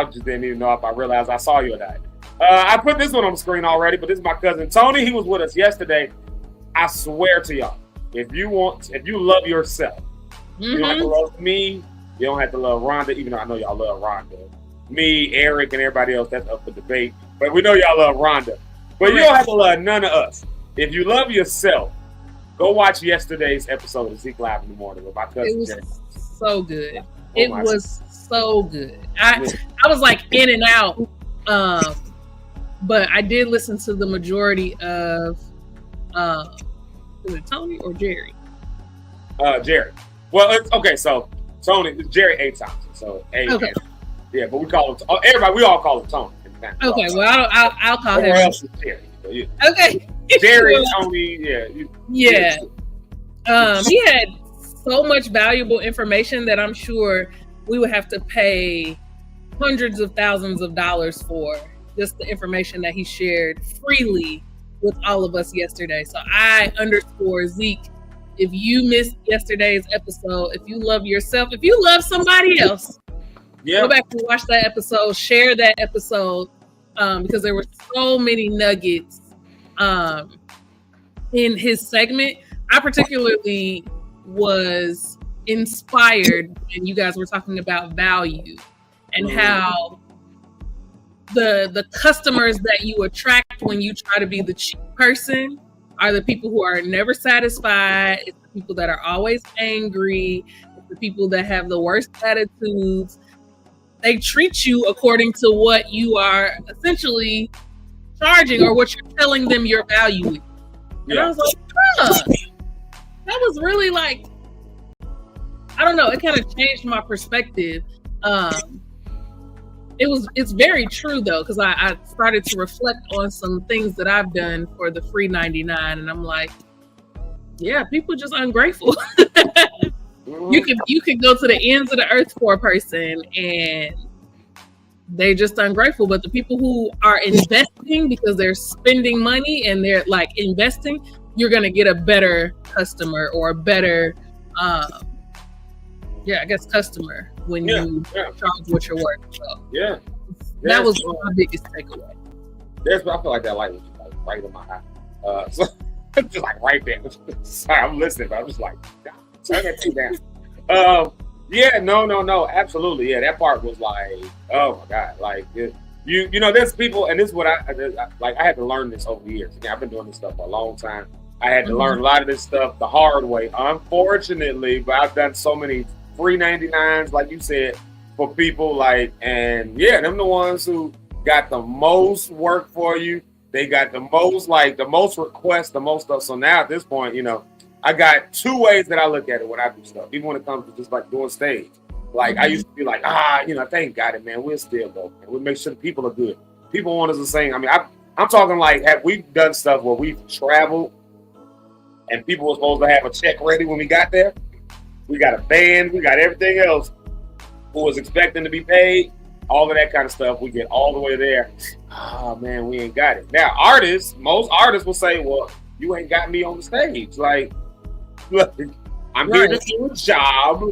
Speaker 13: just didn't even know if I realized I saw you or not. I put this one on the screen already, but this is my cousin Tony. He was with us yesterday. I swear to y'all, if you love yourself. You don't have to love me. You don't have to love Rhonda, even though I know y'all love Rhonda. Me, Eric, and everybody else, that's up for debate. But we know y'all love Rhonda. But you don't have to love none of us. If you love yourself, go watch yesterday's episode of Zeke Live in the Morning with my cousin.
Speaker 15: It was so good. It was so good. I was like in and out. But I did listen to the majority of is it Tony or Jerry?
Speaker 13: Jerry. Well, okay, so Tony, Jerry A. Thompson. So A. Okay. Yeah, but we call him everybody. We all call him Tony.
Speaker 15: Okay, well, I'll call him.
Speaker 13: Else is Jerry. So, yeah.
Speaker 15: Okay.
Speaker 13: Jerry only,
Speaker 15: yeah. He had so much valuable information that I'm sure we would have to pay hundreds of thousands of dollars for just the information that he shared freely with all of us yesterday. So I underscore Zeke. If you missed yesterday's episode, if you love yourself, if you love somebody else, go back and watch that episode, share that episode, because there were so many nuggets in his segment. I particularly was inspired when you guys were talking about value and how the customers that you attract when you try to be the cheap person are the people who are never satisfied. It's the people that are always angry. It's the people that have the worst attitudes. They treat you according to what you are essentially charging or what you're telling them your value is. And I was like, that was really like, I don't know, it kind of changed my perspective. It's very true though, because I started to reflect on some things that I've done for the free 99, and I'm like, yeah, people just ungrateful. You can go to the ends of the earth for a person and they're just ungrateful. But the people who are investing because they're spending money and they're like investing, you're gonna get a better customer or a better customer when you charge what you're worth. So that was my biggest takeaway.
Speaker 13: I feel like that light was just like right in my eye. So just like right there. Sorry, I'm listening, but I'm just like, turn that thing down. No, absolutely. Yeah, that part was like, oh my God. Like, you know, there's people, and this is what I had to learn this over the years. Again, I've been doing this stuff for a long time. I had to learn a lot of this stuff the hard way, unfortunately, but I've done so many free 99s, like you said, for people like, and yeah, them the ones who got the most work for you. They got the most requests, the most stuff. So now at this point, you know, I got two ways that I look at it when I do stuff, even when it comes to just like doing stage. Like I used to be like, you know, thank God it, man. We'll still go. And we'll make sure the people are good. People want us to sing. I mean, I'm talking like, have we done stuff where we've traveled and people were supposed to have a check ready when we got there? We got a band, we got everything else who was expecting to be paid, all of that kind of stuff. We get all the way there. Oh man, we ain't got it. Now, most artists will say, well, you ain't got me on the stage. Like, look, I'm here to do a job.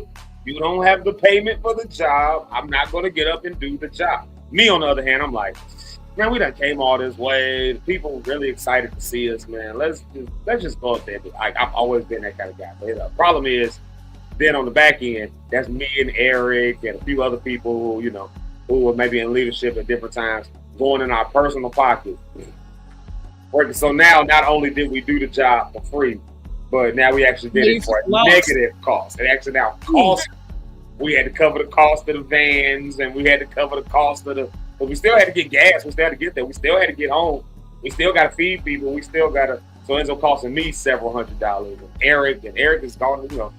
Speaker 13: You don't have the payment for the job. I'm not going to get up and do the job. Me, on the other hand, I'm like, man, we done came all this way. The people really excited to see us, man. Let's just go up there. Like, I've always been that kind of guy. But the problem is, then on the back end, that's me and Eric and a few other people who, you know, who were maybe in leadership at different times, going in our personal pockets. So now, not only did we do the job for free, but now we actually did it for a negative cost. It actually now cost. We had to cover the cost of the vans, and we had to cover the cost of but we still had to get gas. We still had to get there. We still had to get home. We still got to feed people. We still got to. So it ends up costing me several $100s. And Eric is gone. You know,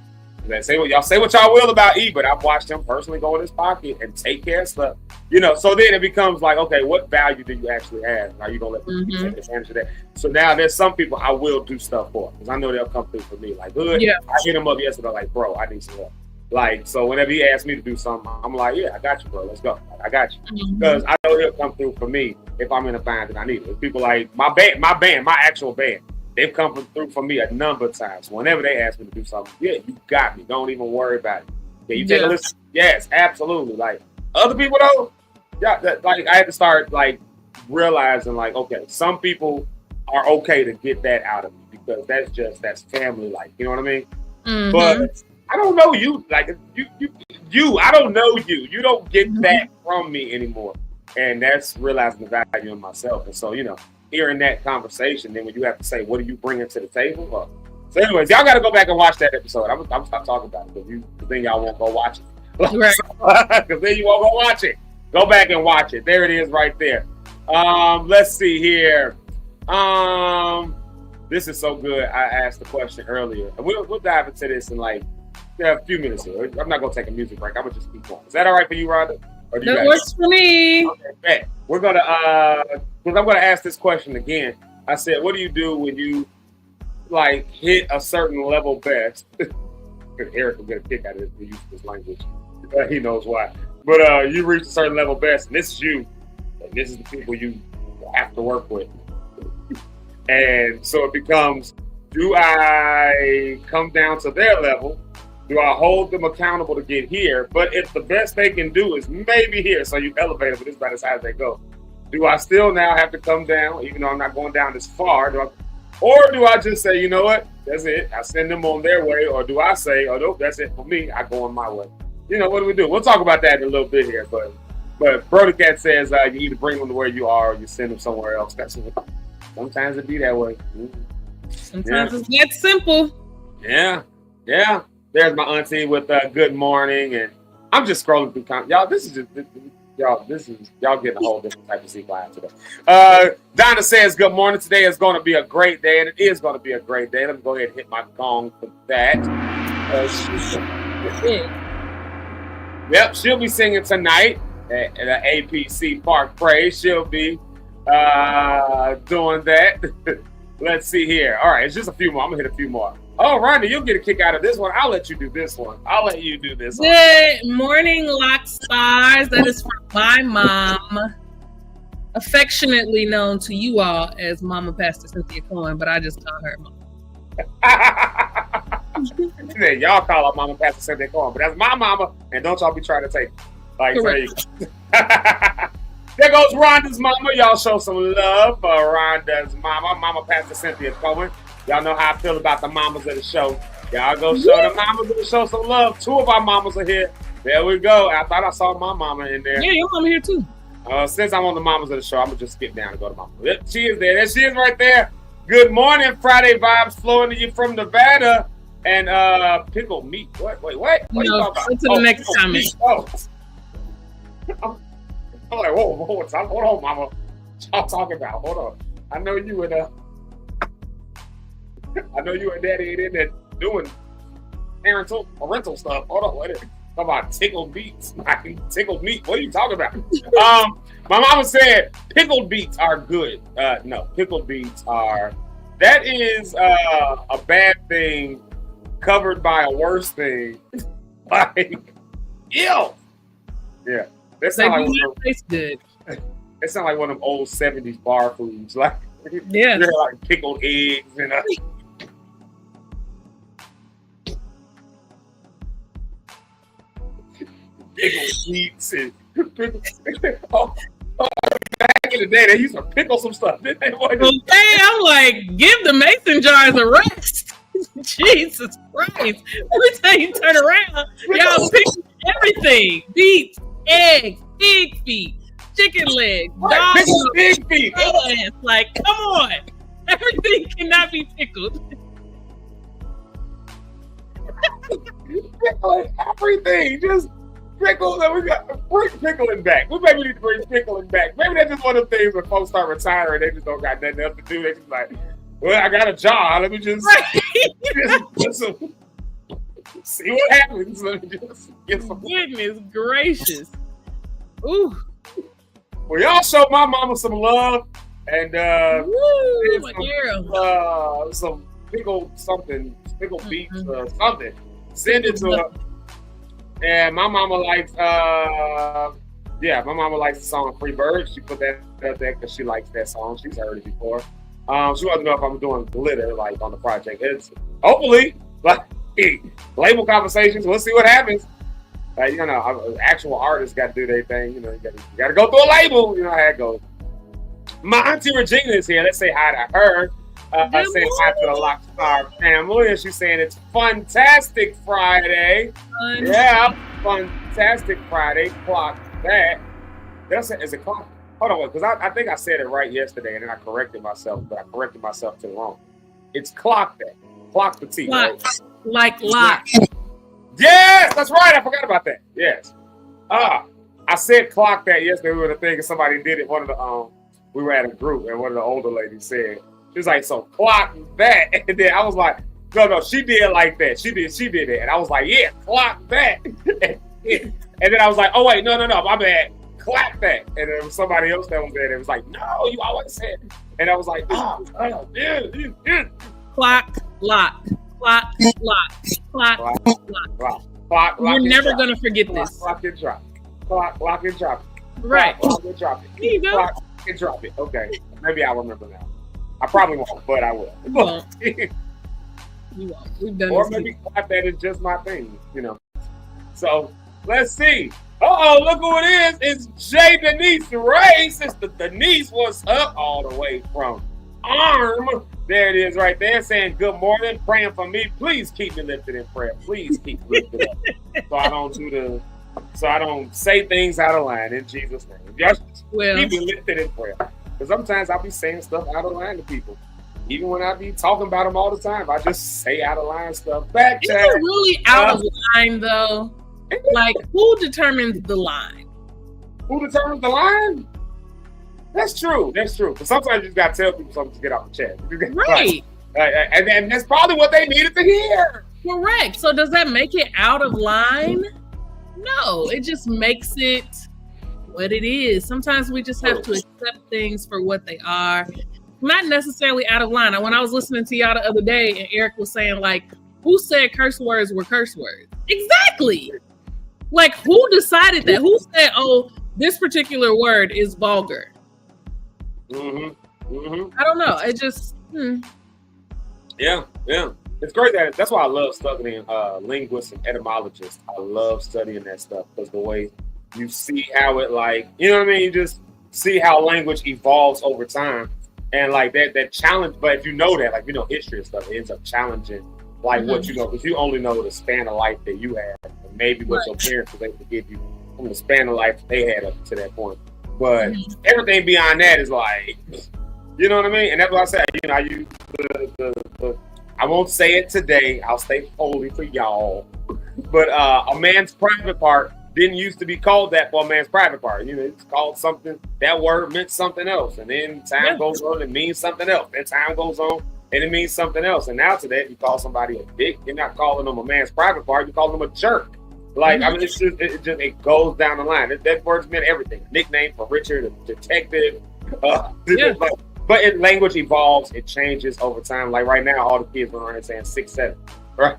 Speaker 13: say what y'all will about E, but I've watched him personally go in his pocket and take care of stuff. You know, so then it becomes like, okay, what value do you actually have? Are you gonna let people take advantage of that? So now there's some people I will do stuff for because I know they'll come through for me. Like, good. Yeah. I hit him up yesterday, like, bro, I need some help. Like, so whenever he asks me to do something, I'm like, yeah, I got you, bro. Let's go. Like, I got you. Because I know he'll come through for me if I'm in a bind and I need it. If people like my actual band, they've come through for me a number of times. Whenever they ask me to do something, yeah, you got me. Don't even worry about it. Yeah, you take a listen. Yes, absolutely. Like other people though, like I had to start like realizing like, okay, some people are okay to get that out of me because that's family like, you know what I mean? But I don't know you. Like you, I don't know you. You don't get that from me anymore. And that's realizing the value in myself. And so, you know, hearing that conversation, then when you have to say, what are you bringing to the table? So anyways, y'all got to go back and watch that episode. I'm stop talking about it because then y'all won't go watch it. Because then you won't go watch it. Go back and watch it. There it is right there. Let's see here. This is so good. I asked the question earlier. And we'll dive into this in like a few minutes here. I'm not going to take a music break. I'm going to just keep going. Is that all right for you, Rhonda?
Speaker 15: That works for me.
Speaker 13: Okay, bet. we're gonna because I'm gonna ask this question again. I said, what do you do when you like hit a certain level best? Eric will get a kick out of this. We use this language. He knows why. But you reach a certain level best, and this is you. And this is the people you have to work with. And so it becomes, do I come down to their level? Do I hold them accountable to get here? But if the best they can do is maybe here, so you elevate them, but this is about as high as they go. Do I still now have to come down, even though I'm not going down this far? Or do I just say, you know what, that's it. I send them on their way. Or do I say, oh, nope, that's it for me. I go on my way. You know, what do we do? We'll talk about that in a little bit here. But Brody Cat says you either bring them to where you are or you send them somewhere else. That's what, sometimes it be that way.
Speaker 15: Sometimes it's that simple.
Speaker 13: Yeah. There's my auntie with good morning. And I'm just scrolling through comments. Y'all, this is just... Y'all getting a whole different type of Zeke live today. Donna says, good morning. Today is going to be a great day, and it is going to be a great day. Let me go ahead and hit my gong for that. Yep, she'll be singing tonight at the APC Park Praise. She'll be doing that. Let's see here. All right, it's just a few more. I'm going to hit a few more. Oh, Rhonda, you'll get a kick out of this one. I'll let you do this one. I'll let you do this one.
Speaker 15: Good morning, Lock Stars. That is from my mom, affectionately known to you all as Mama Pastor Cynthia Cohen, but I just call her Mom.
Speaker 13: Y'all call her Mama Pastor Cynthia Cohen, but that's my mama, and don't y'all be trying to take
Speaker 15: Correct.
Speaker 13: There goes Rhonda's mama. Y'all show some love for Rhonda's mama, Mama Pastor Cynthia Cohen. Y'all know how I feel about the mamas of the show. Y'all go show the mamas of the show some love. 2 of our mamas are here. There we go. I thought I saw my mama in there.
Speaker 15: Yeah, your mama here too.
Speaker 13: Since I'm on the mamas of the show, I'm going to just skip down and go to mama. Yep, she is there. There she is right there. Good morning. Friday vibes flowing to you from Nevada. And pickled meat. What? Wait, what? What are you talking about?
Speaker 15: To the next comment.
Speaker 13: I'm like, whoa, hold on, mama. What y'all talking about? Hold on. I know you and daddy ain't in there doing parental stuff. Hold on, what is it? Talk about tickled beets. Tickled meat. What are you talking about? My mama said pickled beets are good. No, pickled beets are. That is a bad thing covered by a worse thing. Like, ew. Yeah, that sounds like
Speaker 15: tastes good.
Speaker 13: It sounds like one of them old 70s bar foods. Like,
Speaker 15: yeah,
Speaker 13: they're like pickled eggs and. Pickled meats and back in the day they used to pickle some stuff, didn't they?
Speaker 15: Okay, I'm like, give the mason jars a rest. Jesus Christ. Every time you turn around, y'all pickle everything. Beets, eggs, pig feet, chicken legs, dog
Speaker 13: pig feet.
Speaker 15: Like, come on. Everything cannot be pickled.
Speaker 13: Pickling everything. Just pickle, and we got to bring pickling back. We maybe need to bring pickling back. Maybe that's just one of the things when folks start retiring, they just don't got nothing else to do. They just like, well, I got a job. Let me just, just see what happens. Let me just get some.
Speaker 15: Goodness gracious. Ooh.
Speaker 13: Well, y'all show my mama some love and some pickled beets or something. Send it to her. And my mama likes, my mama likes the song "Free Bird." She put that out there because she likes that song. She's heard it before. She wants to know if I'm doing glitter like on the project. It's hopefully like label conversations. We'll see what happens. Actual artists got to do their thing. You got to go through a label. You know how it goes. My auntie Regina is here. Let's say hi to her. Saying hi to the Lock Star family, and she's saying it's Fantastic Friday. Yeah, Fantastic Friday. Clock that. Is it clock? Hold on, because I think I said it right yesterday, and then I corrected myself, but I corrected myself to the wrong. It's clock that. Clock the T.
Speaker 15: Clock.
Speaker 13: Right?
Speaker 15: Like lock.
Speaker 13: Yes, that's right. I forgot about that. Yes. I said clock that yesterday. We were the thing, and somebody did it. One of the we were at a group, and one of the older ladies said. She was like, so clock that. And then I was like, no, she did like that. She did it. And I was like, yeah, clock that. And then I was like, oh, wait, no, my bad. clap that. And there was somebody else that was there that was like, no, you always said it. And I was like, yeah.
Speaker 15: Clock, lock, clock, lock, clock, lock. You're never going to forget this.
Speaker 13: Clock and drop. Clock, lock and drop.
Speaker 15: Right.
Speaker 13: Clock and drop it.
Speaker 15: There you go.
Speaker 13: Clock and drop it. Okay. Maybe I'll remember now. I probably won't, but I will.
Speaker 15: You won't. You won't. We've done
Speaker 13: Or
Speaker 15: this
Speaker 13: maybe
Speaker 15: before.
Speaker 13: clap that is just my thing, So let's see. Uh-oh, look who it is. It's J. Denise Ray. Sister Denise, what's up? All the way from Arm. There it is right there saying good morning, praying for me. Please keep me lifted in prayer. Please keep me lifted up. So I don't say things out of line in Jesus' name. Just keep me lifted in prayer. Because sometimes I'll be saying stuff out of line to people. Even when I be talking about them all the time, I just say out of line stuff.
Speaker 15: Is it really out of line though? Like, who determines the line?
Speaker 13: Who determines the line? That's true. That's true. But sometimes you just gotta tell people something to get off the chest.
Speaker 15: Right.
Speaker 13: And that's probably what they needed to hear.
Speaker 15: Correct. So does that make it out of line? No, it just makes it what it is. Sometimes we just have to accept things for what they are. Not necessarily out of line. When I was listening to y'all the other day and Eric was saying, like, who said curse words were curse words? Exactly. Like, who decided that? Who said, oh, this particular word is vulgar? I don't know. It just,
Speaker 13: Yeah. It's great that's why I love studying linguists and etymologists. I love studying that stuff because the way you see how it, like, you know what I mean? You just see how language evolves over time. And like that challenge, but if you know that, like, history and stuff, it ends up challenging like what you know, because you only know the span of life that you had, and maybe what your parents were able to give you from the span of life they had up to that point. But everything beyond that is like, you know what I mean? And that's what I said, I use the I won't say it today, I'll stay holy for y'all. But a man's private part didn't used to be called that for a man's private part. It's called something, that word meant something else. And then time goes on, it means something else. Then time goes on, and it means something else. And now today, you call somebody a dick, you're not calling them a man's private part, you're calling them a jerk. Like, I mean, it goes down the line. That word's meant everything. Nickname for Richard, a detective. But language evolves, it changes over time. Like right now, all the kids are around saying 6'7", right?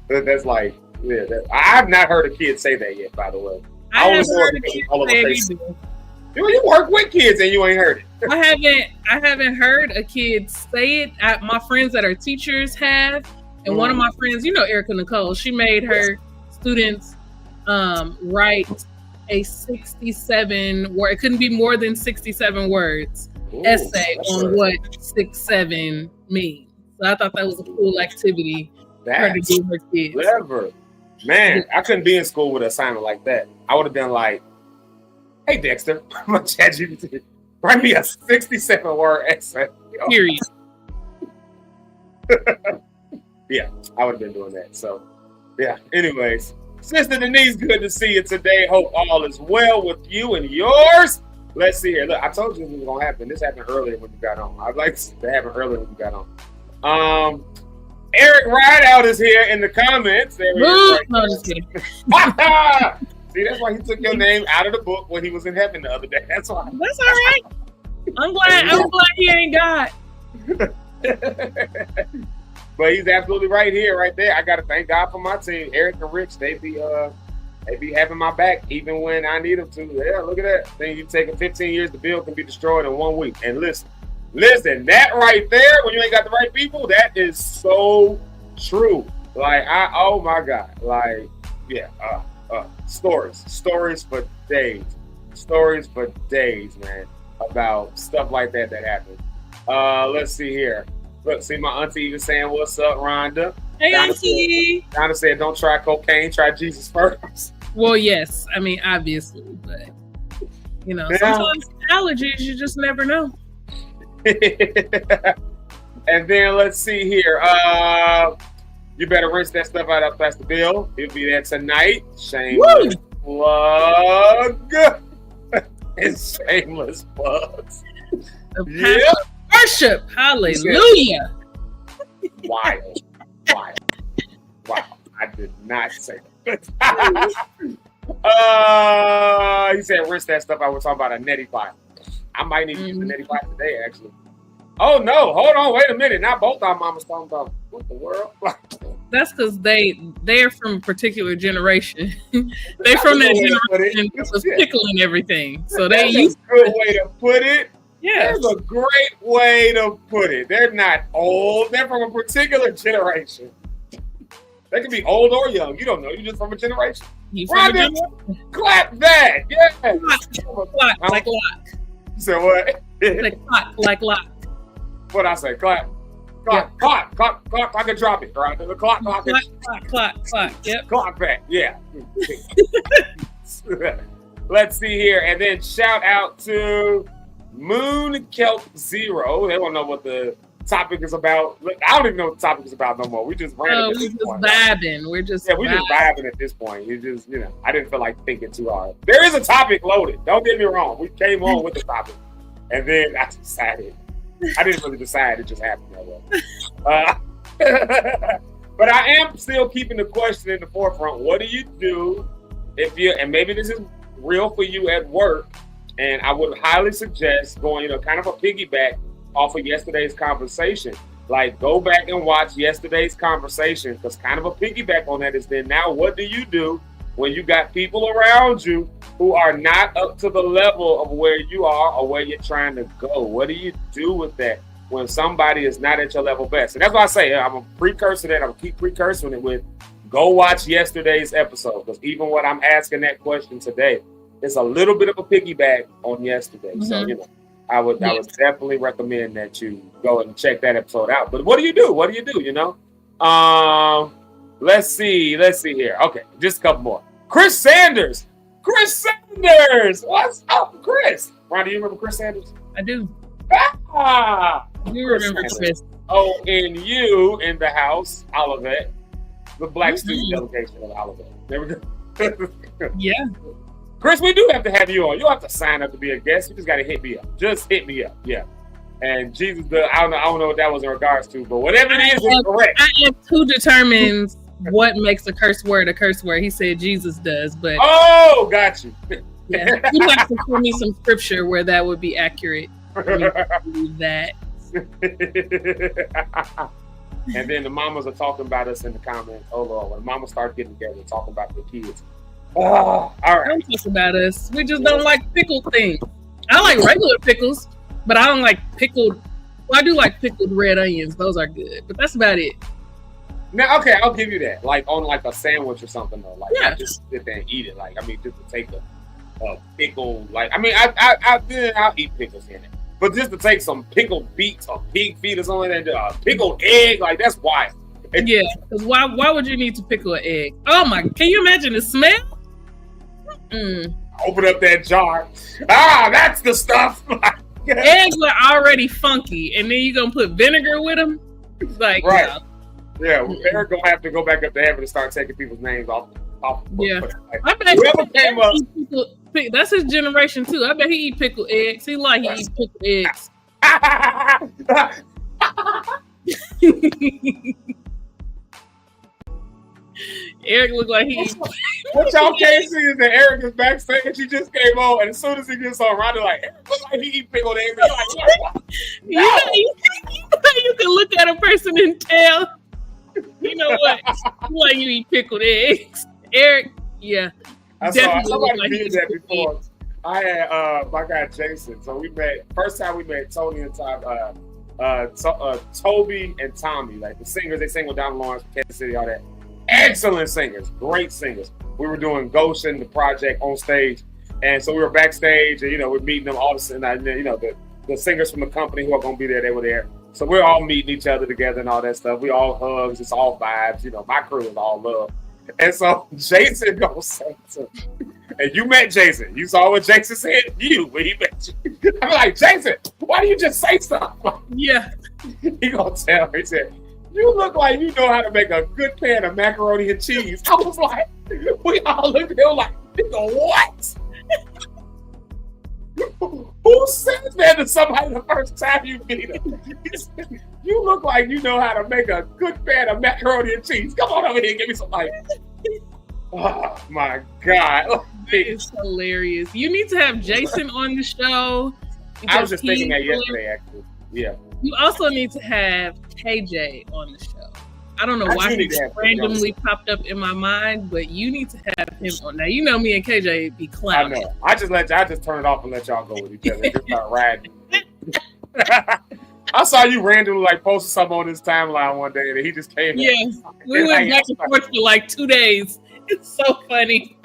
Speaker 13: That's like, I've not heard a kid say that yet, by the way. I always heard a kid say it. You work with kids and you ain't heard it.
Speaker 15: I haven't heard a kid say it. My friends that are teachers have, and one of my friends, Erica Nicole, she made her students write a 67 word. It couldn't be more than 67 words essay on what 6'7" means. So I thought that was a cool activity for her to give her kids.
Speaker 13: Clever. Man, I couldn't be in school with an assignment like that. I would have been like, hey, Dexter, my ChatGPT, write me a 67-word essay.
Speaker 15: Period.
Speaker 13: Yeah, I would have been doing that. So, yeah. Anyways, Sister Denise, good to see you today. Hope all is well with you and yours. Let's see here. Look, I told you this was going to happen. This happened earlier when you got on. I'd like to happen earlier when you got on. Eric Rideout is here in the comments. There he is.
Speaker 15: No, just kidding.
Speaker 13: See, that's why he took your name out of the book when he was in heaven the other day. That's why.
Speaker 15: That's all right. I'm glad he ain't God.
Speaker 13: But he's absolutely right here, right there. I got to thank God for my team. Eric and Rich, they be having my back even when I need them to. Yeah, look at that. Thing you taking 15 years to build can be destroyed in 1 week. And listen, that right there, when you ain't got the right people, that is so true. Like, oh my God. Like, yeah, stories for days. Stories for days, man, about stuff like that happened. Let's see here. Look, see my auntie even saying, what's up, Rhonda?
Speaker 15: Hey, Auntie.
Speaker 13: Donna said, don't try cocaine, try Jesus first.
Speaker 15: Well, yes. I mean, obviously, but, sometimes allergies, you just never know.
Speaker 13: And then let's see here. You better rinse that stuff out of Pastor Bill. He'll be there tonight. Shameless plug. It's shameless plugs.
Speaker 15: Yeah. Worship. Hallelujah.
Speaker 13: Wild. Wow. I did not say that. He said, rinse that stuff out. We're talking about a neti pot. I might need to use the neti pot today, actually. Oh, no. Hold on. Wait a minute. Not both our mamas talking about what the world.
Speaker 15: That's because they're from a particular generation. They're from that generation that was pickling everything. So they used
Speaker 13: a good way to put it.
Speaker 15: Yeah.
Speaker 13: That's a great way to put it. They're not old. They're from a particular generation. They can be old or young. You don't know. You're just from a generation. Clap that. Yeah.
Speaker 15: Clock, like lock.
Speaker 13: You said what?
Speaker 15: like lock.
Speaker 13: What I say? Clap. Clock. I can drop it. Right? The clock.
Speaker 15: Clock. Yep.
Speaker 13: Clock back. Yeah. Let's see here. And then shout out to Moon Kelp Zero. They don't know what the topic is about. Look, I don't even know what the topic is about no more. We just ran
Speaker 15: we're just vibing. We're just
Speaker 13: just vibing at this point. You just, I didn't feel like thinking too hard. There is a topic loaded. Don't get me wrong. We came on with the topic, and then I decided. I didn't really decide. It just happened that way. But I am still keeping the question in the forefront. What do you do if you? And maybe this is real for you at work. And I would highly suggest going, kind of a piggyback off of yesterday's conversation. Like, go back and watch yesterday's conversation, because kind of a piggyback on that is then now what do you do when you got people around you who are not up to the level of where you are or where you're trying to go? What do you do with that when somebody is not at your level best? And that's why I say I'm a precursor that. I'm going to keep precursoring it with go watch yesterday's episode, because even what I'm asking that question today, it's a little bit of a piggyback on yesterday.
Speaker 15: Mm-hmm.
Speaker 13: So, I would definitely recommend that you go and check that episode out. But what do you do? Let's see here. Okay, just a couple more. Chris Sanders. What's up, Chris? Ron, do you remember Chris Sanders?
Speaker 15: I do.
Speaker 13: You
Speaker 15: remember Chris.
Speaker 13: Oh, and you in the house, Olivet. The Black student delegation of Olivet. There we go.
Speaker 15: Yeah.
Speaker 13: Chris, we do have to have you on. You don't have to sign up to be a guest. You just got to hit me up. Just hit me up. Yeah. And Jesus, I don't know what that was in regards to, but whatever it is correct.
Speaker 15: I am who determines what makes a curse word a curse word. He said Jesus does, but
Speaker 13: oh, got you.
Speaker 15: Yeah, you have to give me some scripture where that would be accurate. That.
Speaker 13: And then the mamas are talking about us in the comments. Oh Lord, when mamas start getting together and talking about their kids. Oh, all right.
Speaker 15: Don't talk about us. We just don't like pickled things. I like regular pickles, but I don't like pickled. Well, I do like pickled red onions. Those are good, but that's about it.
Speaker 13: Now, okay, I'll give you that. Like on like a sandwich or something though. Like
Speaker 15: yeah.
Speaker 13: I just sit there and eat it. Like just to take a pickle. Like I'll eat pickles in it. But just to take some pickled beets or pig feet or something and pickled egg, like that's wild.
Speaker 15: Yeah, because why would you need to pickle an egg? Oh my! Can you imagine the smell?
Speaker 13: Open up that jar. That's the stuff.
Speaker 15: Eggs are already funky, and then you're gonna put vinegar with them. Like
Speaker 13: right. Yeah, Eric gonna have to go back up to heaven and start taking people's names off.
Speaker 15: Yeah,
Speaker 13: I bet whoever came up.
Speaker 15: That's his generation too. I bet he eat pickled eggs. He eat pickled eggs. Eric looked like he.
Speaker 13: What y'all can't see is that Eric is backstage. He just came on, and as soon as he gets on, Ronda like, Eric look like he eat pickled eggs. Like, what? No.
Speaker 15: You can look at a person and tell. You know what? Like you eat pickled eggs, Eric. Yeah.
Speaker 13: I saw somebody did that before. I had my guy Jason. So we met first time we met Tony and Tom, Toby and Tommy, like the singers. They sing with Don Lawrence, Kansas City, all that. Excellent singers, great singers. We were doing Goshen, the project on stage, and so we were backstage, and we're meeting them all of a sudden. The singers from the company who are going to be there, they were there. So we're all meeting each other together and all that stuff. We all hugs, it's all vibes. My crew is all love. And so Jason gonna say something. And you met Jason. You saw what Jason said to you when he met you. I'm like, Jason, why do you just say stuff?
Speaker 15: Yeah.
Speaker 13: He gonna tell me, he said, you look like you know how to make a good pan of macaroni and cheese. I was like, we all looked at him like, nigga, what? Who says that to somebody the first time you meet him? You look like you know how to make a good pan of macaroni and cheese. Come on over here and give me some light. Oh my God.
Speaker 15: It's hilarious. You need to have Jason on the show.
Speaker 13: I was just thinking that yesterday, actually. Yeah.
Speaker 15: You also need to have KJ on the show. I don't know why he randomly popped up in my mind, but you need to have him on. Now you know me and KJ be clowning.
Speaker 13: I know. I just turn it off and let y'all go with each other. Just start riding. I saw you randomly like posting something on his timeline one day, and he just came.
Speaker 15: Yes, we went back and forth for like 2 days. It's so funny.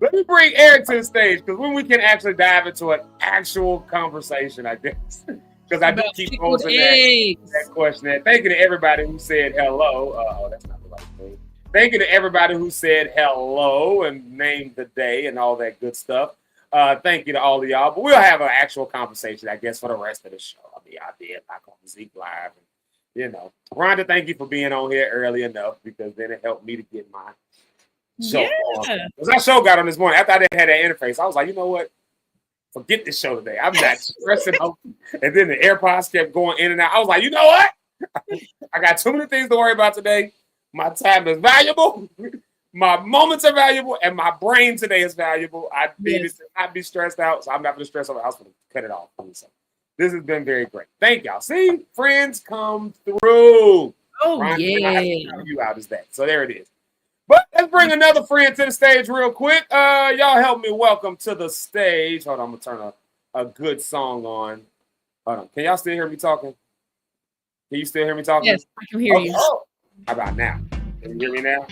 Speaker 13: Let me bring Eric to the stage, because when we can actually dive into an actual conversation, I guess. Because I do keep posing that question. And thank you to everybody who said hello. Oh, that's not the right thing. Thank you to everybody who said hello and named the day and all that good stuff. Thank you to all of y'all. But we'll have an actual conversation, I guess, for the rest of the show. I'll be out there back on Zeke Live. And, you know, Rhonda, thank you for being on here early enough, because then it helped me to get my show on. Because our show got on this morning. After I didn't have that interface, I was like, you know what? Forget this show today. I'm not stressing out. And then the AirPods kept going in and out. I was like, you know what? I got too many things to worry about today. My time is valuable. My moments are valuable. And my brain today is valuable. I needed to not be stressed out. So I'm not going to stress over. I was going to cut it off. So this has been very great. Thank y'all. See, friends come through.
Speaker 15: Oh,
Speaker 13: Ryan,
Speaker 15: yeah.
Speaker 13: You out as that. So there it is. But let's bring another friend to the stage real quick. Y'all help me welcome to the stage. Hold on, I'm going to turn a good song on. Hold on. Can y'all still hear me talking? Can you still hear me talking?
Speaker 15: Yes, I can hear you.
Speaker 13: Oh. How about now? Can you hear me now?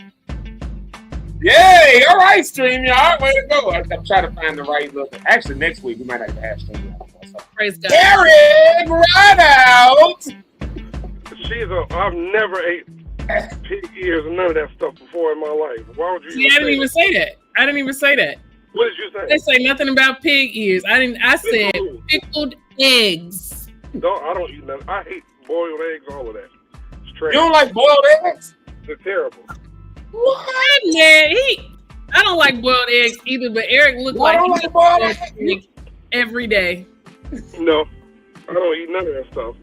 Speaker 13: Yay! All right, StreamYard. Way to go. I'm trying to find the right look. Actually, next week, we might have to have StreamYard. So.
Speaker 15: Praise God.
Speaker 13: Eric, right out!
Speaker 16: I've never ate pig ears and none of that stuff before in my life. Why would you?
Speaker 15: See, I didn't even say that. I didn't even say that.
Speaker 16: What did you say?
Speaker 15: They say nothing about pig ears. I said pickled eggs.
Speaker 16: No, I don't eat nothing. I hate boiled eggs, all of that. It's trash.
Speaker 13: You don't like boiled eggs?
Speaker 16: They're terrible.
Speaker 15: What, man? I don't like boiled eggs either, but Eric looked like he eats boiled eggs every day.
Speaker 16: No, I don't eat none of that stuff.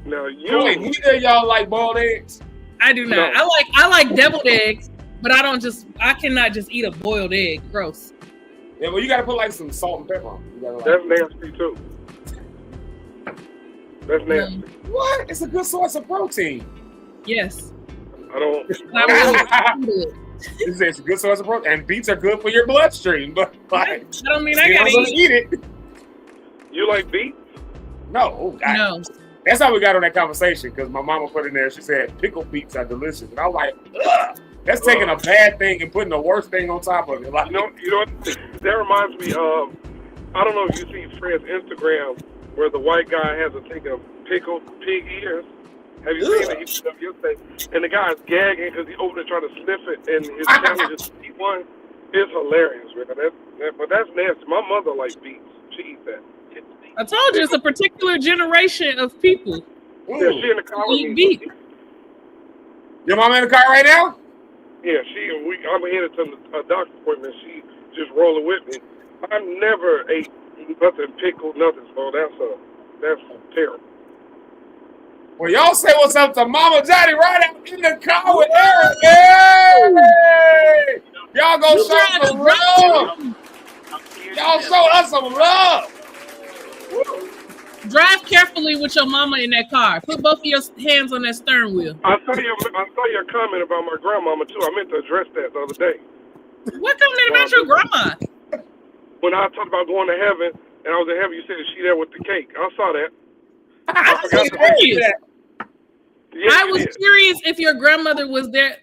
Speaker 16: Now
Speaker 13: neither of y'all like boiled eggs?
Speaker 15: I do not. No. I like deviled eggs, but I cannot just eat a boiled egg. Gross.
Speaker 13: Yeah, well, you gotta put like some salt and pepper on it.
Speaker 16: That's nasty too. That's nasty.
Speaker 13: What? It's a good source of protein.
Speaker 15: Yes.
Speaker 16: I don't.
Speaker 13: It's a good source of protein, and beets are good for your bloodstream. But like,
Speaker 15: I don't mean I gotta
Speaker 13: eat it.
Speaker 16: You like beets?
Speaker 13: No. Oh, God.
Speaker 15: No.
Speaker 13: That's how we got on that conversation, because my mama put in there, she said pickled beets are delicious. And I was like, ugh, that's taking a bad thing and putting the worst thing on top of it. Like,
Speaker 16: you know what? That reminds me of, I don't know if you see Fred's Instagram, where the white guy has a thing of pickled pig ears. Have you seen it? He put up yesterday. And the guy's gagging because he opened it trying to sniff it, and his challenge is to eat one. It's hilarious, man. But that's nasty. My mother likes beets. She eats that.
Speaker 15: I told you it's a particular generation of people.
Speaker 16: Yeah, she in the car with me.
Speaker 15: Beet.
Speaker 13: Your mama in the car right now?
Speaker 16: Yeah, I'm headed to a doctor's appointment. She just rolling with me. I never ate nothing pickled, nothing. So that's terrible.
Speaker 13: Well, y'all say what's up to Mama Johnny right out in the car with Eric. Hey! Y'all go show some love. Y'all show us some love.
Speaker 15: Drive carefully with your mama in that car. Put both of your hands on that steering wheel.
Speaker 16: I saw your comment about my grandmama too. I meant to address that the other day.
Speaker 15: What comment about your grandma?
Speaker 16: When I talked about going to heaven and I was in heaven, you said she there with the cake. I saw that.
Speaker 15: I was curious.
Speaker 16: Yes,
Speaker 15: I was curious if your grandmother was there.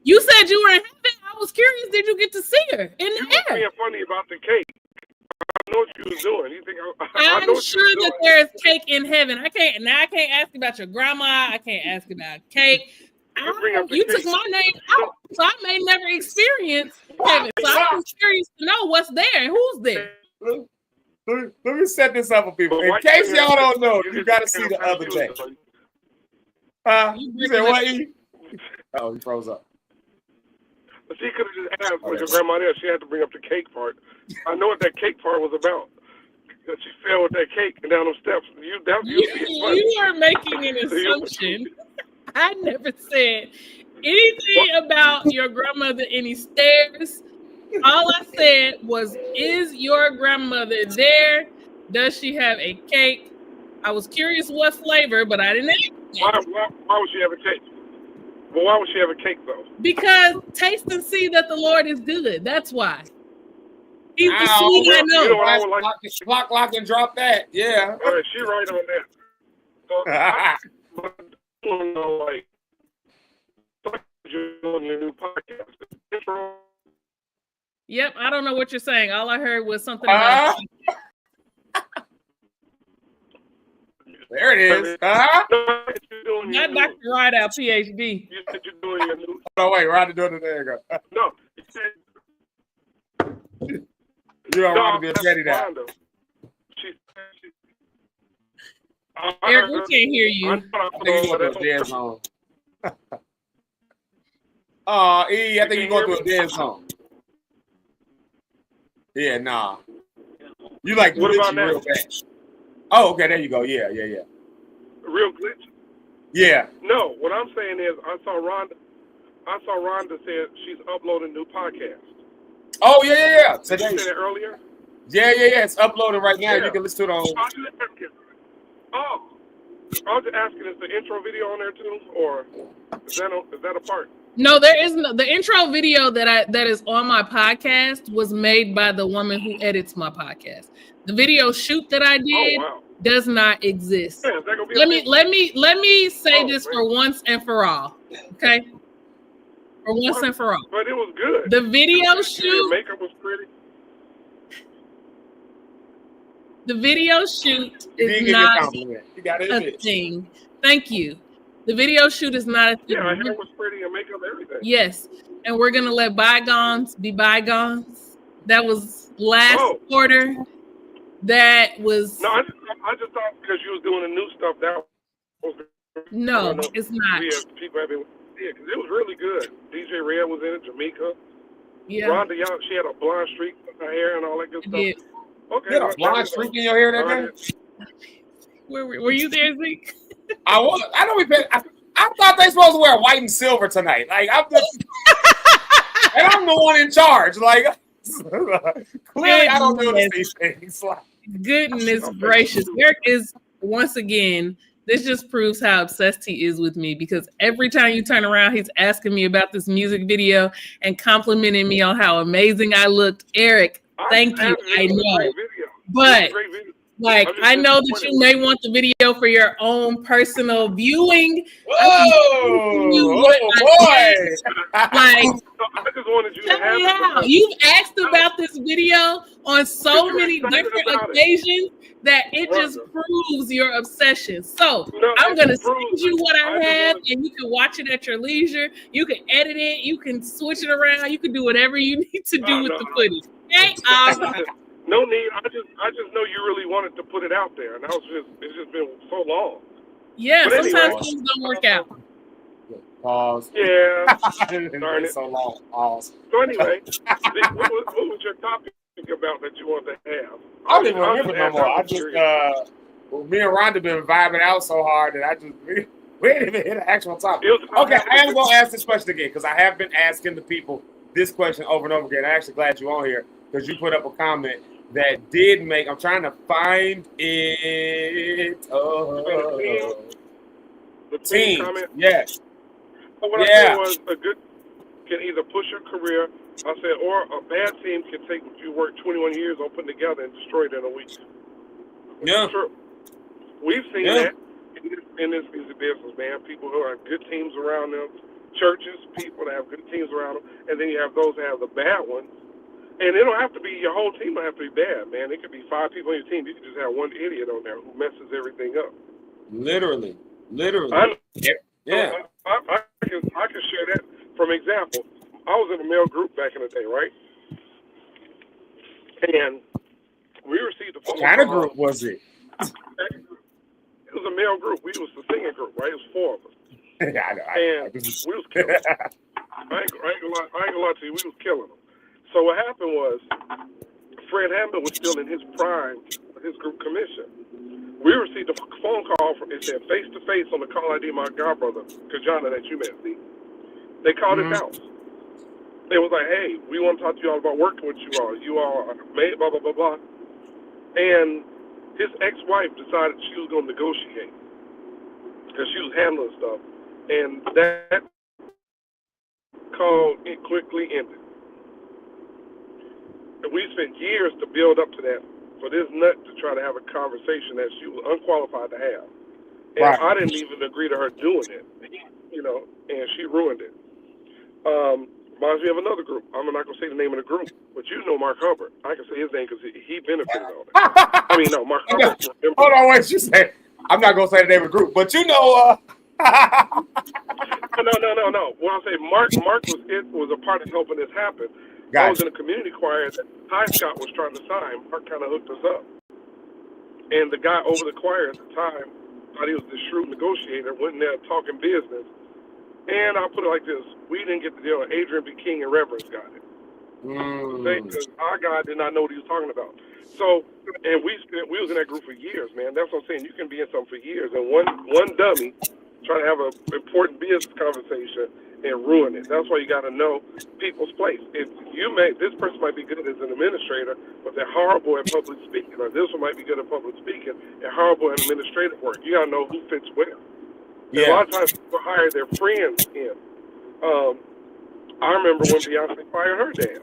Speaker 15: You said you were in heaven. I was curious. Did you get to see her in the air?
Speaker 16: Being funny about the cake. I know what you was doing. You think
Speaker 15: I'm sure that there is cake in heaven. I can't ask about your grandma. I can't ask about cake. You took my name out, so I may never experience heaven. So I'm curious to know what's there and who's there.
Speaker 13: Let me set this up for people. In case y'all don't know, you got to see the other day. You said what? Oh, he froze up.
Speaker 16: She could have just asked with your grandma there. She had to bring up the cake part. I know what that cake part was about. Because she fell with that cake and down them steps. You
Speaker 15: are making an assumption. I never said anything about your grandmother, any stairs. All I said was, is your grandmother there? Does she have a cake? I was curious what flavor, but I didn't ask.
Speaker 16: Why would she have a cake? Well, why would she have a cake, though?
Speaker 15: Because taste and see that the Lord is good. That's why. He's the sweet I know.
Speaker 13: You know what I would like? Lock, and drop that. Yeah.
Speaker 16: All right, she right on that. So, I don't know, like, you're doing your new podcast. Intro.
Speaker 15: Yep, I don't know what you're saying. All I heard was something about.
Speaker 13: There it is.
Speaker 15: Not Dr. Rideout, PhD.
Speaker 16: You said you're doing your new.
Speaker 13: No, wait, Ryder doing it. There you go.
Speaker 16: No, you said.
Speaker 13: You don't want to be a petty now.
Speaker 15: Eric, we can't hear you.
Speaker 13: I think you're going through a dead zone. Oh, E, I think you're going through a dead zone. Yeah, nah. You like
Speaker 16: what about
Speaker 13: glitchy real bad. Oh, okay, there you go. Yeah.
Speaker 16: Real glitch?
Speaker 13: Yeah.
Speaker 16: No, what I'm saying is I saw Rhonda said she's uploading new podcast.
Speaker 13: Oh, yeah.
Speaker 16: Did you say that earlier?
Speaker 13: Yeah. It's uploaded right now.
Speaker 16: Yeah.
Speaker 13: You can listen to it on.
Speaker 16: I was just asking, is the intro video on there too, or is that a part?
Speaker 15: No, there is no. The intro video that is on my podcast was made by the woman who edits my podcast. The video shoot that I did does not exist.
Speaker 16: Yeah,
Speaker 15: let me say this for once and for all. Okay? For once and for all.
Speaker 16: But it was good.
Speaker 15: The video shoot.
Speaker 16: Your makeup was pretty.
Speaker 15: The video shoot is not a thing. Thank you. The video shoot is not a thing.
Speaker 16: Yeah, my hair was pretty and makeup, everything.
Speaker 15: Yes, and we're gonna let bygones be bygones. That was last quarter. That was.
Speaker 16: No, I just thought because you was doing the new stuff that was.
Speaker 15: No, it's not.
Speaker 16: Yeah, people have been. Yeah, because it was really good. DJ Red was in it. Jamaica.
Speaker 15: Yeah.
Speaker 16: Rhonda, she had a blonde streak in her hair and all that good stuff.
Speaker 15: Yeah.
Speaker 16: Okay.
Speaker 13: You had a blonde streak in your hair that day?
Speaker 15: Were you there, Zeke?
Speaker 13: I was. I know I thought they supposed to wear white and silver tonight. Like I'm just, and I'm the one in charge. Like clearly, I don't notice these things.
Speaker 15: Goodness gracious, Eric is once again. This just proves how obsessed he is with me because every time you turn around, he's asking me about this music video and complimenting me on how amazing I looked. Eric, thank you. I know, but. Like, I know that you may want the video for your own personal viewing.
Speaker 13: Whoa!
Speaker 15: Boy! Like,
Speaker 16: I just wanted you to have it.
Speaker 15: You've asked about this video on so many different occasions that it just proves your obsession. So, I'm going to send you what I have, and you can watch it at your leisure. You can edit it. You can switch it around. You can do whatever you need to do with the footage. Okay?
Speaker 16: No need. I just know you really wanted to put it out there, and it's just been so long.
Speaker 15: Yeah,
Speaker 16: but
Speaker 15: sometimes
Speaker 16: anyway,
Speaker 15: things don't work out.
Speaker 13: Pause.
Speaker 16: Yeah.
Speaker 13: Darn it. So long. Pause.
Speaker 16: So anyway, what was your topic about that you wanted to have?
Speaker 13: I don't even remember no more. I just me and Rhonda been vibing out so hard that I just we didn't even hit an actual topic. Okay, I am gonna ask this question again because I have been asking the people this question over and over again. I'm actually glad you're on here because you put up a comment that did make. I'm trying to find it.
Speaker 16: The team comment?
Speaker 13: Yes.
Speaker 16: So what I said was a good can either push your career, I said, or a bad team can take what you worked 21 years on putting together and destroy it in a week.
Speaker 13: Yeah.
Speaker 16: True. We've seen that in this music business, man. People who have good teams around them, churches, people that have good teams around them, and then you have those that have the bad ones. And it don't have to be, your whole team don't have to be bad, man. It could be 5 people on your team. You can just have one idiot on there who messes everything up.
Speaker 13: Literally.
Speaker 16: Yeah. I can share that from example. I was in a male group back in the day, right? And we received a phone call.
Speaker 13: What kind of group was it?
Speaker 16: It was a male group. We was the singing group, right? It was 4 of us.
Speaker 13: And
Speaker 16: we was killing them. I ain't gonna lie to you. We was killing them. So what happened was, Fred Hammond was still in his prime of his group commission. We received a phone call from, it said face-to-face on the call ID, my godbrother, Kajana, that you met, Zeke. They called his house. They was like, hey, we want to talk to you all about working with you all. You all are made, blah, blah, blah, blah. And his ex-wife decided she was going to negotiate because she was handling stuff. And that call, it quickly ended. And we spent years to build up to that for this nut to try to have a conversation that she was unqualified to have. And I didn't even agree to her doing it, you know, and she ruined it. Reminds me of another group. I'm not going to say the name of the group, but you know Mark Hubbard. I can say his name because he benefited on it. I mean, no, Mark Hubbard.
Speaker 13: Hold on, what you say? I'm not going to say the name of the group, but you know.
Speaker 16: No. When I say Mark was a part of helping this happen.
Speaker 13: Gotcha.
Speaker 16: I was in a community choir that Ty Scott was trying to sign. Mark kind of hooked us up. And the guy over the choir at the time thought he was the shrewd negotiator, went in there talking business. And I'll put it like this. We didn't get the deal. Adrian B. King and Reverence got it. Because our guy did not know what he was talking about. So, and we was in that group for years, man. That's what I'm saying. You can be in something for years. And one dummy try to have an important business conversation and ruin it. That's why you got to know people's place. If this person might be good as an administrator, but they're horrible at public speaking, or this one might be good at public speaking and horrible at administrative work. You got to know who fits where. Yeah. A lot of times people hire their friends in. I remember when Beyonce fired her dad.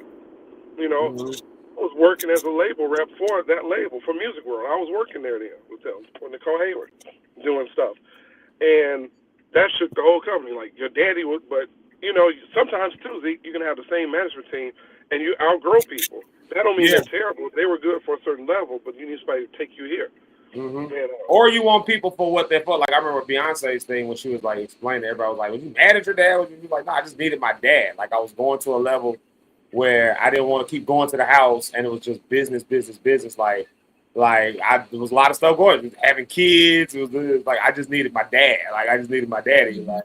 Speaker 16: You know, I was working as a label rep for that label, for Music World. I was working there then with them, with Nicole Hayward, doing stuff. And that shook the whole company. Like, your daddy would, but, you know, sometimes, too, Zeke, you can have the same management team, and you outgrow people. That don't mean they're terrible. They were good for a certain level, but you need somebody to take you here.
Speaker 13: Or you want people for what they're for. Like, I remember Beyonce's thing when she was, like, explaining to everybody. Was like, was you mad at your dad? Was you like, no, I just needed my dad. Like, I was going to a level where I didn't want to keep going to the house, and it was just business. Like there was a lot of stuff going. Having kids, it was like I just needed my dad. Like I just needed my daddy. Like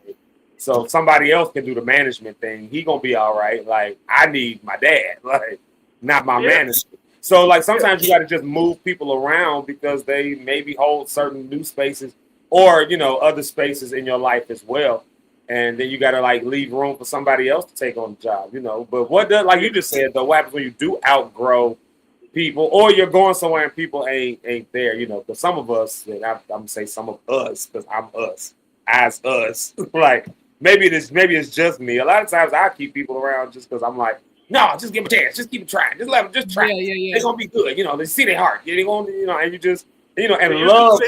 Speaker 13: so, somebody else can do the management thing. He gonna be all right. Like I need my dad. Like not my manager. So like sometimes you got to just move people around because they maybe hold certain new spaces or you know other spaces in your life as well. And then you got to like leave room for somebody else to take on the job, you know. But what does, like you just said, though, what happens when you do outgrow people, or you're going somewhere and people ain't there, you know? Because some of us, and I'm gonna say some of us, because I'm us, as us, like maybe it's just me. A lot of times I keep people around just because I'm like, no, just give them a chance, just keep trying, just let them just try. They're gonna be good, you know. They see their heart, they gonna, you know, and you just, you know, and love.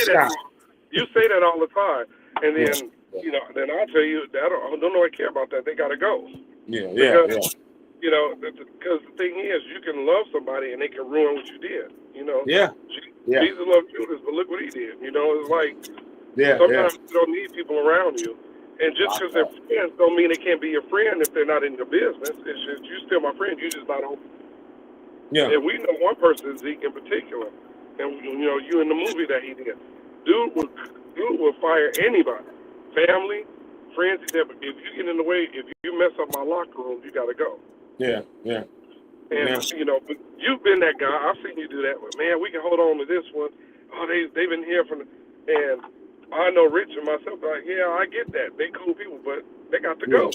Speaker 16: You say that all the time, and then. You know, then I'll tell you, I don't know I care about that. They got to go.
Speaker 13: Yeah.
Speaker 16: You know, because the thing is, you can love somebody and they can ruin what you did. You know. Jesus loved Judas, but look what he did. You know, it's like sometimes you don't need people around you, and just because they're friends don't mean they can't be your friend if they're not in your business. It's just you're still my friend. You're just not open. Yeah. And we know one person, Zeke in particular, and you know, you in the movie that he did. Dude will fire anybody. Family, friends, he said, but if you get in the way, if you mess up my locker room, you got to go.
Speaker 13: Yeah.
Speaker 16: And, you know, but you've been that guy. I've seen you do that. But, man, we can hold on to this one. Oh, they've been here from and I know Rich and myself, like, yeah, I get that. They cool people, but they got to go.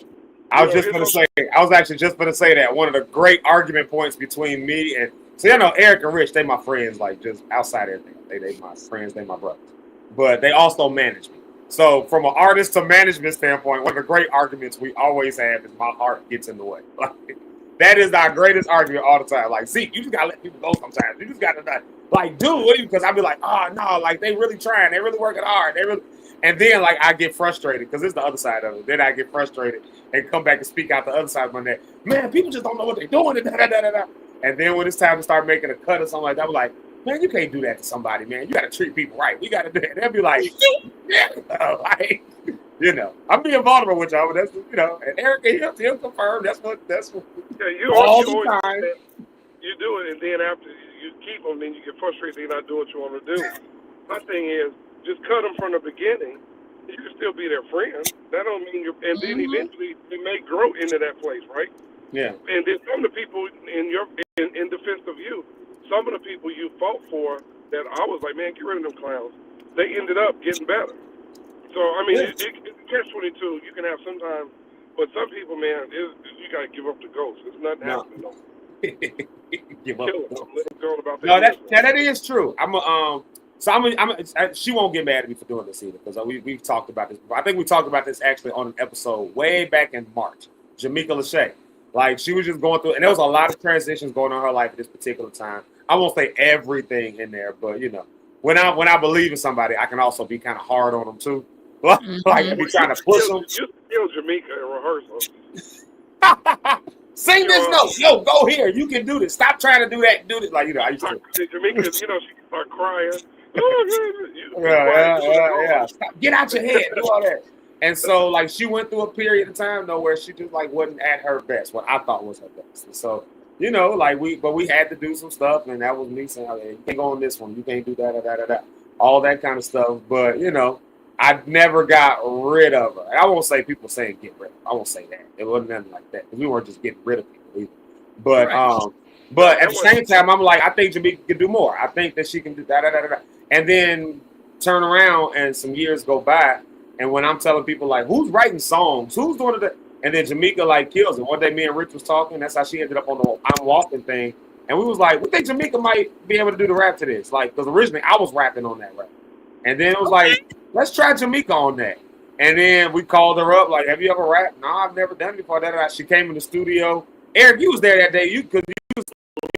Speaker 13: I was actually just going to say that. One of the great argument points between me and, see, I know Eric and Rich, they my friends, like, just outside everything. They my friends, they my brothers. But they also manage me. So from an artist to management standpoint, one of the great arguments we always have is my heart gets in the way. Like, that is our greatest argument all the time. Like, Zeke, you just got to let people go sometimes. You just got to, like, dude, what do you, because I'd be like, oh, no, like, they really trying. They really working hard. And then, like, I get frustrated because it's the other side of it. Then I get frustrated and come back and speak out the other side of my neck. Man, people just don't know what they're doing. And then when it's time to start making a cut or something like that, I'm like, man, you can't do that to somebody, man. You got to treat people right. We got to do that. They'll be like, like, you know, I'm being vulnerable with y'all, but that's, you know, and Eric, he'll confirm. That's what
Speaker 16: you
Speaker 13: all the
Speaker 16: always
Speaker 13: time.
Speaker 16: You do it, and then after you keep them, then you get frustrated. They're not doing what you want to do. My thing is, just cut them from the beginning. You can still be their friend. That don't mean you. And then eventually, they may grow into that place, right?
Speaker 13: Yeah.
Speaker 16: And then some of the people in defense of you. Some of the people you fought for that I was like, man, get rid of them clowns. They ended up getting better. So, I mean, it's catch-22. You can have sometimes But some people, man, you gotta give up the ghost. It's nothing happening. No.
Speaker 13: Give up.
Speaker 16: Let them go about
Speaker 13: No,
Speaker 16: their
Speaker 13: that is true. She won't get mad at me for doing this either because we've talked about this before. I think we talked about this actually on an episode way back in March. Jamaica Lachey, like she was just going through, and there was a lot of transitions going on in her life at this particular time. I won't say everything in there, but you know, when I believe in somebody, I can also be kind of hard on them too. Like be trying to push them.
Speaker 16: You kill Jamaica in rehearsal.
Speaker 13: Sing this note. Yo, go here. You can do this. Stop trying to do that. Do this. Like, you know, I used to.
Speaker 16: Jamaica, she can start crying.
Speaker 13: Yeah. Stop. Get out your head. Do all that. And so, like, she went through a period of time, though, where she just, like, wasn't at her best, what I thought was her best. And so, you know, like, we had to do some stuff, and that was me saying, okay, you can't go on this one. You can't do that. All that kind of stuff. But, you know, I never got rid of her. And I won't say people saying get rid of her. I won't say that. It wasn't nothing like that. We weren't just getting rid of people either. But but at the same time, I'm like, I think Jamaica could do more. I think that she can do that. And then turn around and some years go by. And when I'm telling people like, who's writing songs? Who's doing it? And then Jamaica like kills it. One day me and Rich was talking. That's how she ended up on the I'm Walking thing. And we was like, we think Jamaica might be able to do the rap to this. Like, because originally I was rapping on that rap. And then it was like, let's try Jamaica on that. And then we called her up, like, have you ever rapped? No, I've never done it before. She came in the studio. Eric, you was there that day. You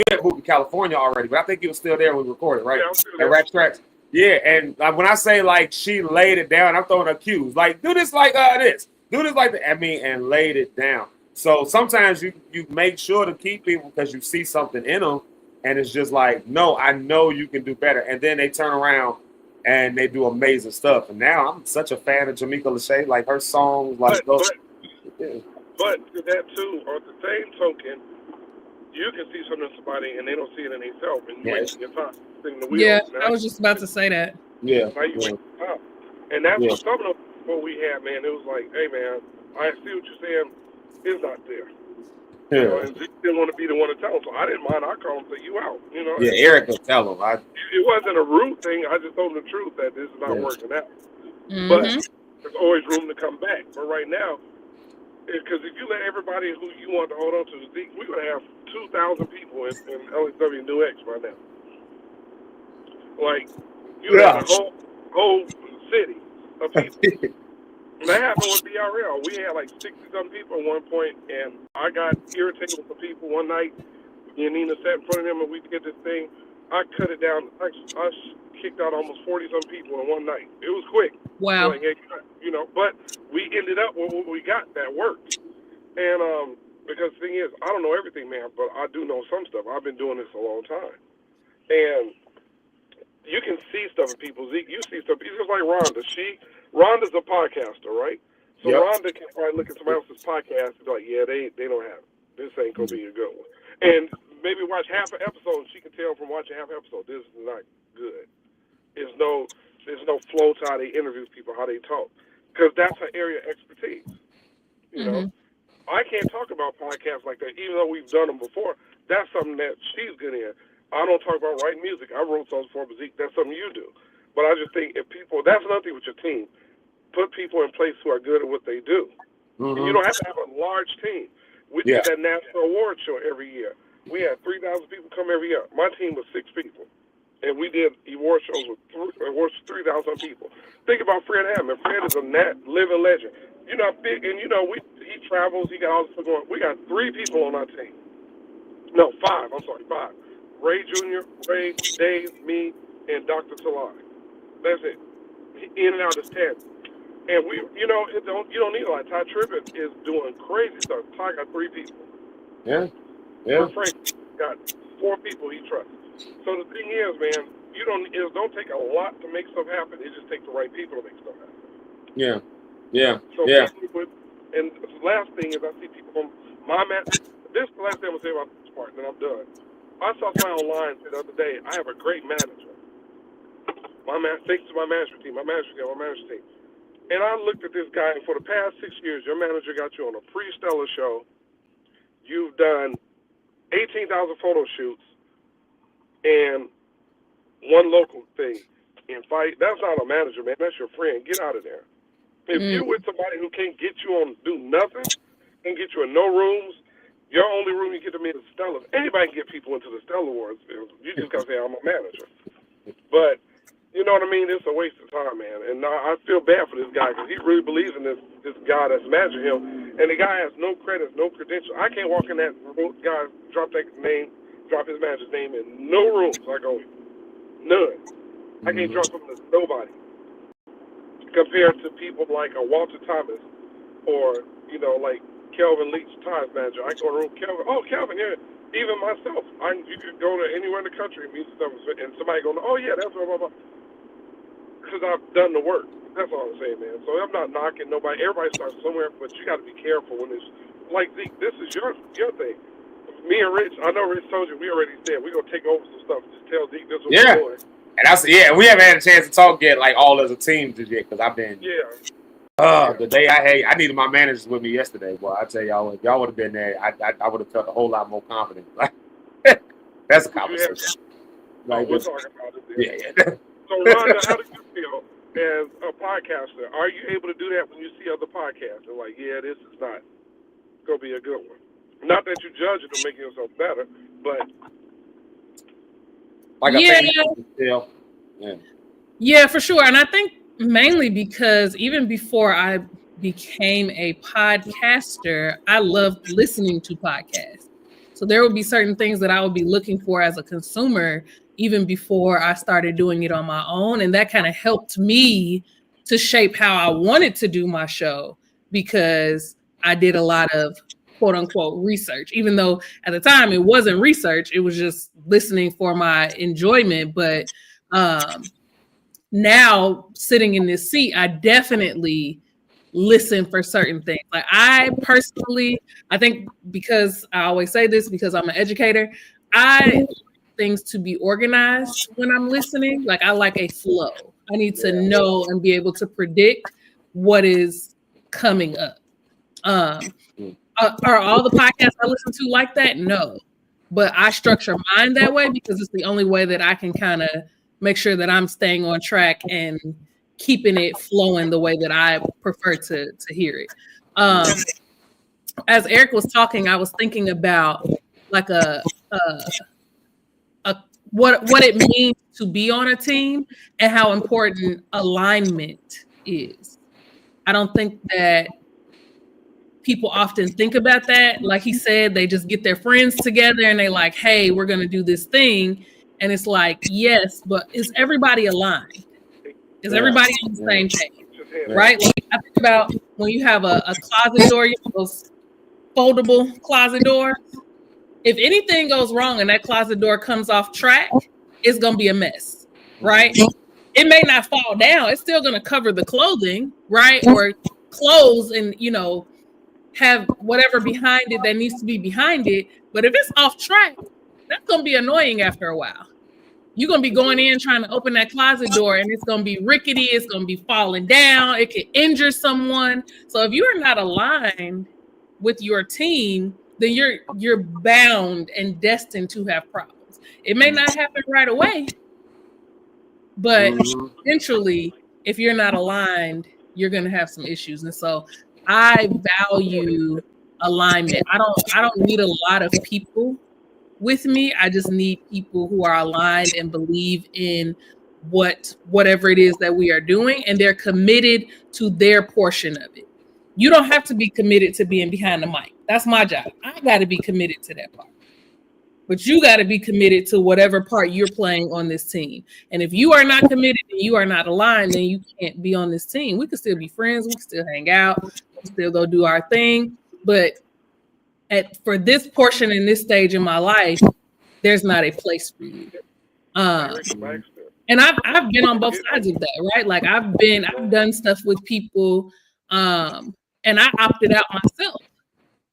Speaker 13: had moved to California already, but I think you was still there when we recorded, right?
Speaker 16: Yeah,
Speaker 13: at Rap Tracks. Yeah, and when I say, like, she laid it down, I'm throwing her cues. Like, do this like this. Do this like that. I mean, and laid it down. So sometimes you make sure to keep people because you see something in them, and it's just like, no, I know you can do better. And then they turn around and they do amazing stuff. And now I'm such a fan of Jamaica Lachey, like her songs, like those.
Speaker 16: But to that too, on the same token, you can see something in somebody and they don't see it in themselves, and you waste your time spinning the wheel.
Speaker 15: Yeah, I was just about to say that.
Speaker 13: Yeah.
Speaker 16: Now you waste your time. And that's what some of what we had, man. It was like, hey man, I see what you're saying. It's not there.
Speaker 13: Yeah.
Speaker 16: You know, and Zeke didn't want to be the one to tell him, so I didn't mind. I called him and say, you out. You know.
Speaker 13: Yeah, Eric will tell him.
Speaker 16: It wasn't a rude thing. I just told him the truth that this is not working out.
Speaker 15: Mm-hmm.
Speaker 16: But there's always room to come back. But right now, because if you let everybody who you want to hold on to, Zeke, we're going to have 2,000 people in LSW New X right now. Like, you have a whole city of people. That happened with BRL. We had like 60-something people at one point, and I got irritated with the people one night. Me and Nina sat in front of them, and we did this thing. I cut it down. I kicked out almost 40-some people in one night. It was quick.
Speaker 15: Wow.
Speaker 16: Like, you know, but we ended up with what we got that worked. And because the thing is, I don't know everything, man, but I do know some stuff. I've been doing this a long time. And you can see stuff in people. Zeke, you see stuff. It's just like Rhonda. Rhonda's a podcaster, right? So Rhonda can probably look at somebody else's podcast and be like, yeah, they don't have it. This ain't going to be a good one. And maybe watch half an episode, and she can tell from watching half an episode, this is not good. There's no flow to how they interview people, how they talk. Because that's her area of expertise. You know? I can't talk about podcasts like that, even though we've done them before. That's something that she's good in. I don't talk about writing music. I wrote songs for Zeke. That's something you do. But I just think if people, that's another thing with your team. Put people in place who are good at what they do. And you don't have to have a large team. We did that national award show every year. We had 3,000 people come every year. My team was 6 people. And we did award shows with 3,000 people. Think about Fred Hammond. Fred is a living legend. You know, big, and you know, he travels. He got all this stuff going. We got 3 people on our team. No, 5. I'm sorry, 5. Ray Jr., Ray, Dave, me, and Dr. Talai. That's it. In and out is 10. And we, you know, you don't need a lot. Ty Tribbett is doing crazy stuff. Ty got 3 people.
Speaker 13: Yeah.
Speaker 16: Frank got 4 people he trusts. So the thing is, man, it don't take a lot to make stuff happen. It just takes the right people to make stuff happen.
Speaker 13: Yeah.
Speaker 16: So and the last thing is I see people from my this is the last thing I'm going to say about this part, and then I'm done. I saw something online the other day. I have a great manager. Thanks to my management team. And I looked at this guy, and for the past 6 years, your manager got you on a pre-Stellar show. You've done 18,000 photo shoots and 1 local thing. That's not a manager, man. That's your friend. Get out of there. If you're with somebody who can't get you on do nothing, can get you in no rooms. Your only room you get them in is Stella's. Anybody can get people into the Stella Awards. You just got to say, I'm a manager. But, you know what I mean? It's a waste of time, man. And I feel bad for this guy because he really believes in this guy that's managing him. And the guy has no credits, no credentials. I can't walk in that room, guy, drop his manager's name in no rooms I go in. None. I can't drop him to nobody. Compared to people like a Walter Thomas or, you know, like Kelvin Leach, Times manager. I go to room, Kelvin, yeah. Even myself, you could go to anywhere in the country and meet stuff, and somebody go, oh yeah, that's blah, blah, blah. Because I've done the work. That's all I'm saying, man. So I'm not knocking nobody. Everybody starts somewhere, but you got to be careful when it's like Zeke. This is your thing. Me and Rich, I know Rich told you. We already said we're gonna take over some stuff. Just tell Zeke this was going.
Speaker 13: And we haven't had a chance to talk yet, like all as a team just yet, because I've been. The day I needed my managers with me yesterday. Boy, I tell y'all, if y'all would have been there, I would have felt a whole lot more confident. Like, that's a conversation. Like,
Speaker 16: we're talking about it. Yeah. So, Rhonda, how do you feel as a podcaster? Are you able to do that when you see other podcasts? And like, yeah, this is not gonna be a good one. Not that you judge it or make yourself better, but
Speaker 15: yeah, for sure. And I think mainly because even before I became a podcaster, I loved listening to podcasts. So there would be certain things that I would be looking for as a consumer even before I started doing it on my own. And that kind of helped me to shape how I wanted to do my show because I did a lot of quote unquote research, even though at the time it wasn't research, it was just listening for my enjoyment. But now sitting in this seat, I definitely listen for certain things. Like I personally, I think because I always say this because I'm an educator, I like things to be organized when I'm listening. Like I like a flow. I need to know and be able to predict what is coming up. Are all the podcasts I listen to like that? No. But I structure mine that way because it's the only way that I can kind of make sure that I'm staying on track and keeping it flowing the way that I prefer to hear it. As Eric was talking, I was thinking about like what it means to be on a team and how important alignment is. I don't think that people often think about that. Like he said, they just get their friends together and they like, hey, we're going to do this thing. And it's like, yes, but is everybody aligned? Is everybody on the same page? Right? Like I think about when you have a closet door, you have those foldable closet doors. If anything goes wrong and that closet door comes off track, it's going to be a mess, right? It may not fall down. It's still going to cover the clothing, right? Or close and, you know, have whatever behind it that needs to be behind it. But if it's off track, that's going to be annoying after a while. You're going to be going in trying to open that closet door and it's going to be rickety. It's going to be falling down. It could injure someone. So if you're not aligned with your team, then you're bound and destined to have problems. It may not happen right away, but eventually, if you're not aligned, you're going to have some issues. And so I value alignment. I don't need a lot of people with me. I just need people who are aligned and believe in whatever it is that we are doing, and they're committed to their portion of it. You don't have to be committed to being behind the mic. That's my job. I got to be committed to that part. But you got to be committed to whatever part you're playing on this team. And if you are not committed and you are not aligned, then you can't be on this team. We can still be friends. We can still hang out. We can still go do our thing. But for this portion in this stage in my life, there's not a place for you. And I've been on both sides of that, right? Like I've done stuff with people, and I opted out myself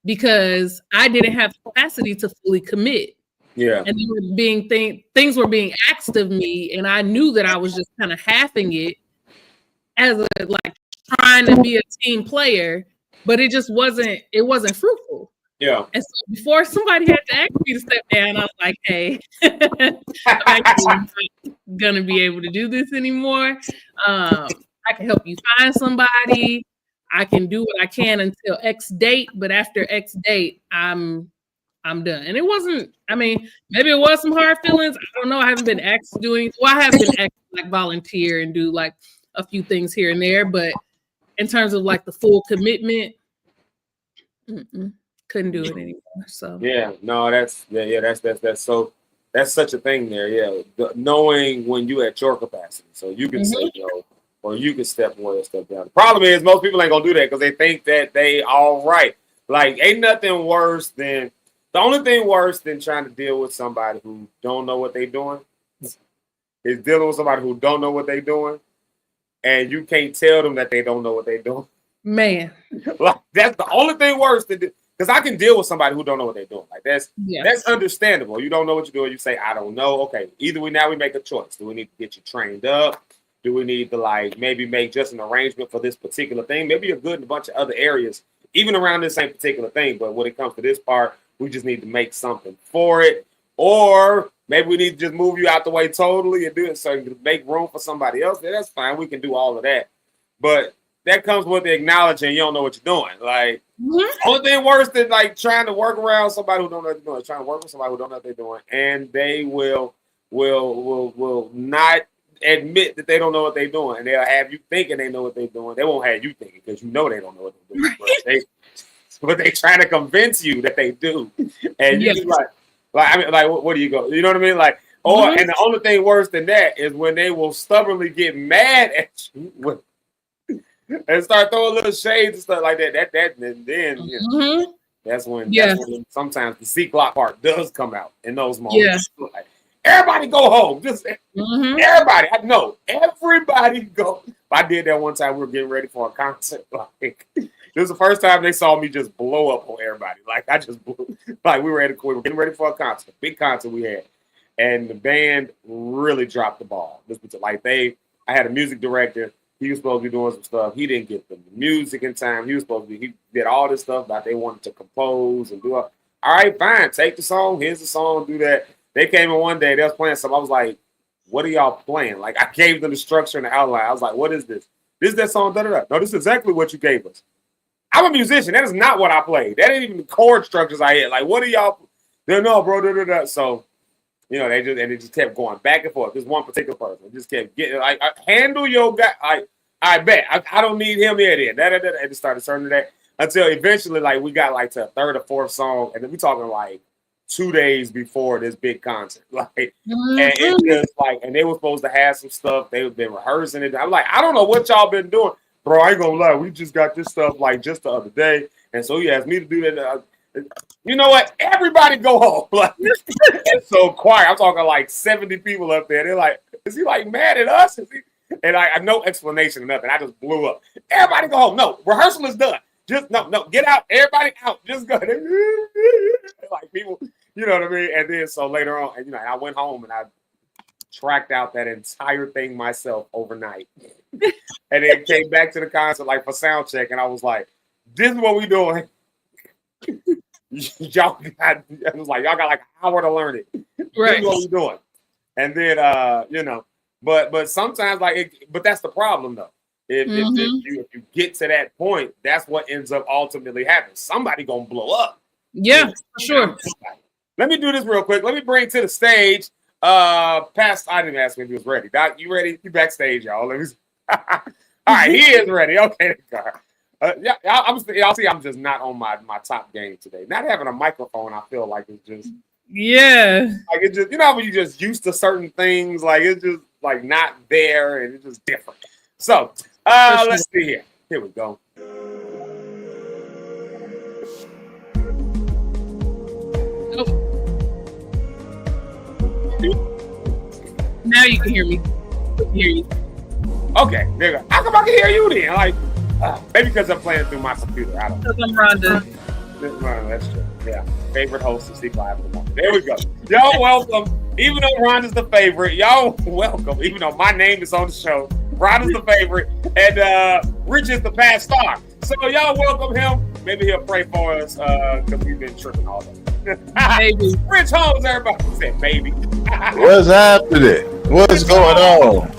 Speaker 15: because I didn't have the capacity to fully commit.
Speaker 13: Yeah.
Speaker 15: And things were being asked of me, and I knew that I was just kind of halving it as trying to be a team player, but it wasn't fruitful.
Speaker 13: Yeah.
Speaker 15: And so before somebody had to ask me to step down, I was like, hey, I'm actually not gonna be able to do this anymore. I can help you find somebody. I can do what I can until X date, but after X date, I'm done. And it wasn't, I mean, maybe it was some hard feelings. I don't know. I haven't been asked to do anything. Well, I have been asked to like volunteer and do like a few things here and there, but in terms of like the full commitment, couldn't do it anymore. So
Speaker 13: that's such a thing there. Yeah, knowing when you at your capacity, so you can say no, or you can step away or step down. The problem is most people ain't gonna do that because they think that they all right. Like ain't nothing worse than the only thing worse than trying to deal with somebody who don't know what they're doing is dealing with somebody who don't know what they're doing, and you can't tell them that they don't know what they're doing.
Speaker 15: Man,
Speaker 13: like that's the only thing worse than because I can deal with somebody who don't know what they're doing. Like that's understandable. You don't know what you're doing. You say I don't know. Okay, either we make a choice. Do we need to get you trained up? Do we need to like maybe make just an arrangement for this particular thing? Maybe you're good in a bunch of other areas, even around this same particular thing. But when it comes to this part, we just need to make something for it. Or maybe we need to just move you out the way totally and do it so you can make room for somebody else. Yeah, that's fine. We can do all of that. But that comes with the acknowledging you don't know what you're doing. Like, only thing worse than like trying to work around somebody who don't know what they're doing, trying to work with somebody who don't know what they're doing, and they will not admit that they don't know what they're doing, and they'll have you thinking they know what they're doing. They won't have you thinking because you know they don't know what they're doing. But they trying to convince you that they do, and you just like I mean, like what do you go? You know what I mean? Like, and the only thing worse than that is when they will stubbornly get mad at you and start throwing little shades and stuff like that. And then you know, that's when sometimes the Zeke part does come out in those moments. Yeah. Like, everybody go home. Just everybody. I know everybody go. I did that one time. We were getting ready for a concert. Like this was the first time they saw me just blow up on everybody. Like I just blew. Like we were getting ready for a concert, big concert we had, and the band really dropped the ball. This was like I had a music director. He was supposed to be doing some stuff. He didn't get the music in time. He did all this stuff that they wanted to compose and do. All right, fine. Take the song. Here's the song. Do that. They came in one day. They was playing something. I was like, what are y'all playing? Like, I gave them the structure and the outline. I was like, what is this? This is that song. Da-da-da. No, this is exactly what you gave us. I'm a musician. That is not what I played. That ain't even the chord structures I had. Like, what are y'all? No, bro. Da-da-da. So, you know, they just kept going back and forth. This one particular person just kept getting like, handle your guy. I bet I don't need him here. Then and it started turning to that until eventually, like we got like to a third or fourth song, and then we talking like 2 days before this big concert. Like, and it just like, and they were supposed to have some stuff. They've been rehearsing it. I'm like, I don't know what y'all been doing, bro. I ain't gonna lie. We just got this stuff like just the other day, and so he asked me to do that. You know what? Everybody go home. Like, it's so quiet. I'm talking like 70 people up there. They're like, is he like mad at us? Is he? And I no explanation or nothing. I just blew up. Everybody go home. No, rehearsal is done. Just no, get out. Everybody out. Just go. Like people, you know what I mean? And then so later on, you know, I went home and I tracked out that entire thing myself overnight. And then came back to the concert like for sound check, and I was like, this is what we doing. Y'all got like an hour to learn it. Right. This is what we doing. And then you know. But sometimes but that's the problem though. If you get to that point, that's what ends up ultimately happening. Somebody gonna blow up.
Speaker 15: Yeah, for sure.
Speaker 13: Let me do this real quick. Let me bring to the stage. I didn't ask him if he was ready. Doc, you ready? You backstage, y'all. Let me. All right, he is ready. Okay, y'all see, I'm just not on my top game today. Not having a microphone, I feel like it's just.
Speaker 15: Yeah.
Speaker 13: Like it just, you know, when you just used to certain things, like it's just like not there and it's just different. So let's see here. Here we go.
Speaker 15: Now you can hear me. I can hear you.
Speaker 13: Okay, there you go. How come I can hear you then? Like maybe because I'm playing through my computer. I don't know.
Speaker 15: Because I'm Rhonda.
Speaker 13: That's true. Yeah. Favorite host of Zeke Live in the morning. There we go. Y'all welcome. Even though Rhonda's the favorite, y'all welcome. Even though my name is on the show, Rhonda's the favorite, and Rich is the past star. So y'all welcome him. Maybe he'll pray for us because we've been tripping all day. Baby. Rich Holmes, everybody said baby.
Speaker 17: What's happening? What's going on?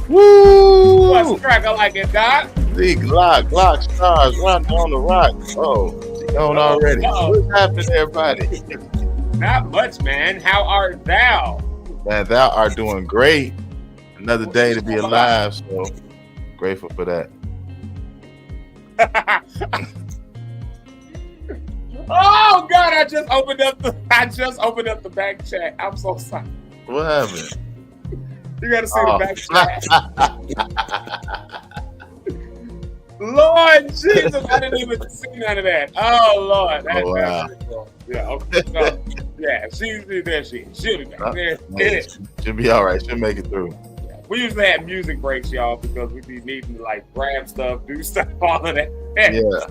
Speaker 17: Woo!
Speaker 13: What's cracking like it, Doc?
Speaker 17: Zeke, lock, stars, run on the rock. Oh, she gone already. What's happening, everybody?
Speaker 13: Not much, man. How art thou?
Speaker 17: Man, thou art doing great. Another day to be alive, so grateful for that.
Speaker 13: Oh God! I just opened up the back chat. I'm so sorry.
Speaker 17: What happened?
Speaker 13: You got to see the back chat. Lord Jesus, I didn't even see none of that. Oh Lord, that's cool. Yeah, okay. So, yeah, she'll be there. She'll be there.
Speaker 17: She'll be all right. She'll make it through.
Speaker 13: We usually have music breaks, y'all, because we be needing to like grab stuff, do stuff, all of that.
Speaker 17: Yeah.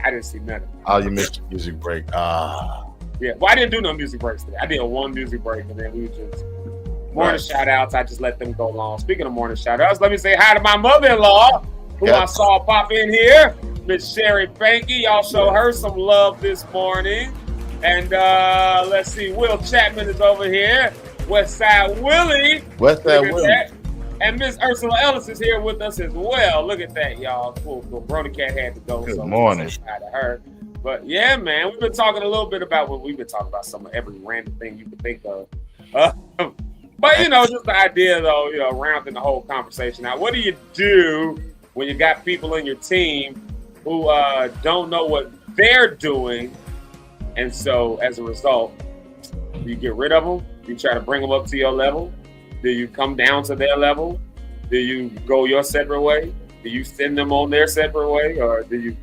Speaker 13: I didn't see none of it.
Speaker 17: Oh, you missed your music break.
Speaker 13: Yeah, well, I didn't do no music breaks today. I did one music break, and then we just morning shout outs. I just let them go long. Speaking of morning shout outs, let me say hi to my mother-in-law, who I saw pop in here, Miss Sherry Banky. Y'all show her some love this morning. And let's see, Will Chapman is over here. Westside Willie.
Speaker 17: Westside Willie.
Speaker 13: And Miss Ursula Ellis is here with us as well. Look at that, y'all. Cool. Brony Cat had to go.
Speaker 17: Good
Speaker 13: so
Speaker 17: morning.
Speaker 13: Hi to her. But yeah, man, we've been talking a little bit about what we've been talking about, some of every random thing you could think of. But just the idea, though, rounding the whole conversation out. What do you do when you got people in your team who don't know what they're doing? And so, as a result, do you get rid of them? Do you try to bring them up to your level? Do you come down to their level? Do you go your separate way? Do you send them on their separate way? Or do you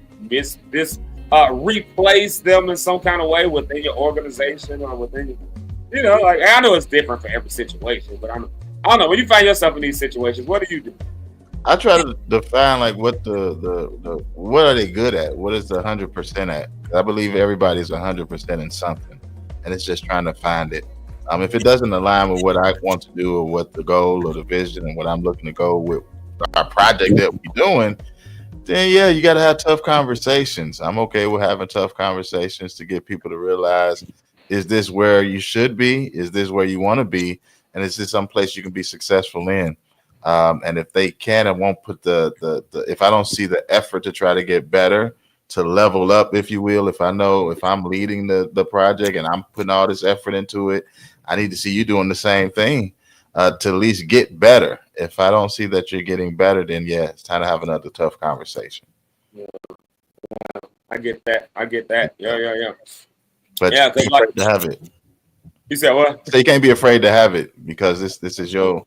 Speaker 13: replace them in some kind of way within your organization or within your, like, I know it's different for every situation, but I don't know. When you find yourself in these situations, what do you do?
Speaker 17: I try to define like what the what are they good at? What is the 100% at? I believe everybody's 100% in something, and it's just trying to find it. If it doesn't align with what I want to do or what the goal or the vision and what I'm looking to go with our project that we're doing, then yeah, you got to have tough conversations. I'm okay with having tough conversations to get people to realize, is this where you should be? Is this where you want to be? And is this someplace you can be successful in? And if they can and won't put if I don't see the effort to try to get better, to level up, if you will, if I know if I'm leading the project and I'm putting all this effort into it, I need to see you doing the same thing to at least get better. If I don't see that you're getting better, then yeah, it's time to have another tough conversation.
Speaker 13: Yeah, I get that. Yeah.
Speaker 17: But
Speaker 13: yeah,
Speaker 17: you can't be afraid to have it.
Speaker 13: You said what?
Speaker 17: So you can't be afraid to have it because this is your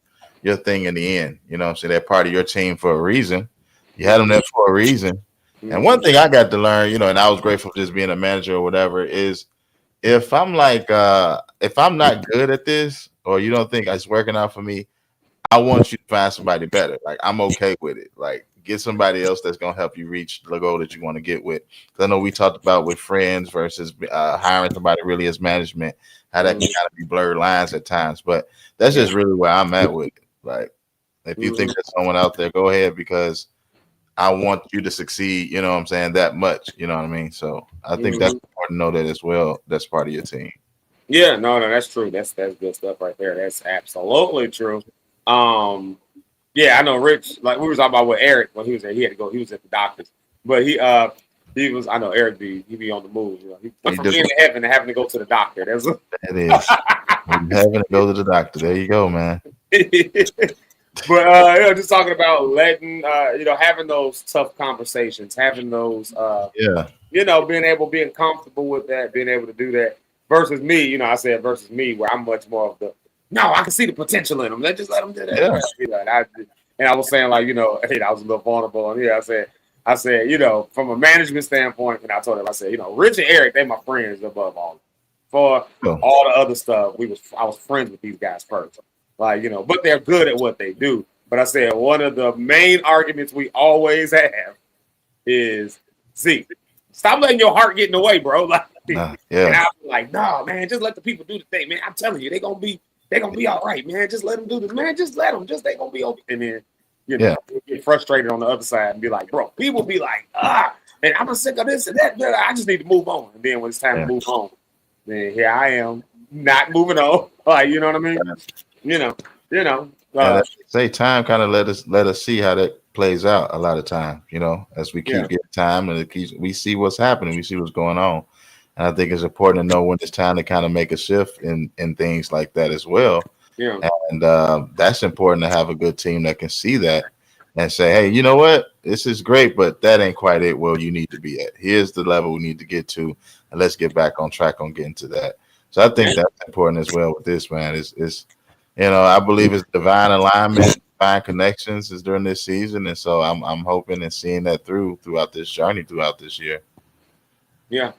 Speaker 17: thing in the end. You know what I'm saying? They're part of your team for a reason. You had them there for a reason. And one thing I got to learn, and I was grateful for just being a manager or whatever, is if I'm like, if I'm not good at this or you don't think it's working out for me, I want you to find somebody better. Like, I'm okay with it. Like, get somebody else that's going to help you reach the goal that you want to get with. Because I know we talked about with friends versus hiring somebody really as management, how that can kind of be blurred lines at times. But that's just really where I'm at with it. Like, if you think there's someone out there, go ahead, because I want you to succeed, you know what I'm saying, that much, you know what I mean? So I think that's important to know that as well. That's part of your team.
Speaker 13: Yeah, no, that's true. That's good stuff right there. That's absolutely true. Yeah, I know Rich, like we were talking about with Eric when he was there, he had to go, he was at the doctor's. But he was, I know Eric he be on the move. He went from being in heaven to having to go to the doctor. It is.
Speaker 17: Having to go to the doctor. There you go, man.
Speaker 13: But just talking about letting having those tough conversations, having those being comfortable with that, being able to do that versus me, I said versus me, where I'm much more of the I can see the potential in them. Let's just let them do that. Yeah. And I was saying, like, I was a little vulnerable on here. I said, from a management standpoint, and I told him, I said, Rich and Eric, they're my friends above all. For all the other stuff, I was friends with these guys first. Like, but they're good at what they do. But I said one of the main arguments we always have is, Zeke, stop letting your heart get in the way, bro. Like, and I'm like, no, man, just let the people do the thing, man. I'm telling you, they're gonna be all right, man. Just let them do this, man. Just let them. They gonna be okay. And then you get frustrated on the other side and be like, bro, people be like, and I'm sick of this and that. I just need to move on. And then when it's time to move on, then here I am not moving on. Like, you know what I mean?
Speaker 17: And say time kind of let us see how that plays out a lot of times, as we keep getting time and we see what's happening, we see what's going on. And I think it's important to know when it's time to kind of make a shift in things like that as well.
Speaker 13: Yeah.
Speaker 17: And that's important to have a good team that can see that and say, hey, you know what? This is great, but that ain't quite it where you need to be at. Here's the level we need to get to, and let's get back on track on getting to that. So I think that's important as well with this, man. It's I believe it's divine alignment, divine connections is during this season. And so I'm hoping and seeing that throughout this journey, throughout this year.
Speaker 13: Yeah.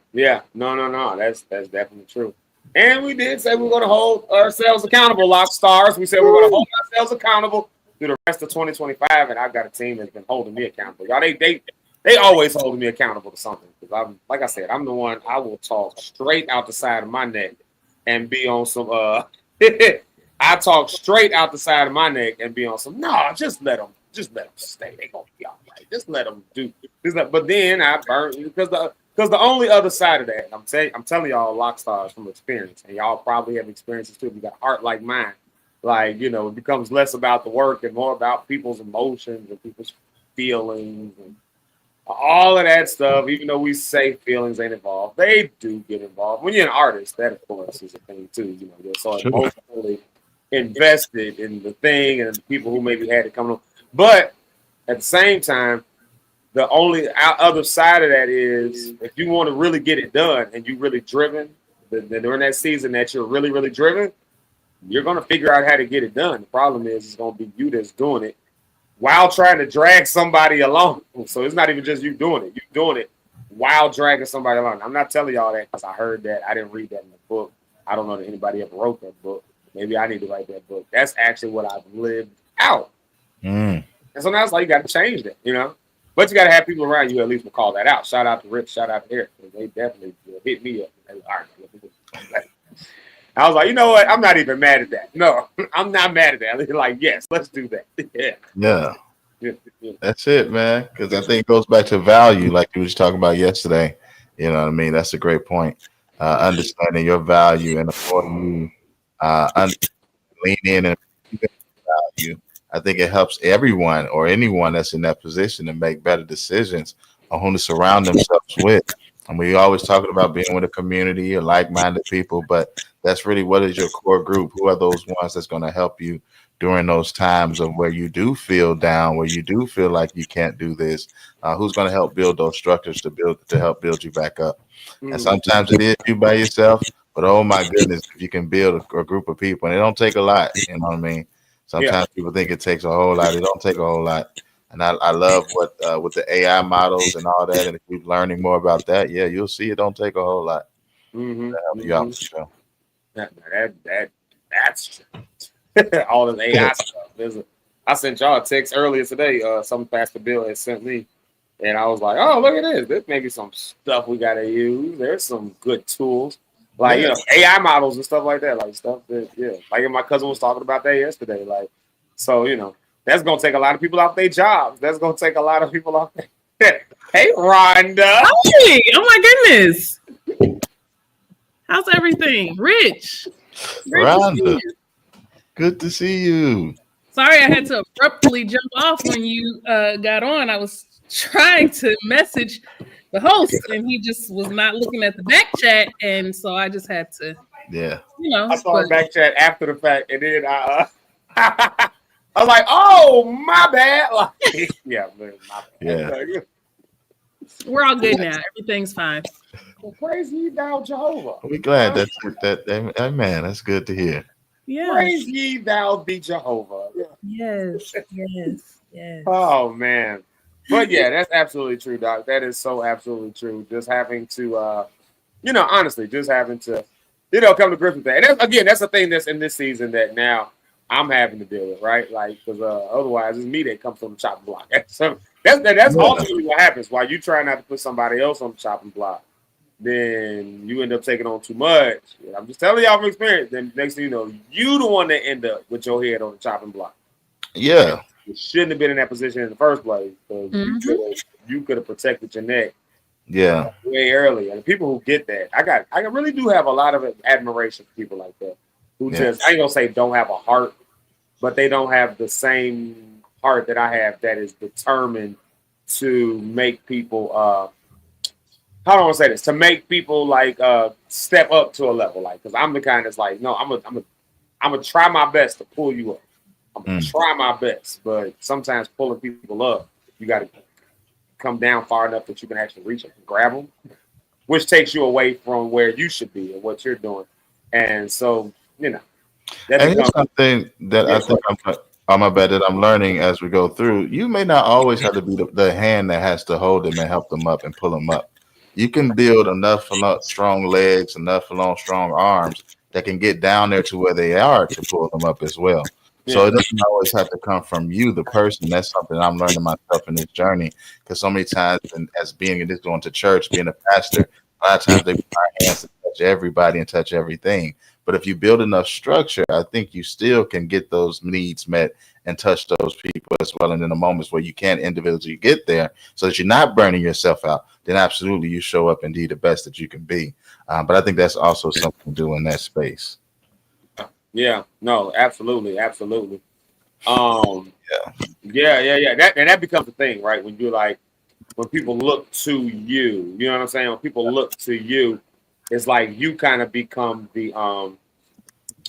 Speaker 13: No. That's definitely true. And we did say we're going to hold ourselves accountable, Lock Stars. We said we're going to hold ourselves accountable through the rest of 2025. And I've got a team that's been holding me accountable. Y'all, they always holding me accountable to something. Because I'm, like I said, I'm the one, I will talk straight out the side of my neck and be on some, I talk straight out the side of my neck and be on some, no, just let them stay. They going to be all right. Just let them do. But then I burn, because the only other side of that, I'm telling y'all, Lock Stars from experience, and y'all probably have experiences too. If you got a heart like mine, it becomes less about the work and more about people's emotions and people's feelings and all of that stuff. Even though we say feelings ain't involved, they do get involved. When you're an artist, that of course is a thing too. You're so emotionally invested in the thing and the people who maybe had it coming on. But at the same time, the only other side of that is if you want to really get it done and you're really driven, then during that season that you're really, really driven, you're going to figure out how to get it done. The problem is it's going to be you that's doing it while trying to drag somebody along. So it's not even just you doing it. You're doing it while dragging somebody along. I'm not telling y'all that because I heard that. I didn't read that in the book. I don't know that anybody ever wrote that book. Maybe I need to write that book. That's actually what I've lived out. And so now it's like you got to change that, But you got to have people around you who at least will call that out. Shout out to Rick. Shout out to Eric. They definitely hit me up. All right. I was like, you know what? I'm not even mad at that. No, I'm not mad at that. They're like, yes, let's do that.
Speaker 17: Yeah. That's it, man. Because I think it goes back to value, like you was talking about yesterday. You know what I mean? That's a great point. Understanding your value and the more you lean in and value, I think it helps everyone or anyone that's in that position to make better decisions on who to surround themselves with. And we always talking about being with a community or like-minded people, but that's really what is your core group? Who are those ones that's going to help you during those times of where you do feel down, where you do feel like you can't do this? Who's going to help build those structures to help build you back up? And sometimes it is you by yourself, but oh my goodness, if you can build a group of people, and it don't take a lot, you know what I mean? Sometimes people think it takes a whole lot. It don't take a whole lot. And I love what with the AI models and all that. And if you're learning more about that, you'll see it don't take a whole lot. To help you out for sure.
Speaker 13: That's all this AI stuff. I sent y'all a text earlier today. Some Pastor Bill had sent me, and I was like, "Oh, look at this! There's maybe some stuff we gotta use. There's some good tools, like AI models and stuff like that, like stuff that Like my cousin was talking about that yesterday. Like, so that's gonna take a lot of people off their jobs. That's gonna take a lot of people off. Hey, Rhonda.
Speaker 15: Hey, oh my goodness. How's everything? Rich.
Speaker 17: Rhonda. Good to see you.
Speaker 15: Sorry, I had to abruptly jump off when you got on. I was trying to message the host, and he just was not looking at the back chat, and so I just had to.
Speaker 13: I saw the back chat after the fact, and then I was like, "Oh, my bad." Like, man, my bad.
Speaker 15: We're all good now. Everything's fine.
Speaker 13: Well, praise ye thou Jehovah.
Speaker 17: We're glad that man. That's good to hear.
Speaker 15: Yeah.
Speaker 13: Praise ye thou be Jehovah.
Speaker 15: Yes.
Speaker 13: Oh man. But that's absolutely true, Doc. That is so absolutely true. Just having to honestly, just having to, come to grips with that. And that's the thing that's in this season that now I'm having to deal with, right? Like, because otherwise it's me that comes from the chopping block. That's ultimately what happens. While you try not to put somebody else on the chopping block, then you end up taking on too much. I'm just telling y'all from experience. Then next thing you know, you the one that end up with your head on the chopping block.
Speaker 17: Yeah.
Speaker 13: You shouldn't have been in that position in the first place. Because you could have protected your neck.
Speaker 17: Yeah.
Speaker 13: Way earlier. And people who get that, I really do have a lot of admiration for people like that. Who just, I ain't gonna say don't have a heart, but they don't have the same heart that I have that is determined to make people how do I want to say this? To make people like step up to a level, like, because I'm the kind that's like, no, I'm gonna try my best to pull you up. I'm gonna try my best, but sometimes pulling people up, you got to come down far enough that you can actually reach them and grab them, which takes you away from where you should be and what you're doing. And so, you know, that
Speaker 17: and here's something that I think I'm a bet that I'm learning as we go through. You may not always have to be the hand that has to hold them and help them up and pull them up. You can build enough strong legs, enough long, strong arms that can get down there to where they are to pull them up as well. So it doesn't always have to come from you, the person. That's something I'm learning myself in this journey. Because so many times, and as being this going to church, being a pastor, a lot of times they put our hands to touch everybody and touch everything. But if you build enough structure, I think you still can get those needs met and touch those people as well. And in the moments where you can't individually get there, so that you're not burning yourself out, then absolutely you show up and be the best that you can be. But I think that's also something to do in that space.
Speaker 13: Yeah, no, absolutely. That becomes a thing, right? When you're like, when people look to you, you know what I'm saying? When people look to you, it's like you kind of become the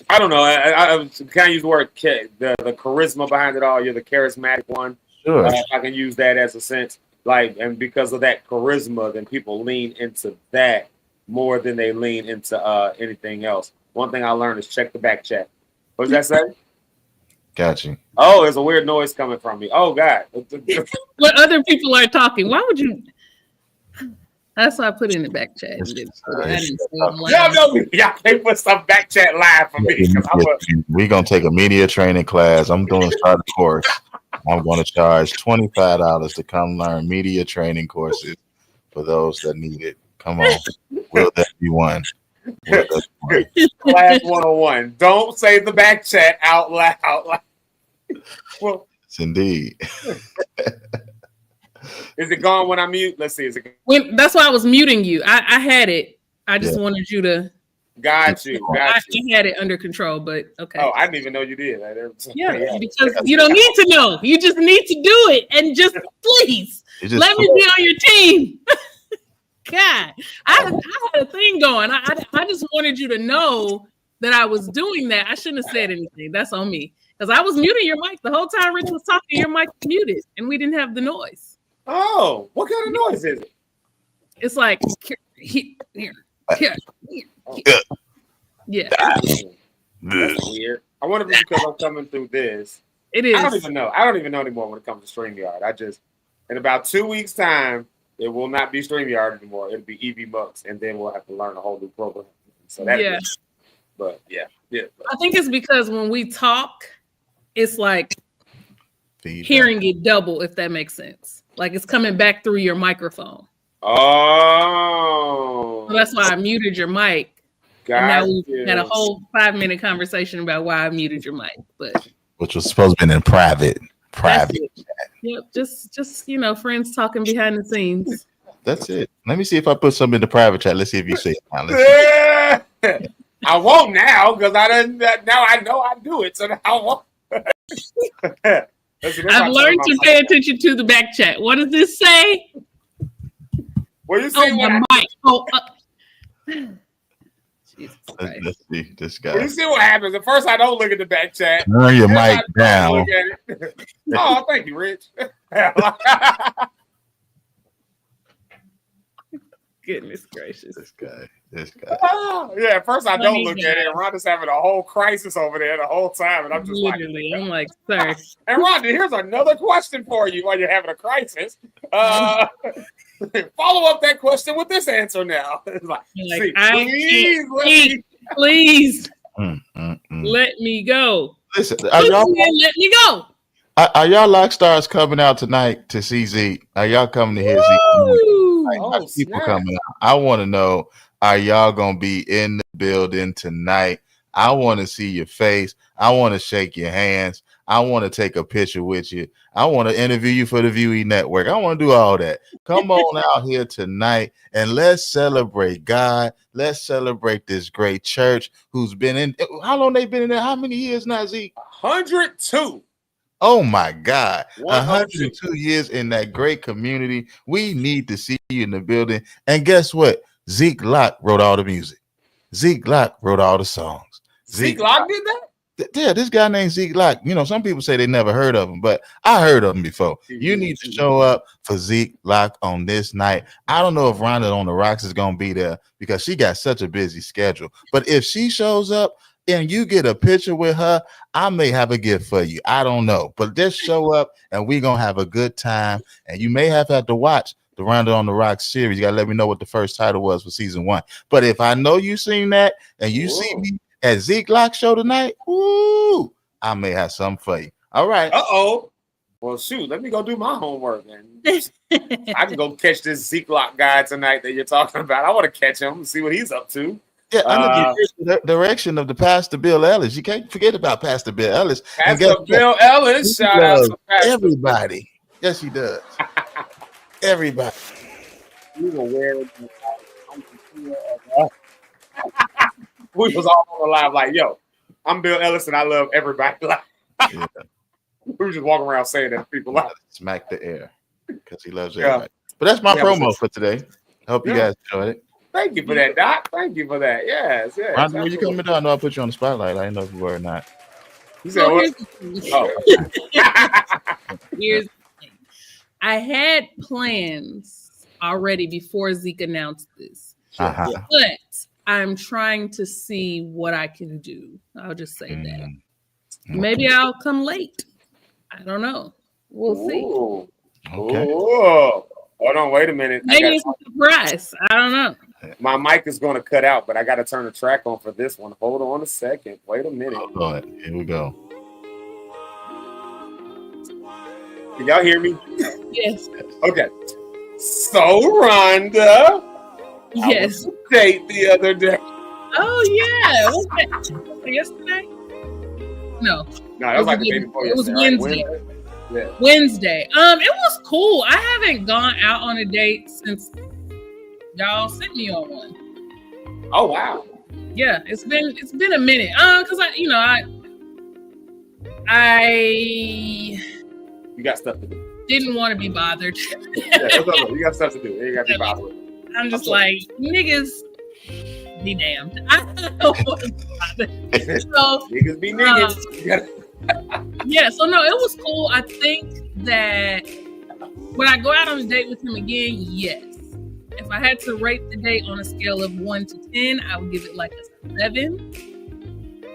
Speaker 13: I don't know. I kind of use the word the charisma behind it all. You're the charismatic one.
Speaker 17: Sure.
Speaker 13: I can use that as a sense, like, and because of that charisma, then people lean into that more than they lean into anything else. One thing I learned is check the back chat. What does that say?
Speaker 17: Got you.
Speaker 13: Oh, there's a weird noise coming from me. Oh God.
Speaker 15: When other people are talking, why would you? That's why I put in the back chat.
Speaker 13: Yeah, they put some back chat live for me.
Speaker 17: We're gonna take a media training class. I'm doing a start course. I'm gonna charge $25 to come learn media training courses for those that need it. Come on, will that be one?
Speaker 13: Class 101. Don't say the back chat out loud. Well,
Speaker 17: yes, indeed.
Speaker 13: Is it gone when I mute? Let's see. Is it
Speaker 15: that's why I was muting you. I had it. I just wanted you to.
Speaker 13: Got you.
Speaker 15: I had it under control, but okay.
Speaker 13: Oh, I didn't even know you did.
Speaker 15: Yeah, because you don't need to know. You just need to do it, and just please let me be on your team. God, I had a thing going. I just wanted you to know that I was doing that. I shouldn't have said anything. That's on me, because I was muting your mic the whole time Rich was talking. Your mic was muted, and we didn't have the noise.
Speaker 13: Oh, what kind of noise is it?
Speaker 15: It's like here. Yeah.
Speaker 13: That's weird. I wonder if it's because I'm coming through this.
Speaker 15: It is.
Speaker 13: I don't even know. I don't even know anymore when it comes to StreamYard. In about 2 weeks' time, it will not be StreamYard anymore. It'll be EV Mux, and then we'll have to learn a whole new program. So that's but yeah.
Speaker 15: I think it's because when we talk, it's like hearing it double, if that makes sense. Like it's coming back through your microphone.
Speaker 13: Oh.
Speaker 15: So that's why I muted your mic. And now we had a whole 5-minute conversation about why I muted your mic. But
Speaker 17: which was supposed to be in private.
Speaker 15: Yep, just friends talking behind the scenes.
Speaker 17: That's it. Let me see if I put something in the private chat. Let's see if you see it now.
Speaker 13: I won't now because I didn't. Now I know I do it, so now I won't.
Speaker 15: I've learned to pay attention to the back chat. What does this say?
Speaker 13: What you say?
Speaker 15: Mic.
Speaker 17: Let's see this guy.
Speaker 13: Well, you see what happens. At first, I don't look at the back chat.
Speaker 17: Turn your mic down.
Speaker 13: Oh, thank you, Rich.
Speaker 15: Goodness gracious.
Speaker 17: This guy.
Speaker 13: Yeah, at first I don't look at it. And Rhonda's having a whole crisis over there the whole time. And I'm just
Speaker 15: I'm like, sir.
Speaker 13: And Rhonda, here's another question for you while you're having a crisis. Follow up that question with this answer now. It's like,
Speaker 15: please. Let me go.
Speaker 17: Listen,
Speaker 15: let me go.
Speaker 17: Are y'all lock stars coming out tonight to see Zeke? Are y'all coming to hear Zeke? People coming out. I want to know, are y'all gonna be in the building tonight? I want to see your face. I want to shake your hands. I want to take a picture with you. I want to interview you for the VUE Network. I want to do all that. Come on out here tonight and let's celebrate God. Let's celebrate this great church who's been in. How long they been in there? How many years now, Zeke?
Speaker 13: 102.
Speaker 17: Oh my God.
Speaker 13: 102
Speaker 17: 102 years in that great community. We need to see you in the building. And guess what? Zeke Locke wrote all the music. Zeke Locke wrote all the songs.
Speaker 13: Zeke Locke did that?
Speaker 17: Yeah, this guy named Zeke Locke. You know, some people say they never heard of him, but I heard of him before. You need to show up for Zeke Locke on this night. I don't know if Rhonda on the Rocks is going to be there because she got such a busy schedule. But if she shows up and you get a picture with her, I may have a gift for you. I don't know. But just show up and we're going to have a good time. And you may have to watch the Rhonda on the Rocks series. You got to let me know what the first title was for season 1. But if I know you seen that and you see me at Zeke Locke show tonight, ooh, I may have something for you. All right.
Speaker 13: Uh-oh. Well, shoot, let me go do my homework, man. I can go catch this Zeke Locke guy tonight that you're talking about. I want to catch him and see what he's up to.
Speaker 17: Yeah, under the direction of the Pastor Bill Ellis. You can't forget about Pastor Bill Ellis.
Speaker 13: Pastor Bill Ellis, shout out to Pastor.
Speaker 17: Everybody. Yes, he does. Everybody.
Speaker 13: We were wearing we was all on the live like, yo, I'm Bill Ellis and I love everybody.
Speaker 17: Yeah.
Speaker 13: We were just walking around saying that to people.
Speaker 17: Smack the air because he loves everybody. But that's my promo for today. I hope you guys enjoyed it.
Speaker 13: Thank you for that, Doc. Thank you for that. Yes, yes.
Speaker 17: Rhonda, when you coming down, I know I put you on the spotlight. I didn't know if you were or not.
Speaker 13: You said what?
Speaker 15: Here's the thing. I had plans already before Zeke announced this. But I'm trying to see what I can do. I'll just say that. Maybe I'll come late. I don't know. We'll see.
Speaker 17: Okay.
Speaker 13: Ooh. Hold on, wait a minute.
Speaker 15: Maybe it's a surprise. I don't know.
Speaker 13: My mic is going to cut out, but I got to turn the track on for this one. Hold on a second. Wait a minute.
Speaker 17: Hold on. Here we go.
Speaker 13: Can y'all hear me?
Speaker 15: Yes.
Speaker 13: Okay. So, Rhonda.
Speaker 15: Yes.
Speaker 13: I was on a date the other day.
Speaker 15: Oh, yeah. Was that yesterday? No.
Speaker 13: No, that was like the day before.
Speaker 15: It was Wednesday.
Speaker 13: Right? Yeah.
Speaker 15: Wednesday. It was cool. I haven't gone out on a date since y'all sent me on one.
Speaker 13: Oh wow.
Speaker 15: Yeah, it's been a minute. Cause
Speaker 13: you got stuff to do.
Speaker 15: Didn't want to be bothered.
Speaker 13: You got stuff to do. You got to be bothered.
Speaker 15: I'm just like, niggas be damned. I don't want to be bothered. So,
Speaker 13: niggas be niggas.
Speaker 15: Yeah, so no, it was cool. I think that would I go out on a date with him again? Yes. If I had to rate the date on a scale of 1 to 10, I would give it like a 7.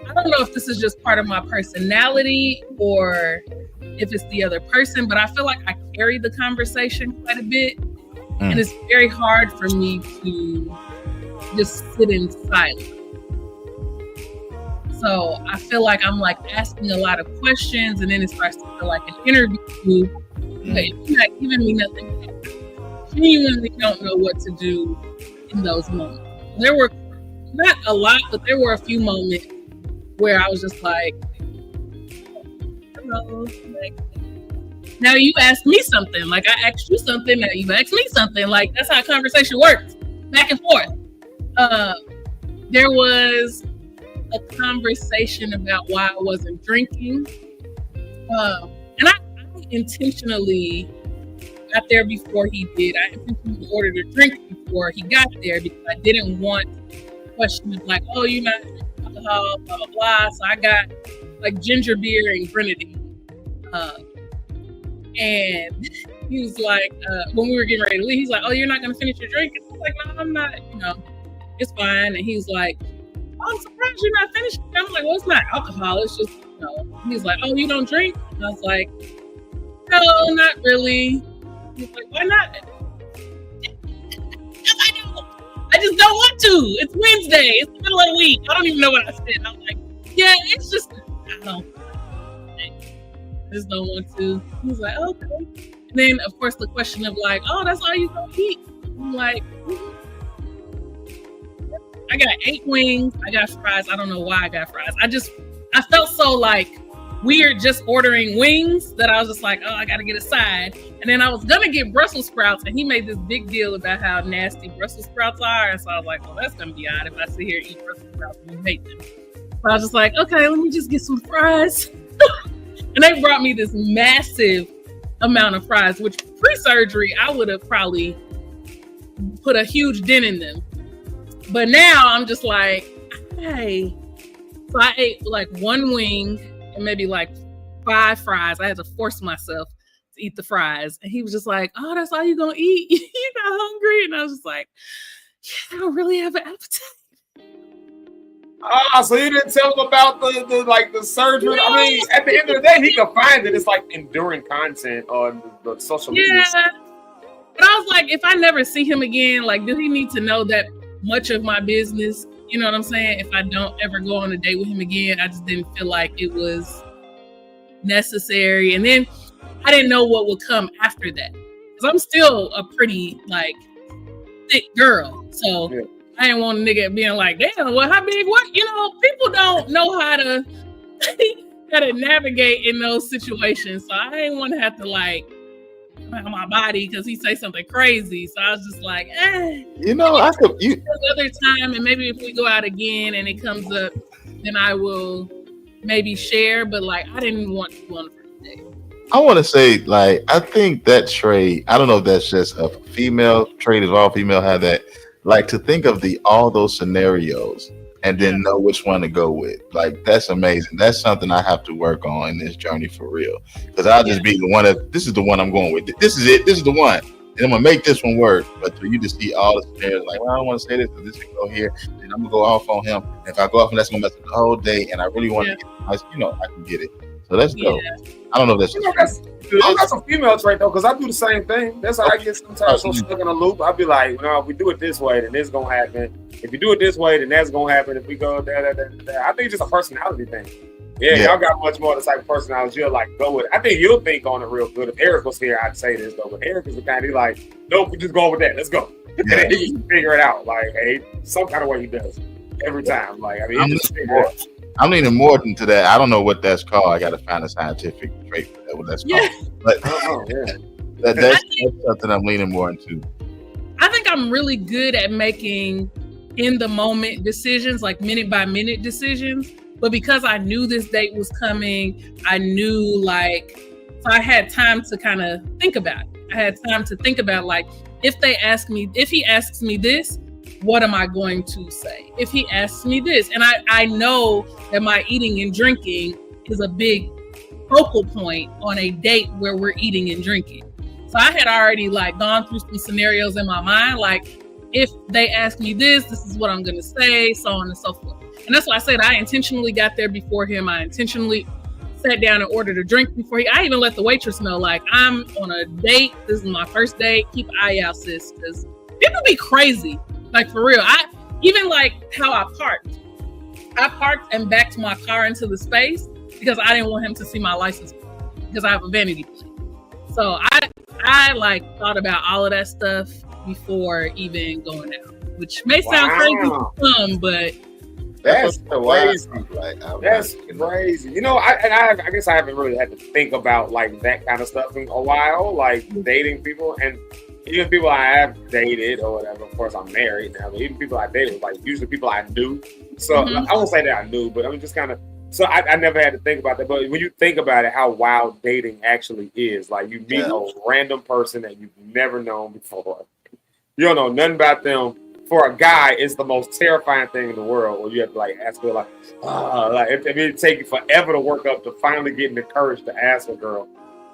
Speaker 15: I don't know if this is just part of my personality or if it's the other person, but I feel like I carry the conversation quite a bit. And it's very hard for me to just sit in silence. So I feel like I'm like asking a lot of questions and then it starts to feel like an interview. But you're not giving me nothing. I genuinely don't know what to do in those moments. There were not a lot, but there were a few moments where I was just like, hello. Like, now you asked me something. Like I asked you something, now you asked me something. Like that's how conversation works. Back and forth. There was a conversation about why I wasn't drinking. And I intentionally got there before he did. I intentionally ordered a drink before he got there because I didn't want questions like, oh, you're not drinking alcohol, blah, blah, blah. So I got like ginger beer and grenadine. And he was like, when we were getting ready to leave, he's like, oh, you're not going to finish your drink? And I was like, no, I'm not, it's fine. And he was like, oh, I'm surprised you're not finished. I'm like, well, it's not alcohol. It's just, He's like, oh, you don't drink? And I was like, no, not really. He's like, why not? Because I don't. I just don't want to. It's Wednesday. It's the middle of the week. I don't even know what I said. I'm like, yeah, it's just, I don't. I just don't want to. He's like, okay. And then, of course, the question of like, oh, that's all you gonna eat. I'm like, I got 8 wings. I got fries. I don't know why I got fries. I felt so like weird just ordering wings that I was just like, oh, I gotta get a side. And then I was gonna get Brussels sprouts, and he made this big deal about how nasty Brussels sprouts are. And so I was like, well, that's gonna be odd if I sit here and eat Brussels sprouts and you hate them. So I was just like, okay, let me just get some fries. And they brought me this massive amount of fries, which pre-surgery, I would have probably put a huge dent in them. But now I'm just like, hey. So I ate like one wing and maybe like 5 fries. I had to force myself to eat the fries. And he was just like, oh, that's all you're going to eat? You're not hungry? And I was just like, yeah, I don't really have an appetite.
Speaker 13: So you didn't tell him about the surgery?
Speaker 15: No.
Speaker 13: I mean, at the end of the day, he could find it. It's like enduring content on the social media.
Speaker 15: Yeah. But I was like, if I never see him again, like, do he need to know that much of my business? You know what I'm saying? If I don't ever go on a date with him again, I just didn't feel like it was necessary. And then I didn't know what would come after that. Because I'm still a pretty, like, thick girl. So yeah. I didn't want a nigga being like, damn, well, how big, what? You know, people don't know how to navigate in those situations. So I didn't want to have to, like, my body because he say something crazy. So I was just like,
Speaker 17: you know, I could
Speaker 15: another time, and maybe if we go out again and it comes up, then I will maybe share. But like, I didn't want to go on the first date.
Speaker 17: I want to say, like, I think that trait, I don't know if that's just a female trait, if all female have that, like, to think of all those scenarios and then know which one to go with. Like, that's amazing. That's something I have to work on in this journey for real. Because I'll just be the one this is the one I'm going with. This is it. This is the one. And I'm going to make this one work. But you just see all the scenarios, like, well, I don't want to say this, but this can go here. And I'm going to go off on him. And if I go off and that's going to mess up the whole day, and I really want to get nice, you know, I can get it. So let's go. I don't know if
Speaker 13: that's a female trait though, because I do the same thing. That's how I get sometimes so stuck in a loop. I'll be like, no, if we do it this way, then this gonna happen. If you do it this way, then that's gonna happen. If we go there. I think it's just a personality thing. Yeah, y'all got much more of the type of personality you'll like go with. I think you'll think on it real good. If Eric was here, I'd say this though. But Eric is the kind of like, nope, we just go with that. Let's go. Yeah. And he can figure it out. Like, hey, some kind of way he does every time. Like, I mean,
Speaker 17: I'm leaning more into that. I don't know what that's called. I got to find a scientific trait for that, what that's called. But that's something I'm leaning more into.
Speaker 15: I think I'm really good at making in the moment decisions, like minute by minute decisions. But because I knew this date was coming, I knew so I had time to kind of think about it. I had time to think about like, if he asks me this, what am I going to say? If he asks me this, and I know that my eating and drinking is a big focal point on a date where we're eating and drinking. So I had already like gone through some scenarios in my mind, like if they ask me this is what I'm going to say, so on and so forth. And that's why I said I intentionally got there before him. I intentionally sat down and ordered a drink before I even let the waitress know, like, I'm on a date. This is my first date. Keep an eye out, sis, because people be crazy. Like, for real. I even like how I parked and backed my car into the space because I didn't want him to see my license plate because I have a vanity plate. So I like thought about all of that stuff before even going out, which may sound crazy to some, but
Speaker 13: that's crazy. That's crazy. You know, I guess I haven't really had to think about like that kind of stuff in a while, like dating people. And even people I have dated or whatever, of course I'm married now, but even people I dated, like usually people I knew. So I won't say that I knew, but I'm just kind of, so I never had to think about that. But when you think about it, how wild dating actually is, like you meet a random person that you've never known before. You don't know nothing about them. For a guy, it's the most terrifying thing in the world where you have to like ask her like it'd take you forever to work up to finally getting the courage to ask a girl.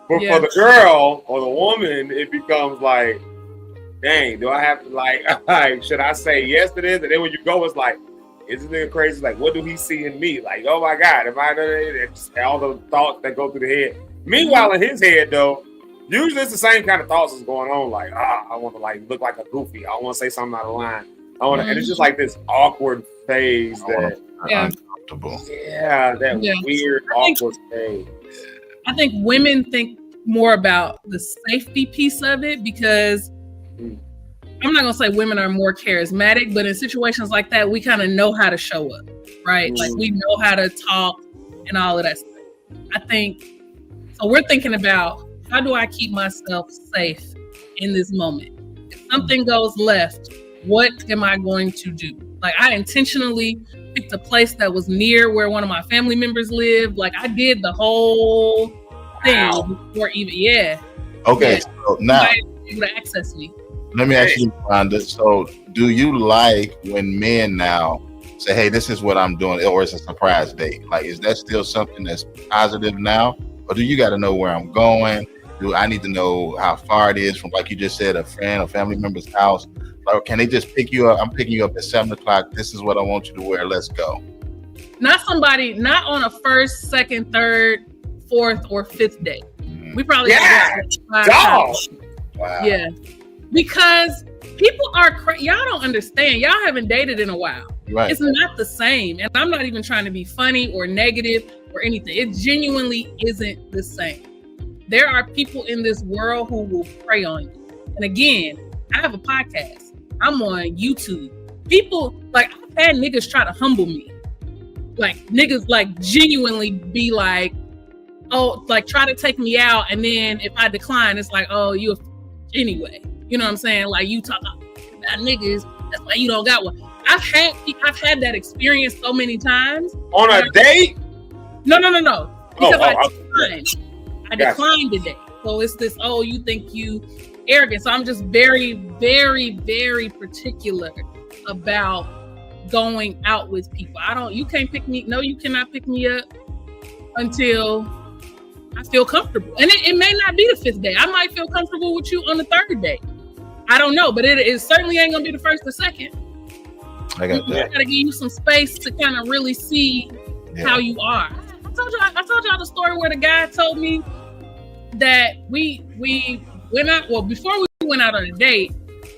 Speaker 13: But for the girl or the woman, it becomes like, dang, do I have to like should I say yes to this? And then when you go, it's like, is this nigga crazy? Like, what do he see in me? Like, oh my God, am I all the thoughts that go through the head? Meanwhile, in his head though, usually it's the same kind of thoughts that's going on. Like, I want to like look like a goofy. I want to say something out of line. And it's just like this awkward phase that
Speaker 17: uncomfortable.
Speaker 13: Yeah, that weird awkward phase.
Speaker 15: I think women think more about the safety piece of it because I'm not gonna say women are more charismatic, but in situations like that, we kind of know how to show up, right? Like we know how to talk and all of that stuff. I think, so we're thinking about, how do I keep myself safe in this moment? If something goes left, what am I going to do? Like, I intentionally picked a place that was near where one of my family members lived. Like, I did the whole thing before even,
Speaker 17: Okay, so now
Speaker 15: able to access me.
Speaker 17: let me ask you, Rhonda. So, do you like when men now say, "Hey, this is what I'm doing," or it's a surprise date? Like, is that still something that's positive now, or do you got to know where I'm going? Do I need to know how far it is from, like you just said, a friend or family member's house? Or can they just pick you up? I'm picking you up at 7:00. This is what I want you to wear. Let's go.
Speaker 15: Not on a first, second, third, fourth, or fifth date. We probably
Speaker 17: Wow.
Speaker 15: Yeah, because people are y'all don't understand. Y'all haven't dated in a while.
Speaker 17: Right.
Speaker 15: It's not the same, and I'm not even trying to be funny or negative or anything. It genuinely isn't the same. There are people in this world who will prey on you. And again, I have a podcast. I'm on YouTube. People, like, I've had niggas try to humble me. Like, niggas, like, genuinely be like, oh, like, try to take me out. And then if I decline, it's like, oh, you anyway. You know what I'm saying? Like, you talk about niggas, that's why you don't got one. I've had that experience so many times.
Speaker 13: On a date?
Speaker 15: No. Because I
Speaker 13: Gotcha.
Speaker 15: declined today. So it's this, oh, you think you arrogant. So I'm just very, very, very particular about going out with people. You can't pick me. No, you cannot pick me up until I feel comfortable. And it may not be the 5th day. I might feel comfortable with you on the 3rd day. I don't know, but it certainly ain't gonna be the 1st or 2nd.
Speaker 17: I got that.
Speaker 15: I gotta give you some space to kind of really see how you are. I told y'all the story where the guy told me that we went out. Well, before we went out on a date,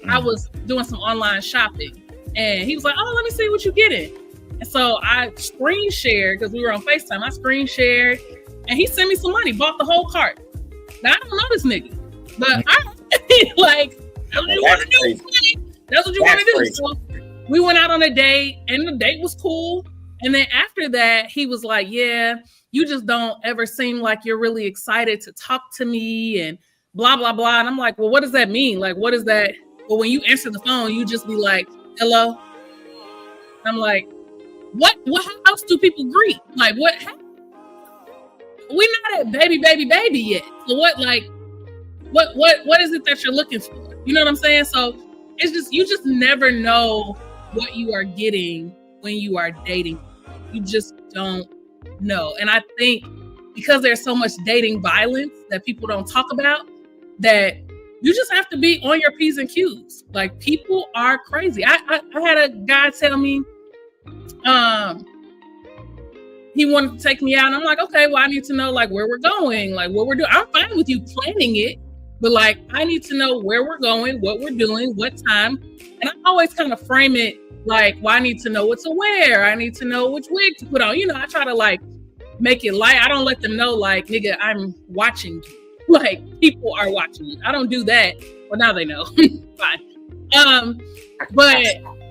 Speaker 15: I was doing some online shopping, and he was like, "Oh, let me see what you getting." And so I screen shared because we were on FaceTime. I screen shared, and he sent me some money, bought the whole cart. Now I don't know this nigga, but I like, that's what you want to do. That's what you want to do. So we went out on a date, and the date was cool. And then after that, he was like, yeah, you just don't ever seem like you're really excited to talk to me and blah, blah, blah. And I'm like, well, what does that mean? Like, what is that? Well, when you answer the phone, you just be like, hello. I'm like, what else do people greet? Like, what? We're not at baby yet. So what is it that you're looking for? You know what I'm saying? So it's just, you just never know what you are getting when you are dating. You just don't know. And I think because there's so much dating violence that people don't talk about, that you just have to be on your P's and Q's. Like, people are crazy. I had a guy tell me he wanted to take me out, and I'm like, okay, well, I need to know like where we're going, like what we're doing. I'm fine with you planning it, but like I need to know where we're going, what we're doing, what time. And I always kind of frame it like, well, I need to know what to wear. I need to know which wig to put on. You know, I try to like make it light. I don't let them know like, nigga, I'm watching you. Like, people are watching you. I don't do that. Well, now they know. Fine. But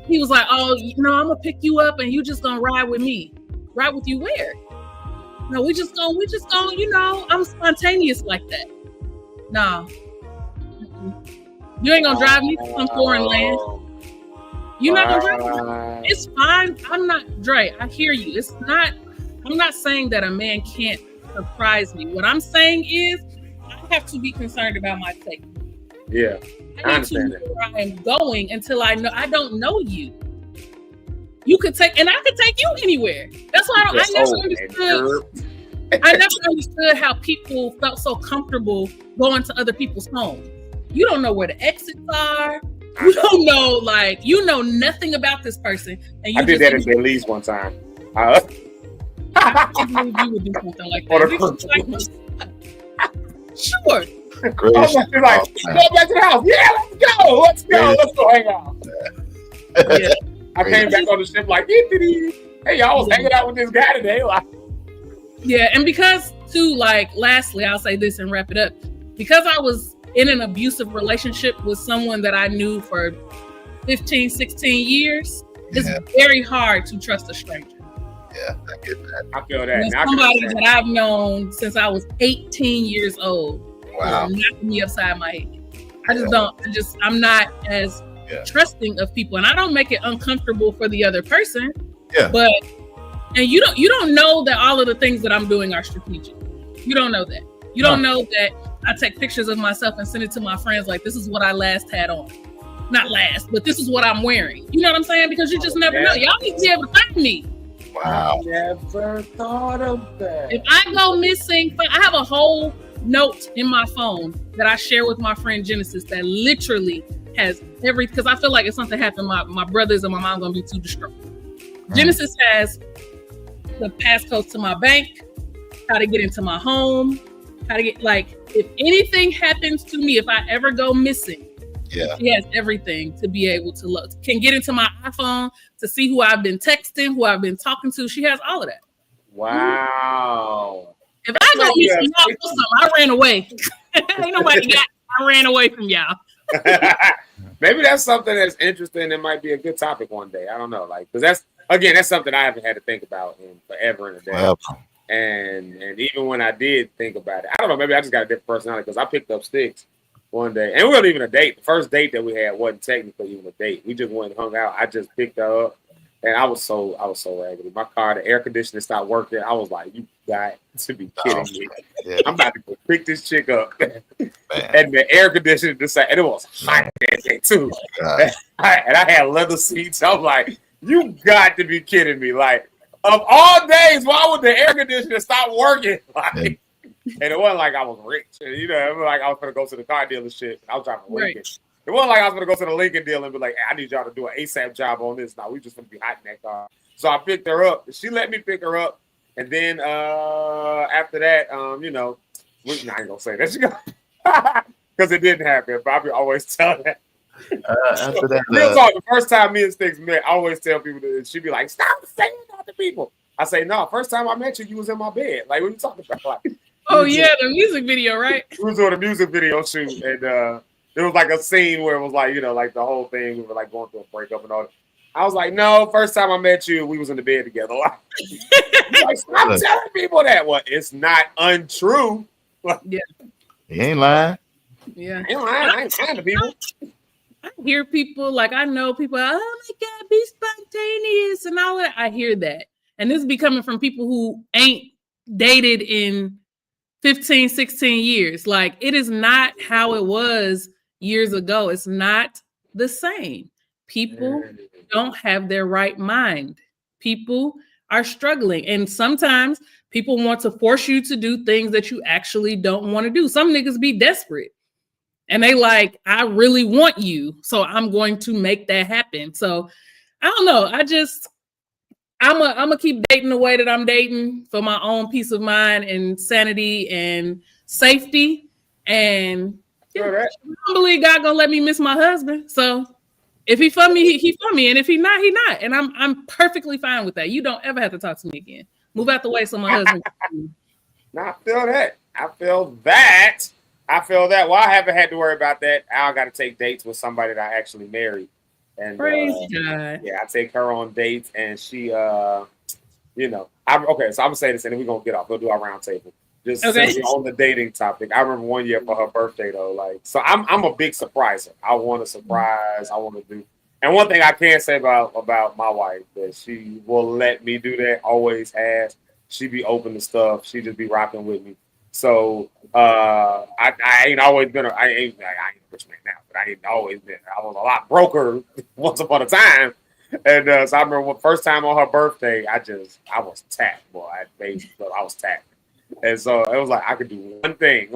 Speaker 15: he was like, oh, you know, I'm gonna pick you up and you just gonna ride with me. Ride with you where? No, we just gonna, you know, I'm spontaneous like that. No. You ain't gonna drive me to some foreign land. You're not gonna drive me. It's fine. I'm not, Dre, I hear you. I'm not saying that a man can't surprise me. What I'm saying is I have to be concerned about my safety.
Speaker 13: Yeah.
Speaker 15: I need to know where I am going until I don't know you. You could take, and I could take you anywhere. That's why I never understood how people felt so comfortable going to other people's homes. You don't know where the exits are. You don't know, like, you know nothing about this person. And you
Speaker 13: I did that at Belize one time.
Speaker 15: I can't believe you would do something like that. Sure.
Speaker 13: Great. I was like, go back to the house. Yeah, let's go hang out.
Speaker 15: Yeah.
Speaker 13: I came back on the ship like, hey, y'all was hanging out with this guy today. Like,
Speaker 15: yeah, and because too, like, lastly, I'll say this and wrap it up. Because I was in an abusive relationship with someone that I knew for 15, 16 years, it's very hard to trust a stranger.
Speaker 17: Yeah, I get that.
Speaker 13: I feel that.
Speaker 15: There's
Speaker 13: And I can
Speaker 15: somebody
Speaker 13: understand
Speaker 15: that I've known since I was 18 years old.
Speaker 17: Wow.
Speaker 15: Knocking me upside my head. I'm not as trusting of people, and I don't make it uncomfortable for the other person.
Speaker 17: Yeah.
Speaker 15: But you don't know that all of the things that I'm doing are strategic. You don't know that. You don't know that I take pictures of myself and send it to my friends like, this is what I last had on. Not last, but this is what I'm wearing. You know what I'm saying? Because you just never know. Y'all need to be able to find me.
Speaker 17: Wow.
Speaker 7: Never thought of that.
Speaker 15: If I go missing, I have a whole note in my phone that I share with my friend Genesis that literally has because I feel like if something happened, my brothers and my mom gonna be too distraught. Genesis has the passcodes to my bank, how to get into my home, how to get, like, if anything happens to me, if I ever go missing, she has everything to be able to look, can get into my iPhone to see who I've been texting, who I've been talking to. She has all of that.
Speaker 13: Wow.
Speaker 15: If I go missing, y'all know something. I ran away. Ain't nobody got. I ran away from y'all.
Speaker 13: Maybe that's something that's interesting. That might be a good topic one day. I don't know, like, because that's something I haven't had to think about in forever and a day.
Speaker 17: Wow.
Speaker 13: And even when I did think about it, I don't know. Maybe I just got a different personality because I picked up sticks one day, and we weren't even a date. The first date that we had wasn't technically even a date. We just went and hung out. I just picked her up, and I was so raggedy. My car, the air conditioner stopped working. I was like, "You got to be kidding me!
Speaker 17: Yeah.
Speaker 13: I'm about to go pick this chick up." And the air conditioner decided, and it was hot that day too. And I had leather seats. I was like, "You got to be kidding me!" Like, of all days, why would the air conditioner stop working? Like, and it wasn't like I was rich. You know, it was like I was going to go to the car dealership. I was driving a Lincoln. Right. It wasn't like I was going to go to the Lincoln dealer and be like, hey, I need y'all to do an ASAP job on this. Now we just going to be hot in that car. So I picked her up. She let me pick her up. And then after that, you know, I ain't going to say that. She got because it didn't happen. But I always tell that.
Speaker 17: After that,
Speaker 13: real talk, the first time me and Sticks met, I always tell people that she'd be like, stop saying that to people. I say, no, first time I met you was in my bed. Like, what are you talking about? Like,
Speaker 15: the music video, right?
Speaker 13: We was doing a music video shoot, and it was like a scene where it was like, you know, like the whole thing, we were like going through a breakup and all that. I was like, no, first time I met you, we was in the bed together. Like, stop telling people that. Well, it's not untrue.
Speaker 15: Yeah.
Speaker 17: He ain't lying.
Speaker 15: Yeah.
Speaker 13: I ain't lying to people.
Speaker 15: I hear people, like, I know people, oh my God, be spontaneous and all that. I hear that. And this be coming from people who ain't dated in 15, 16 years. Like, it is not how it was years ago. It's not the same. People don't have their right mind. People are struggling. And sometimes people want to force you to do things that you actually don't want to do. Some niggas be desperate. And they like, I really want you, so I'm going to make that happen. So I don't know. I'm gonna keep dating the way that I'm dating for my own peace of mind and sanity and safety. And I believe God gonna let me miss my husband. So if he for me, he for me, and if he not, he not. And I'm perfectly fine with that. You don't ever have to talk to me again. Move out the way so my husband.
Speaker 13: I feel that. I feel that. Well, I haven't had to worry about that. I got to take dates with somebody that I actually married. And
Speaker 15: praise God.
Speaker 13: Yeah, I take her on dates, and she, you know, okay. So I'm gonna say this, and then we're gonna get off. We'll do our round table. Just since we're on the dating topic. I remember one year for her birthday though. Like, so I'm a big surpriser. I want to surprise. I want to do. And one thing I can say about my wife that she will let me do that. Always has. She be open to stuff. She just be rocking with me. So I ain't always been I ain't a rich man now, but I ain't always been. I was a lot broker once upon a time, and so I remember the first time on her birthday, I was tapped, boy. I was tapped, and so it was like I could do one thing,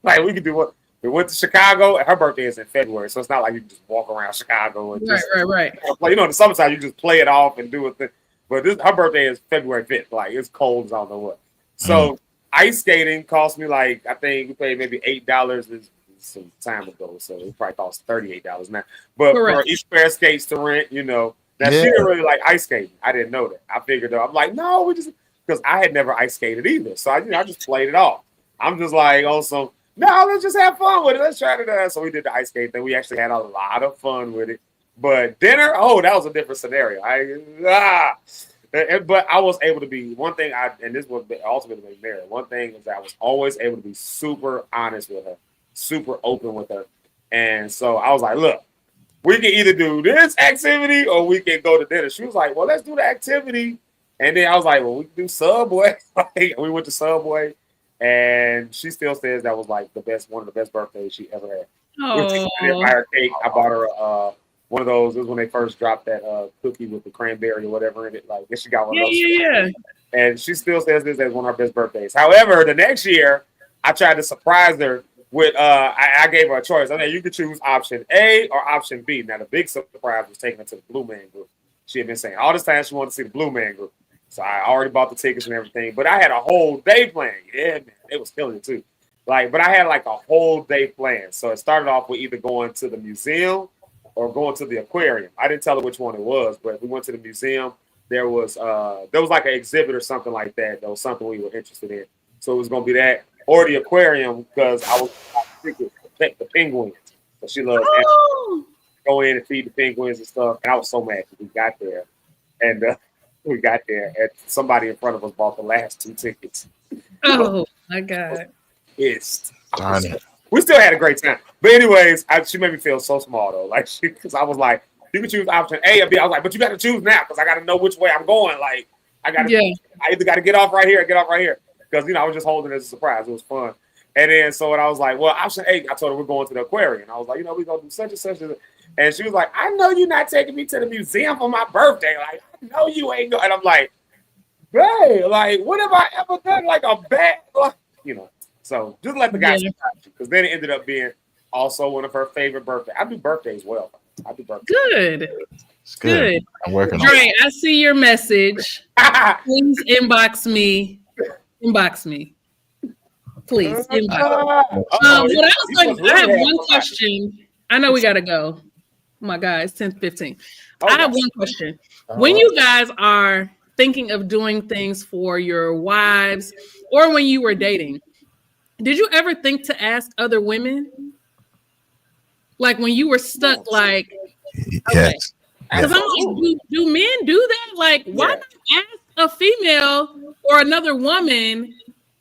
Speaker 13: like we could do what. We went to Chicago, and her birthday is in February, so it's not like you can just walk around Chicago and
Speaker 15: right.
Speaker 13: You know, in the summertime you just play it off and do a thing. But her birthday is February 5th. Like, it's cold as I don't know what. So ice skating cost me, like, I think we paid maybe $8 some time ago. So it probably costs $38 now. But for each pair of skates to rent, you know. Now, she didn't really like ice skating. I didn't know that. I figured I'm like, no, because I had never ice skated either. So I just played it off. I'm just like, also, no, let's just have fun with it. Let's try it out. So we did the ice skate thing. We actually had a lot of fun with it. But dinner, that was a different scenario. But I was able to be one thing. And this was ultimately married. One thing is that I was always able to be super honest with her, super open with her, and so I was like, look, we can either do this activity or we can go to dinner. She was like, well, let's do the activity. And then I was like, well, we can do Subway. We went to Subway, and she still says that was like one of the best birthdays she ever had.
Speaker 15: Oh.
Speaker 13: I didn't buy her cake. I bought her one of those. It was when they first dropped that cookie with the cranberry or whatever in it. Like, she got one of those.
Speaker 15: Yeah.
Speaker 13: And she still says this as one of her best birthdays. However, the next year, I tried to surprise her with I gave her a choice. I said, you could choose option A or option B. Now, the big surprise was taking her to the Blue Man Group. She had been saying all this time she wanted to see the Blue Man Group. So I already bought the tickets and everything. But I had a whole day planned. Yeah, man, it was killing it too. But I had like a whole day planned. So it started off with either going to the museum or going to the aquarium. I didn't tell her which one it was, but we went to the museum. There was like an exhibit or something like that. That was something we were interested in. So it was going to be that or the aquarium because I was to protect the penguins. So she loves go in and feed the penguins and stuff. And I was so mad because we got there. And and somebody in front of us bought the last 2 tickets.
Speaker 15: Oh, my God.
Speaker 13: Pissed. We still had a great time. But anyways, she made me feel so small, though. Like, because I was like, you can choose option A or B. I was like, but you got to choose now because I got to know which way I'm going. Like, I either got to get off right here or get off right here. Because, I was just holding it as a surprise. It was fun. And then, so when I was like, well, option A, I told her we're going to the aquarium. I was like, we're going to do such and such. And she was like, I know you're not taking me to the museum for my birthday. Like, I know you ain't going. And I'm like, hey, like, what have I ever done? Like a bad, So just let the guy surprise you. Because then it ended up being also one of her favorite birthdays. I do birthdays well.
Speaker 15: Good.
Speaker 17: It's good. I'm working on
Speaker 15: Dre,
Speaker 17: it.
Speaker 15: I see your message. Please inbox me. Please inbox me. I have one question. I know we gotta go. Oh my God, it's 10:15. I have one question. When you guys are thinking of doing things for your wives or when you were dating, did you ever think to ask other women? Like when you were stuck, like,
Speaker 17: yes.
Speaker 15: Because I'm like, do men do that? Like, why not ask a female or another woman,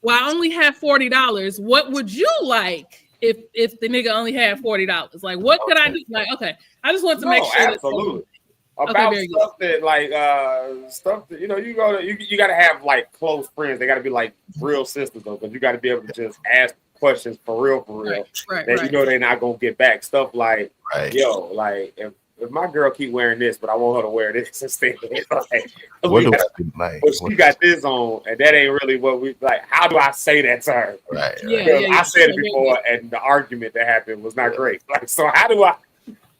Speaker 15: well, I only have $40. What would you like if the nigga only had $40? Like, what could I do? Like, okay, I just want to make sure.
Speaker 13: Absolutely. About stuff that, like, stuff that, you got to have, like, close friends. They got to be, like, real sisters, though, because you got to be able to just ask questions for real.
Speaker 15: Right,
Speaker 13: that they're not going to get back. Stuff like, yo, like, if my girl keep wearing this, but I want her to wear this instead. She got this on, and that ain't really what we like. How do I say that to her?
Speaker 17: Right.
Speaker 13: I said it before, and the argument that happened was not great. Like, so how do I?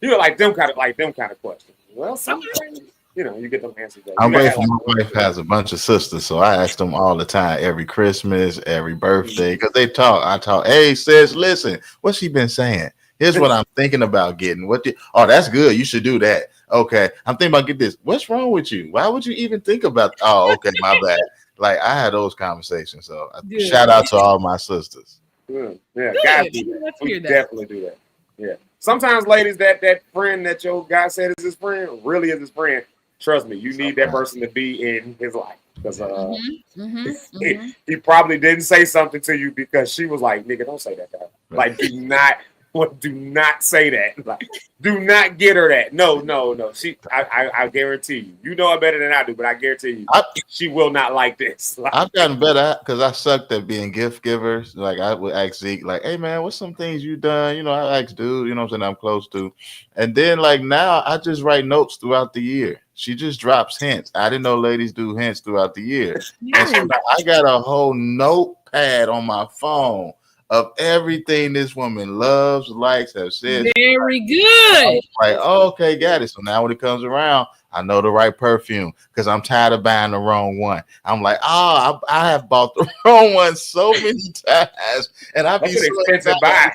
Speaker 13: Like them kind of questions. Well, sometimes you get them answers.
Speaker 17: I'm grateful my wife has a bunch of sisters, so I ask them all the time, every Christmas, every birthday, because they talk. I talk. Hey, sis, listen, what's she been saying? Here's what I'm thinking about getting. That's good. You should do that. Okay. I'm thinking about get this. What's wrong with you? Why would you even think about? Oh, okay. My bad. Like I had those conversations. So shout out to all my sisters.
Speaker 13: Yeah. Guys do that. We definitely do that. Yeah. Sometimes, ladies, that friend that your guy said is his friend really is his friend. Trust me, you need that person to be in his life. Because he probably didn't say something to you because she was like, nigga, don't say that to her. Like, do not say that. Like, do not get her that. No. I guarantee you. You know her better than I do, but I guarantee you, she will not like this. Like,
Speaker 17: I've gotten better because I sucked at being gift givers. Like I would ask Zeke, like, "Hey man, what's some things you done?" I ask dude, what I'm saying, I'm close to, and then like now I just write notes throughout the year. She just drops hints. I didn't know ladies do hints throughout the year. And so I got a whole notepad on my phone of everything this woman loves, likes, has said.
Speaker 15: Very good.
Speaker 17: Like, oh, okay, got it. So now when it comes around, I know the right perfume because I'm tired of buying the wrong one. I'm like, I have bought the wrong one so many times, and I've been
Speaker 13: expensive buy.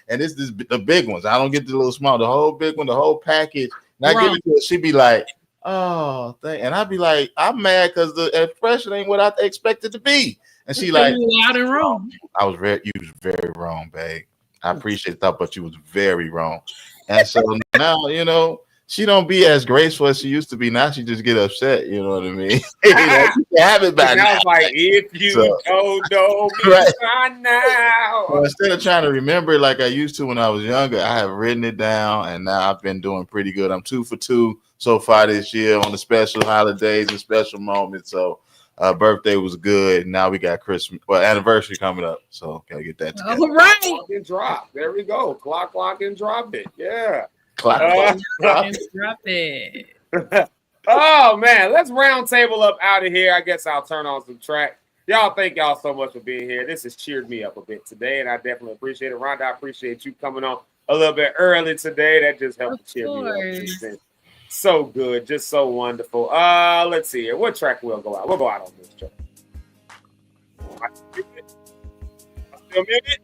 Speaker 17: And this is the big ones. I don't get the little small, the whole big one, the whole package. And I give it to her. She'd be like, oh, and I'd be like, I'm mad because the expression ain't what I expected to be. And she like,
Speaker 15: loud and wrong.
Speaker 17: You was very wrong, babe. I appreciate that, but you was very wrong. And so now, she don't be as graceful as she used to be. Now she just get upset. You know what I mean? You know, she can have it by
Speaker 13: And I was like, if you don't know me
Speaker 17: Right.
Speaker 13: by now.
Speaker 17: Well, instead of trying to remember it like I used to when I was younger, I have written it down, and now I've been doing pretty good. I'm 2 for 2 so far this year on the special holidays and special moments. So birthday was good. Now we got Christmas, anniversary coming up. So gotta get that together.
Speaker 15: All right.
Speaker 13: Clock and drop. There we go. Clock and drop it. Yeah.
Speaker 17: Clock
Speaker 15: and drop it.
Speaker 13: Oh man, let's round table up out of here. I guess I'll turn on some track. Y'all, thank y'all so much for being here. This has cheered me up a bit today, and I definitely appreciate it. Rhonda, I appreciate you coming on a little bit early today. That just helped cheer me up. It's been so good, just so wonderful. Let's see here. What track will go out? We'll go out on this track. Still muted?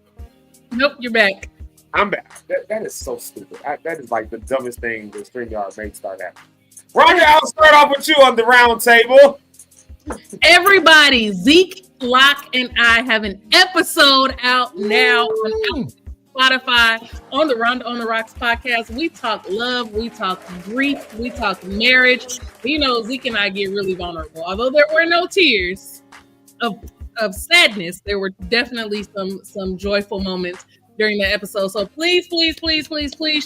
Speaker 15: Nope, you're back.
Speaker 13: I'm back. That is so stupid. That is like the dumbest thing the StreamYard made start happening. Rhonda, I'll start off with you on the round table.
Speaker 15: Everybody, Zeke, Locke, and I have an episode out now on Spotify on the Rhonda on the Rocks podcast. We talk love, we talk grief, we talk marriage. You know, Zeke and I get really vulnerable. Although there were no tears of sadness, there were definitely some joyful moments during the episode. So please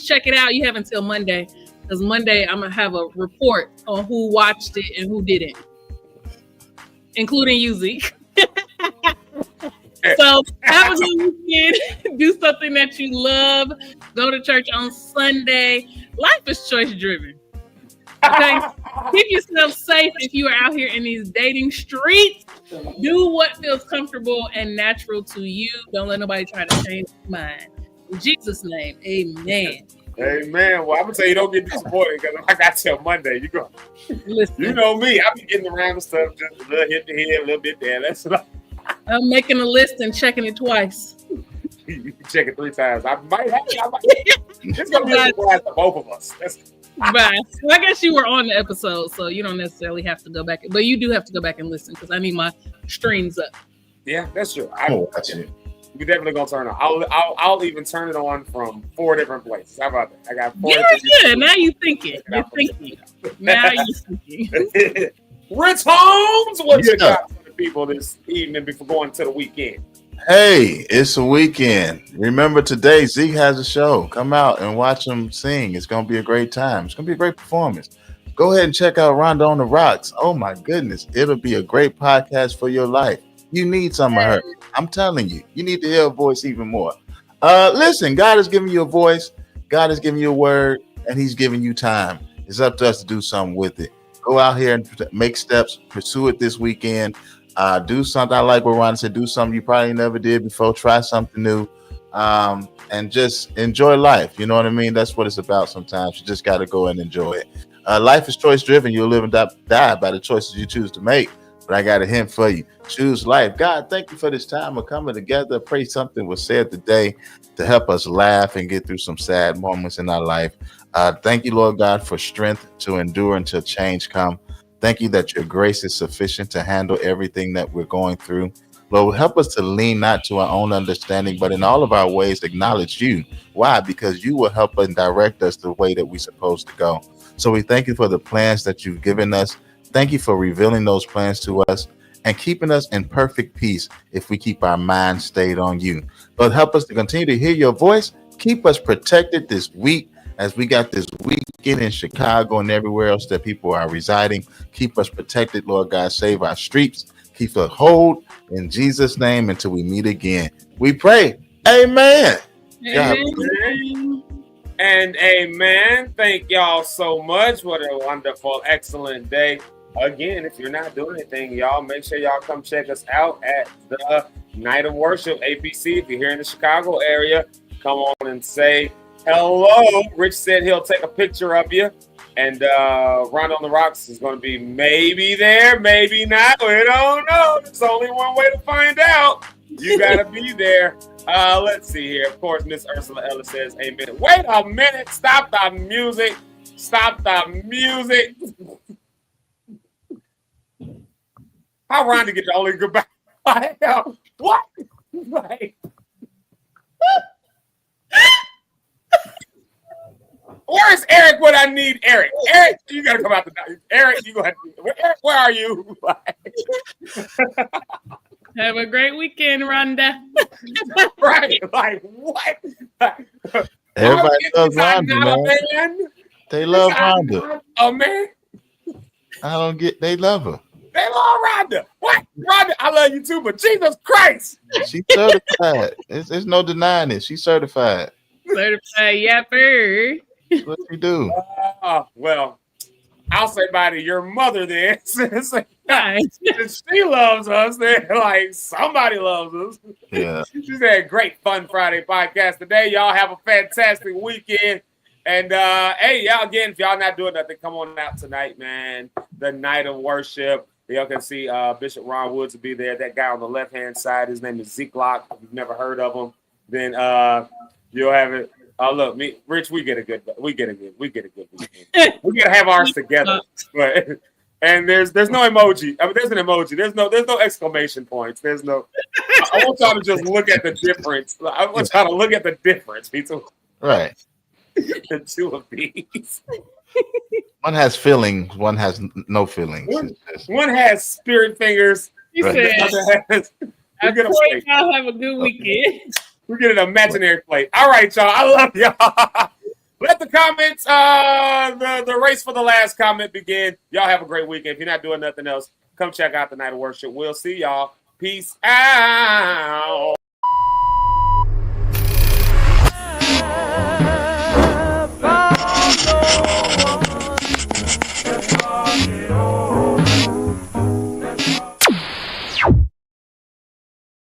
Speaker 15: check it out. You have until Monday, because Monday I'm gonna have a report on who watched it and who didn't, including you, Zeke. So have a good weekend. Do something that you love. Go to church on Sunday. Life is choice driven. Okay? Keep yourself safe if you are out here in these dating streets. Do what feels comfortable and natural to you. Don't let nobody try to change your mind. In Jesus' name, amen.
Speaker 13: Amen. Well, I'm gonna tell you, don't get disappointed, because I got till Monday. You know me. I be getting around the stuff, just a little hit the head, a little bit there. That's enough.
Speaker 15: I'm making a list and checking it twice.
Speaker 13: You can check it 3 times. I might have it. It's gonna be a surprise to both of us.
Speaker 15: Bye. Well, I guess you were on the episode, so you don't necessarily have to go back, but you do have to go back and listen, because I need my streams up.
Speaker 13: Yeah, that's true. We definitely gonna turn it on. I'll even turn it on from 4 different places. How about that? I got 4.
Speaker 15: Yeah. Now you thinking. You're thinking. Now you thinking.
Speaker 13: Rich Holmes, what you got for the people this evening before going to the weekend?
Speaker 17: Hey, it's a weekend. Remember today, Zeke has a show. Come out and watch him sing. It's going to be a great time. It's going to be a great performance. Go ahead and check out Rhonda on the Rocks. Oh my goodness. It'll be a great podcast for your life. You need some of her. I'm telling you, you need to hear her voice even more. Listen, God has given you a voice. God has given you a word, and he's giving you time. It's up to us to do something with it. Go out here and make steps. Pursue it this weekend. Do something. I like what Ron said. Do something you probably never did before. Try something new, and just enjoy life. You know what I mean? That's what it's about. Sometimes you just got to go and enjoy it. Life is choice driven. You'll live and die by the choices you choose to make. But I got a hint for you. Choose life. God, thank you for this time of coming together. Pray something was said today to help us laugh and get through some sad moments in our life. Thank you, Lord God, for strength to endure until change come. Thank you that your grace is sufficient to handle everything that we're going through. Lord, help us to lean not to our own understanding, but in all of our ways acknowledge you. Why? Because you will help and direct us the way that we're supposed to go. So we thank you for the plans that you've given us. Thank you for revealing those plans to us and keeping us in perfect peace if we keep our minds stayed on you. Lord, help us to continue to hear your voice. Keep us protected this week as we got this weekend in Chicago and everywhere else that people are residing. Keep us protected, Lord God. Save our streets. Keep us hold in Jesus' name until we meet again. We pray. Amen.
Speaker 15: Amen.
Speaker 13: And amen. Thank y'all so much. What a wonderful, excellent day. Again, if you're not doing anything, y'all, make sure y'all come check us out at the Night of Worship, APC. If you're here in the Chicago area, come on and say hello. Rich said he'll take a picture of you. And Rhonda on the Rocks is going to be maybe there, maybe not. We don't know. There's only one way to find out. You got to be there. Let's see here. Of course, Miss Ursula Ellis says amen. Wait a minute. Stop the music. Stop the music. How Rhonda get the only goodbye? What? Right. Where's Eric when I need Eric? Eric, you gotta come out the Eric, you gonna Eric, where are you?
Speaker 15: Have a great weekend, Rhonda.
Speaker 13: Right, like what?
Speaker 17: Everybody loves
Speaker 13: Not
Speaker 17: Rhonda,
Speaker 13: a
Speaker 17: man.
Speaker 13: man.
Speaker 17: They love
Speaker 13: Is I
Speaker 17: Rhonda.
Speaker 13: not a man.
Speaker 17: I don't get. They love her.
Speaker 13: They love Rhonda. What? Rhonda, I love you too, but Jesus Christ.
Speaker 17: She's certified. There's no denying it. She's certified.
Speaker 15: Certified yapper.
Speaker 17: That's what she do.
Speaker 13: Well, I'll say bye to your mother then. Since she loves us, then like somebody loves us.
Speaker 17: Yeah.
Speaker 13: She said, great fun Friday podcast today. Y'all have a fantastic weekend. And hey, y'all again, if y'all not doing nothing, come on out tonight, man. The night of worship. Y'all can see Bishop Ron Woods will be there. That guy on the left-hand side, his name is Zeke. If you've never heard of him, then you'll have it. Oh, look, me, Rich, we get a good weekend. We gotta have ours together. But and there's no emoji. I mean, there's an emoji. There's no exclamation points. There's no. I want y'all to just look at the difference. I want y'all to look at the difference between
Speaker 17: Right.
Speaker 13: the two of these.
Speaker 17: One has feelings. One has no feelings.
Speaker 13: One has spirit fingers.
Speaker 15: He
Speaker 17: Right.
Speaker 15: said,
Speaker 13: We get a
Speaker 15: pray
Speaker 13: plate.
Speaker 15: y'all have a good weekend.
Speaker 13: We get an imaginary plate. All right, y'all. I love y'all. Let the comments, the race for the last comment begin. Y'all have a great weekend. If you're not doing nothing else, come check out the Night of Worship. We'll see y'all. Peace out.